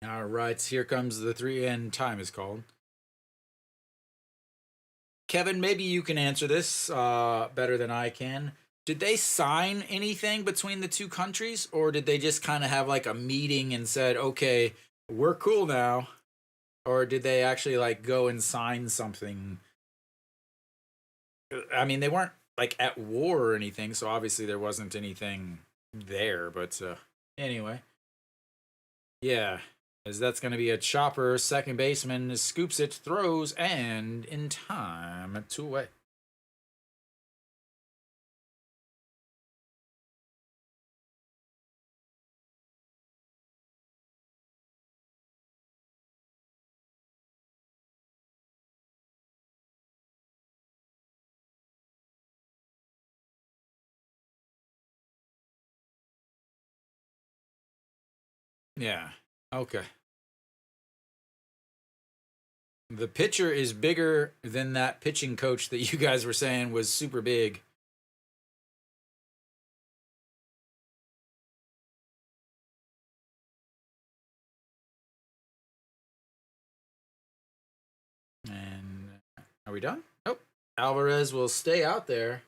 All right, here comes the three, and time is called. Kevin, maybe you can answer this better than I can. Did they sign anything between the two countries, or did they just kind of have like a meeting and said, "Okay, we're cool now," or did they actually like go and sign something? I mean, they weren't like at war or anything, so obviously there wasn't anything there. But anyway, yeah, as that's going to be a chopper. Second baseman scoops it, throws, and in time, two away. Yeah. Okay. The pitcher is bigger than that pitching coach that you guys were saying was super big. And are we done? Nope. Alvarez will stay out there.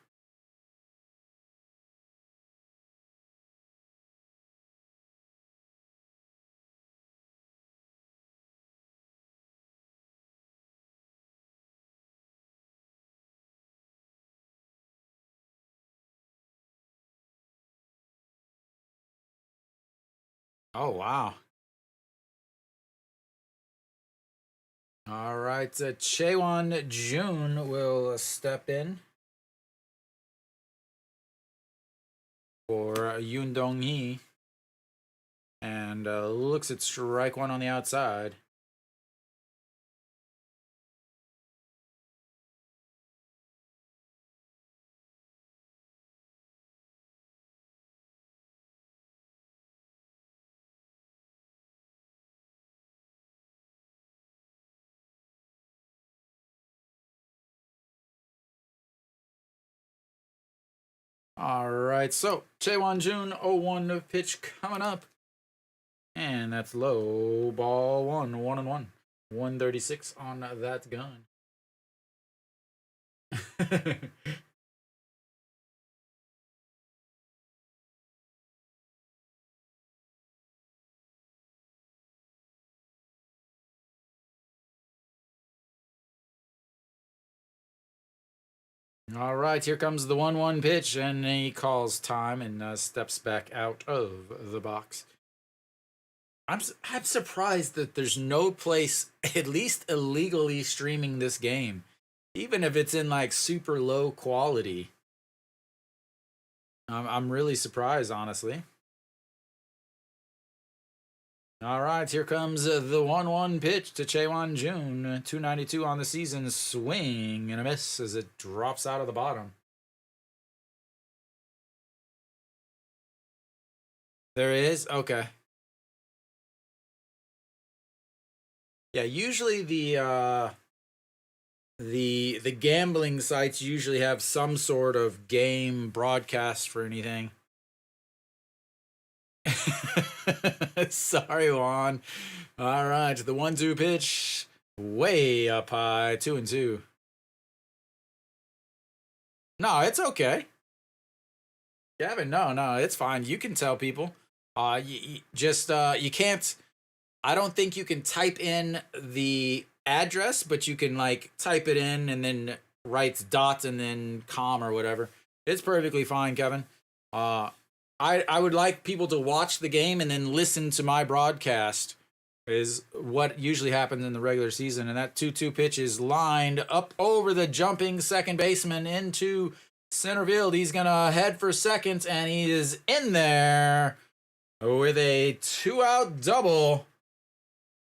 Oh, wow. All right. Chewan June will step in for Yoon Dong Hee and looks at strike one on the outside. All right. So, Chewan June, 0-1 pitch coming up. And that's low ball one, 1-1. 136 on that gun. All right, here comes the 1-1 pitch, and he calls time and steps back out of the box. I'm surprised that there's no place, at least illegally, streaming this game, even if it's in like super low quality. I'm really surprised, honestly. All right, here comes the 1-1 pitch to Chewan June. 292 on the season. Swing and a miss as it drops out of the bottom. There is? Okay. Yeah, usually the gambling sites usually have some sort of game broadcast for anything. Sorry, Juan. All right, the 1-2 pitch, way up high, 2-2. No, it's okay, Gavin. No, it's fine. You can tell people. Just you can't. I don't think you can type in the address, but you can like type it in and then writes dot and then com or whatever. It's perfectly fine, Kevin. Uh, I would like people to watch the game and then listen to my broadcast. Is what usually happens in the regular season, and that 2-2 pitch is lined up over the jumping second baseman into center field. He's gonna head for second, and he is in there with a 2-out double.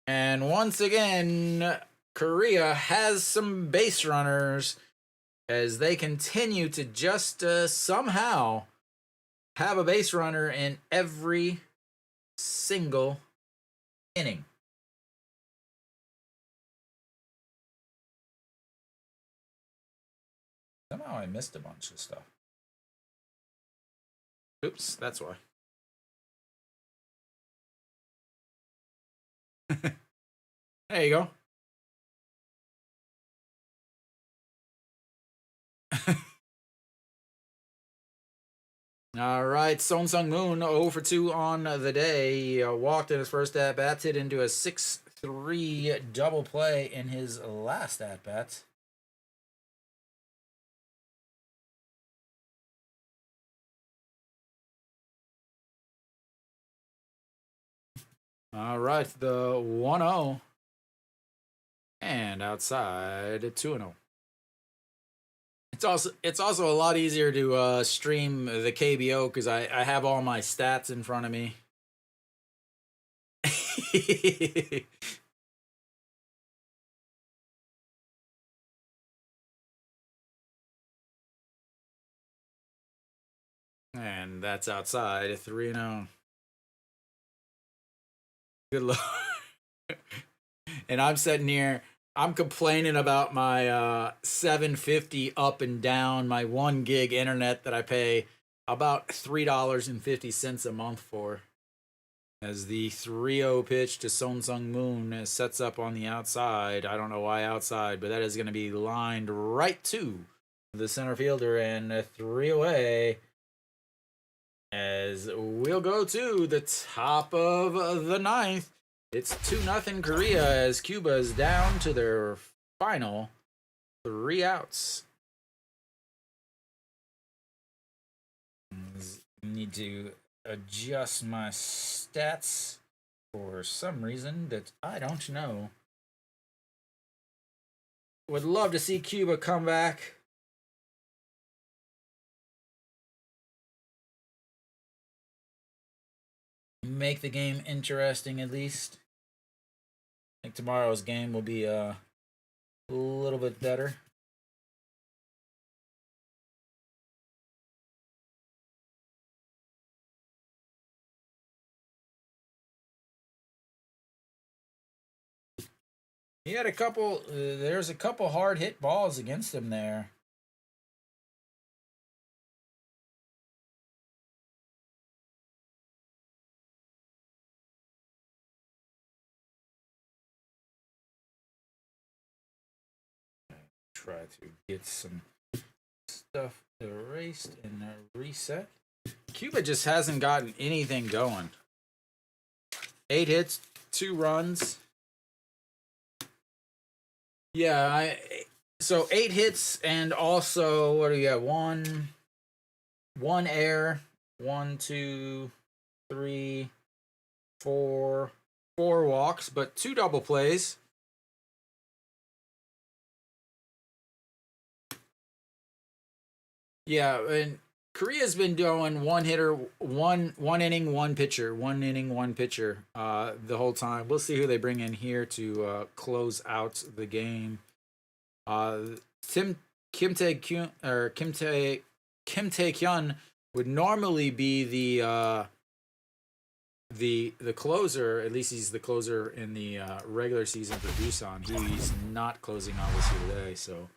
And once again, Korea has some base runners as they continue to just somehow have a base runner in every single inning. Somehow I missed a bunch of stuff. Oops, that's why. There you go. All right, Son Sung Moon 0 for 2 on the day. He walked in his first at bat, hit into a 6-3 double play in his last at bat. All right, the 1-0 and outside 2-0. It's also a lot easier to stream the KBO because I have all my stats in front of me. And that's outside 3-0. Good luck. And I'm sitting here. I'm complaining about my 750 up and down, my 1 gig internet that I pay about $3.50 a month for. As the 3-0 pitch to Son Sung Moon sets up on the outside. I don't know why outside, but that is going to be lined right to the center fielder, and 3 away. As we'll go to the top of the 9th. It's 2-0 Korea as Cuba is down to their final 3 outs. Need to adjust my stats for some reason that I don't know. Would love to see Cuba come back. Make the game interesting at least. I think tomorrow's game will be a little bit better. He had a couple, there's a couple hard hit balls against him there. Try to get some stuff erased and reset. Cuba just hasn't gotten anything going. 8 hits, 2 runs. Yeah, so 8 hits and also what do you got? One air, 1, 2, 3, 4 walks, but 2 double plays. Yeah, and Korea's been doing one hitter, one inning, one pitcher, one inning, one pitcher the whole time. We'll see who they bring in here to close out the game. Kim Tae Kyun would normally be the closer. At least he's the closer in the regular season for Doosan. He's not closing obviously today, so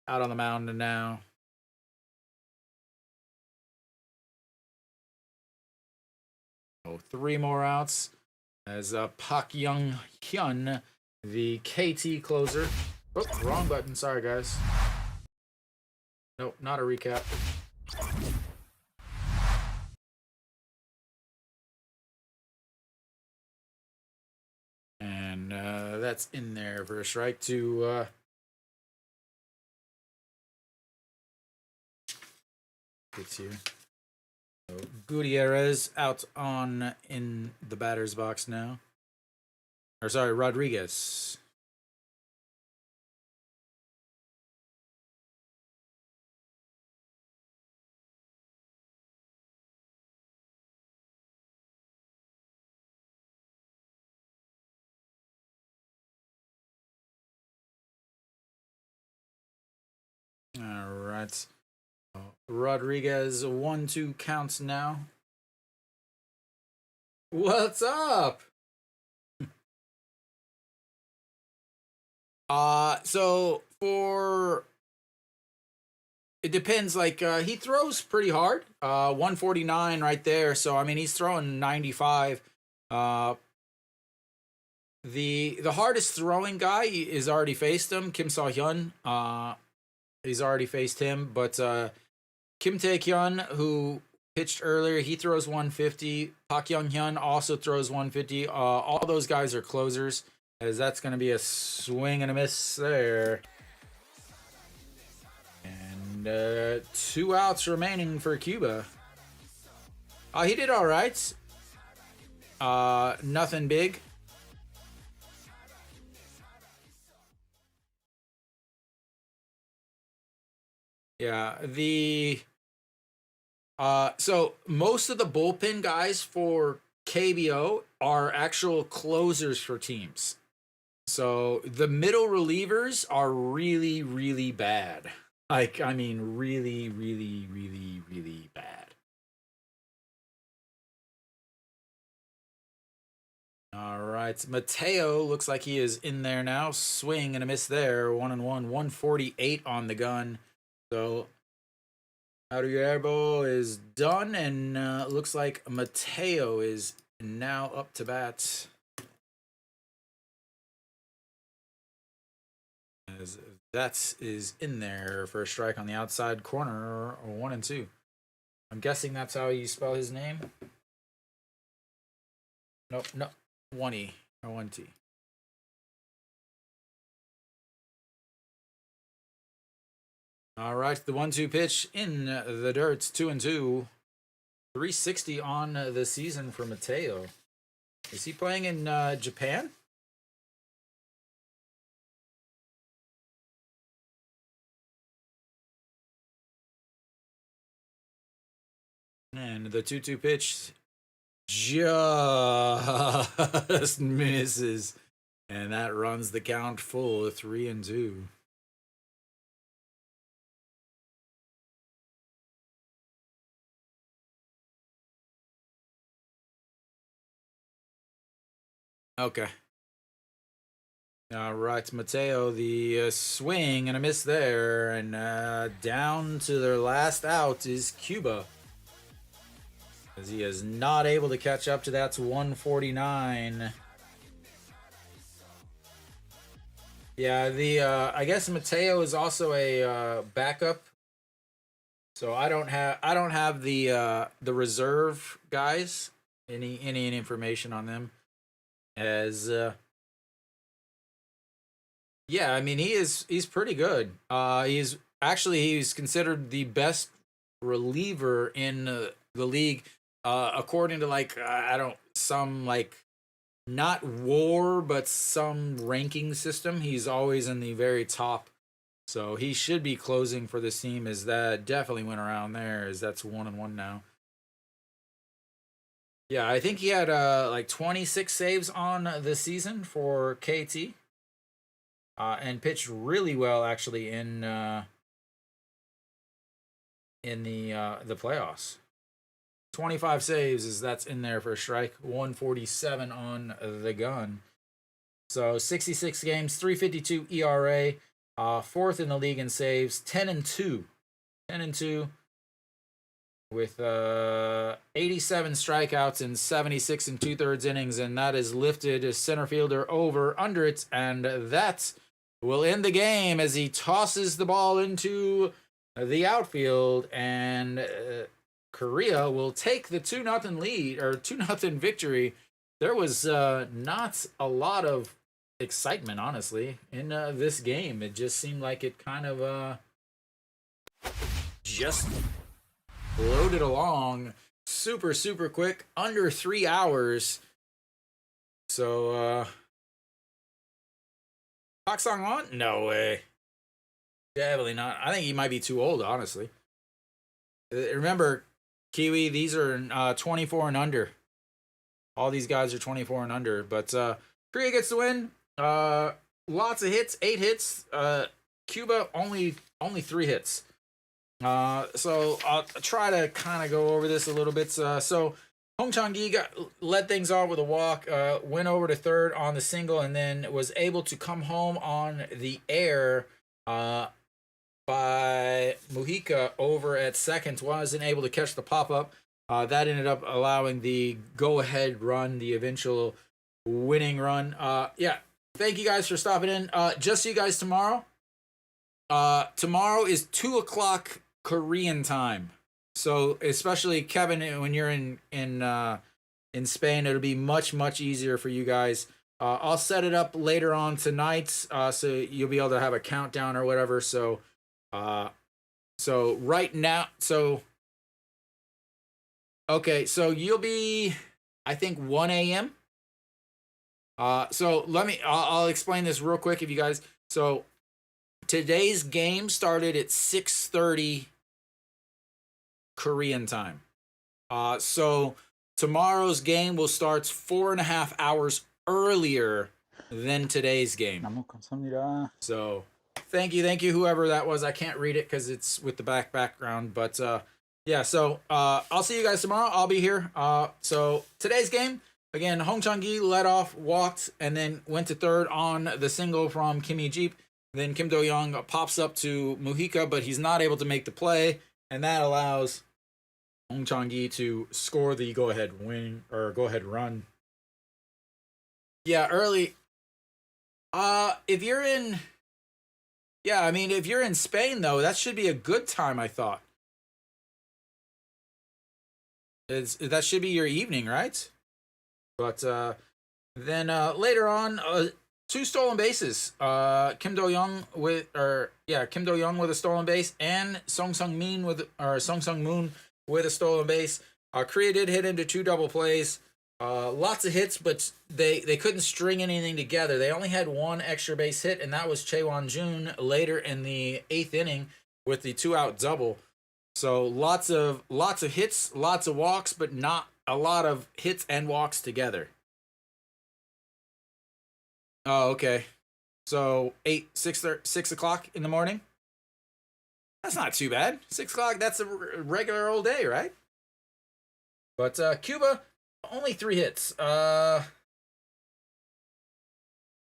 out on the mound now. Oh, 3 more outs as Pak Young Hyun, the KT closer. Oh, wrong button. Sorry, guys. Nope, not a recap. And that's in there for a strike to gets you. So Gutierrez out on in the batter's box now. Or sorry, Rodriguez. All right. Rodriguez 1-2 counts now. What's up? So for it depends. Like he throws pretty hard. 149 right there. So I mean he's throwing 95. Uh, the hardest throwing guy is already faced him. Kim Saw Hyun. He's already faced him, but Kim Tae Hyun, who pitched earlier, he throws 150. Park Young Hyun also throws 150. All those guys are closers, as that's going to be a swing and a miss there. And 2 outs remaining for Cuba. He did all right. Nothing big. Yeah, so most of the bullpen guys for KBO are actual closers for teams. So the middle relievers are really, really bad. Like, I mean, really, really, really, really bad. All right, Mateo looks like he is in there now. Swing and a miss there. 1-1, 148 on the gun. So Ariarbo is done, and looks like Mateo is now up to bat. As that is in there for a strike on the outside corner, 1-2. I'm guessing that's how you spell his name. Nope, no, 1E or 1T. All right, the 1-2 pitch in the dirt, 2-2. 360 on the season for Mateo. Is he playing in Japan? And the 2-2 pitch just misses. And that runs the count full, 3-2. Okay. All right, Mateo, the swing and a miss there. And down to their last out is Cuba, as he is not able to catch up to that 149. Yeah, I guess Mateo is also a backup, so I don't have the reserve guys, any information on them. As yeah, I mean he's pretty good. He's considered the best reliever in the league, according to like I don't some like not WAR but some ranking system. He's always in the very top, so he should be closing for this team. As that definitely went around there, as that's 1-1 now. Yeah, I think he had like 26 saves on the season for KT, and pitched really well actually in the playoffs. 25 saves, as that's in there for a strike. 147 on the gun. So 66 games, 352 ERA, fourth in the league in saves, 10-2, 10-2. With 87 strikeouts in 76 and 2/3 innings, and that is lifted as center fielder over under it, and that will end the game as he tosses the ball into the outfield, and Korea will take the 2-0 lead, or 2-0 victory. There was not a lot of excitement, honestly, in this game. It just seemed like it kind of just loaded along super quick, under 3 hours. So Park Sang-won? No way. Definitely not. I think he might be too old, honestly. Remember, Kiwi, these are 24 and under. All these guys are 24 and under. But Korea gets the win. Lots of hits, 8 hits. Cuba only 3 hits. So I'll try to kind of go over this a little bit. So Hong Chang-gi led things off with a walk, went over to third on the single, and then was able to come home on the air by Mujica over at second. Wasn't able to catch the pop-up. That ended up allowing the go-ahead run, the eventual winning run. Yeah, thank you guys for stopping in. Just see you guys tomorrow. Tomorrow is 2 o'clock Korean time. So especially Kevin, when you're in Spain, it'll be much easier for you guys. I'll set it up later on tonight, so you'll be able to have a countdown or whatever. So right now, okay, so you'll be, I think 1 a.m. So I'll explain this real quick if you guys. So today's game started at 6:30 Korean time. So tomorrow's game will start 4.5 hours earlier than today's game. 너무 감사합니다. So thank you, whoever that was. I can't read it because it's with the background, but yeah. So I'll see you guys tomorrow. I'll be here. So today's game again, Hong Chang-gi led off, walked, and then went to third on the single from Kim Hee-jeep. Then Kim Do-young pops up to Mujica, but he's not able to make the play, and that allows Hong Chang-gi to score the go-ahead win or go-ahead run. Yeah, early. If you're in, yeah, I mean, if you're in Spain though, that should be a good time. I thought. That should be your evening, right? But then later on, 2 stolen bases. Kim Do-young with a stolen base, and Song Sung-moon with a stolen base. Korea did hit into 2 double plays. Lots of hits, but they couldn't string anything together. They only had 1 extra base hit, and that was Chae Won-jun later in the 8th inning with the 2-out double. So lots of hits, lots of walks, but not a lot of hits and walks together. Oh, okay. So 6 o'clock in the morning. That's not too bad. 6 o'clock. That's a regular old day, right? But Cuba only 3 hits.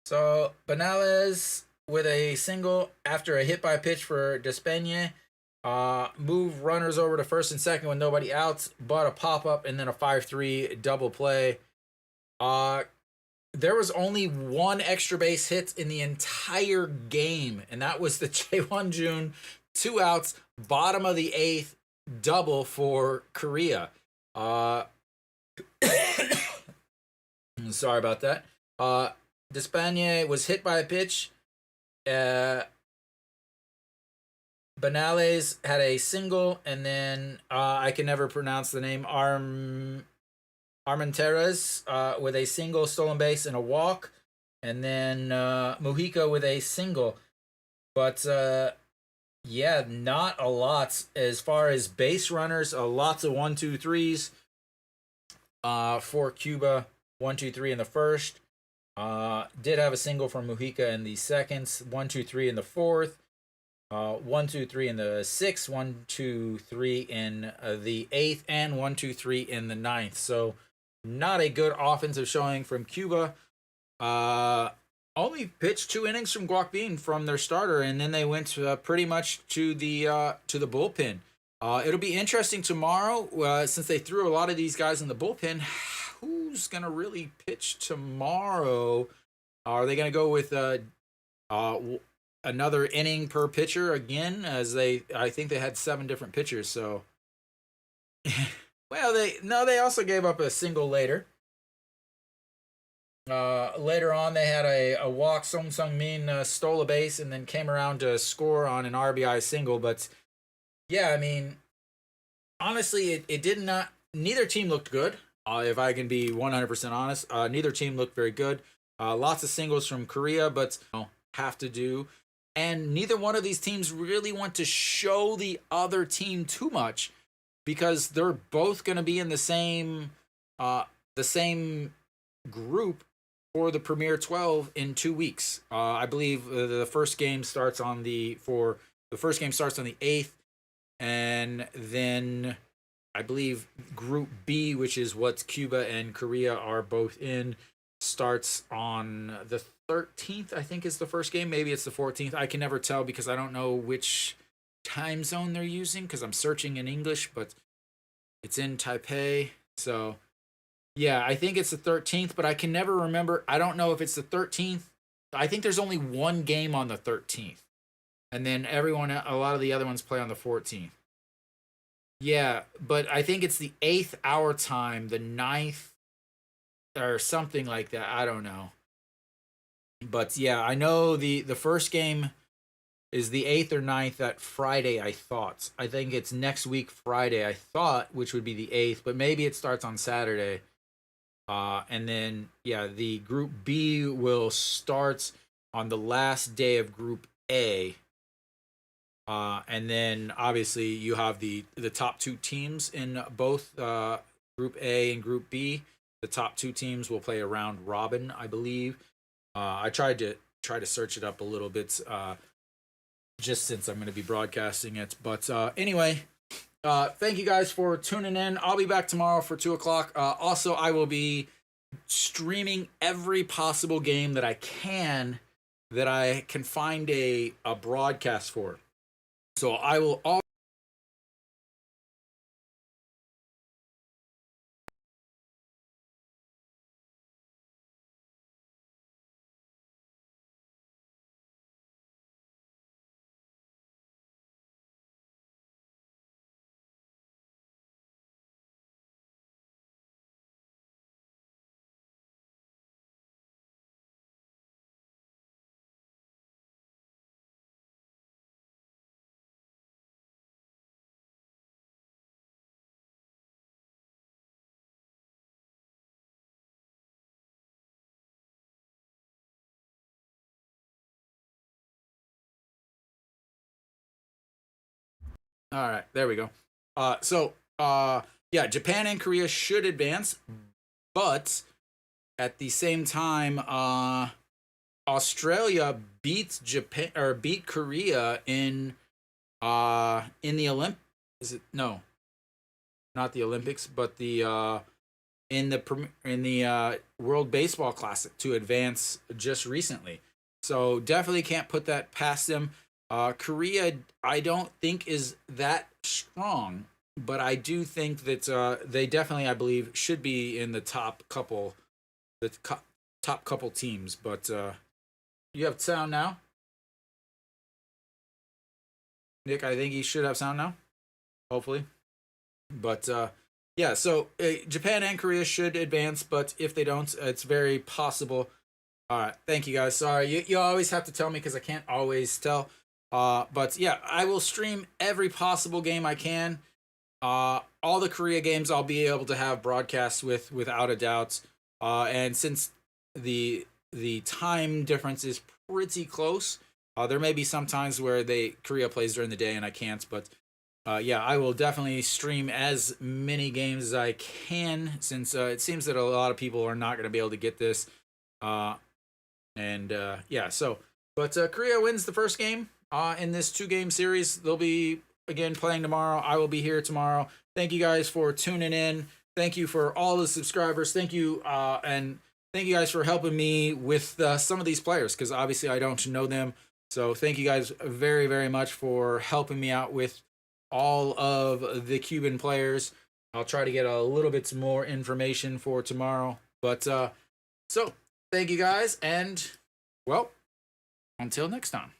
So Banales with a single after a hit by pitch for Despegne. Move runners over to first and second with nobody out, but a pop up and then a 5-3 double play. There was only 1 extra base hit in the entire game, and that was the Chae Won-jun 2 outs, bottom of the 8th double for Korea. Sorry about that. Despagne was hit by a pitch. Banales had a single, and then I can never pronounce the name, Armenteras with a single, stolen base, and a walk. And then Mujica with a single. But yeah, not a lot as far as base runners. Lots of 1-2-3s for Cuba. 1-2-3 in the first. Did have a single from Mujica in the second. 1-2-3 in the fourth. 1-2-3 in the 6th. 1-2-3 in the 8th, and 1-2-3 in the 9th. So not a good offensive showing from Cuba. Only pitched 2 innings from Guokbin from their starter, and then they went pretty much to the bullpen. It'll be interesting tomorrow since they threw a lot of these guys in the bullpen. Who's gonna really pitch tomorrow? Are they gonna go with another inning per pitcher again? I think they had 7 different pitchers. So, well, they also gave up a single later. Later on, they had a walk. Song Sung-min stole a base and then came around to score on an RBI single. But yeah, I mean, honestly, it did not. Neither team looked good. If I can be 100% honest, neither team looked very good. Lots of singles from Korea, but have to do. And neither one of these teams really want to show the other team too much because they're both going to be in the same group. for the Premier 12 in 2 weeks. I believe the first game starts on the 8th, and then I believe Group B, which is what Cuba and Korea are both in, starts on the 13th. I think is the first game. Maybe it's the 14th. I can never tell because I don't know which time zone they're using because I'm searching in English, but it's in Taipei. So yeah, I think it's the 13th, but I can never remember. I don't know if it's the 13th. I think there's only one game on the 13th. And then a lot of the other ones play on the 14th. Yeah, but I think it's the 8th hour time, the 9th, or something like that. I don't know. But yeah, I know the first game is the 8th or 9th that Friday, I thought. I think it's next week Friday, I thought, which would be the 8th, but maybe it starts on Saturday. And then, yeah, the Group B will start on the last day of Group A. And then, obviously, you have the top two teams in both Group A and Group B. The top two teams will play a round robin, I believe. I tried to search it up a little bit, just since I'm going to be broadcasting it. But anyway, thank you guys for tuning in. I'll be back tomorrow for 2 o'clock. Also, I will be streaming every possible game that I can find a broadcast for. So I will all. All right, there we go. Yeah, Japan and Korea should advance, but at the same time, Australia beat Japan or beat Korea in the Olymp. Is it no? Not the Olympics, but the in the World Baseball Classic to advance just recently. So definitely can't put that past them. Korea, I don't think is that strong, but I do think that they definitely, I believe, should be in the top couple teams. But you have sound now, Nick. I think you should have sound now, hopefully. But yeah, so Japan and Korea should advance, but if they don't, it's very possible. All right, thank you guys. Sorry, you always have to tell me because I can't always tell. But yeah, I will stream every possible game I can. All the Korea games I'll be able to have broadcasts without a doubt. And since the time difference is pretty close, there may be some times where Korea plays during the day and I can't. But yeah, I will definitely stream as many games as I can since it seems that a lot of people are not going to be able to get this. Yeah, so but Korea wins the first game in this 2-game series. They'll be again playing tomorrow. I will be here tomorrow. Thank you guys for tuning in. Thank you for all the subscribers. Thank you and thank you guys for helping me with some of these players because obviously I don't know them. So thank you guys very, very much for helping me out with all of the Cuban players. I'll try to get a little bit more information for tomorrow. But so thank you guys, and well, until next time.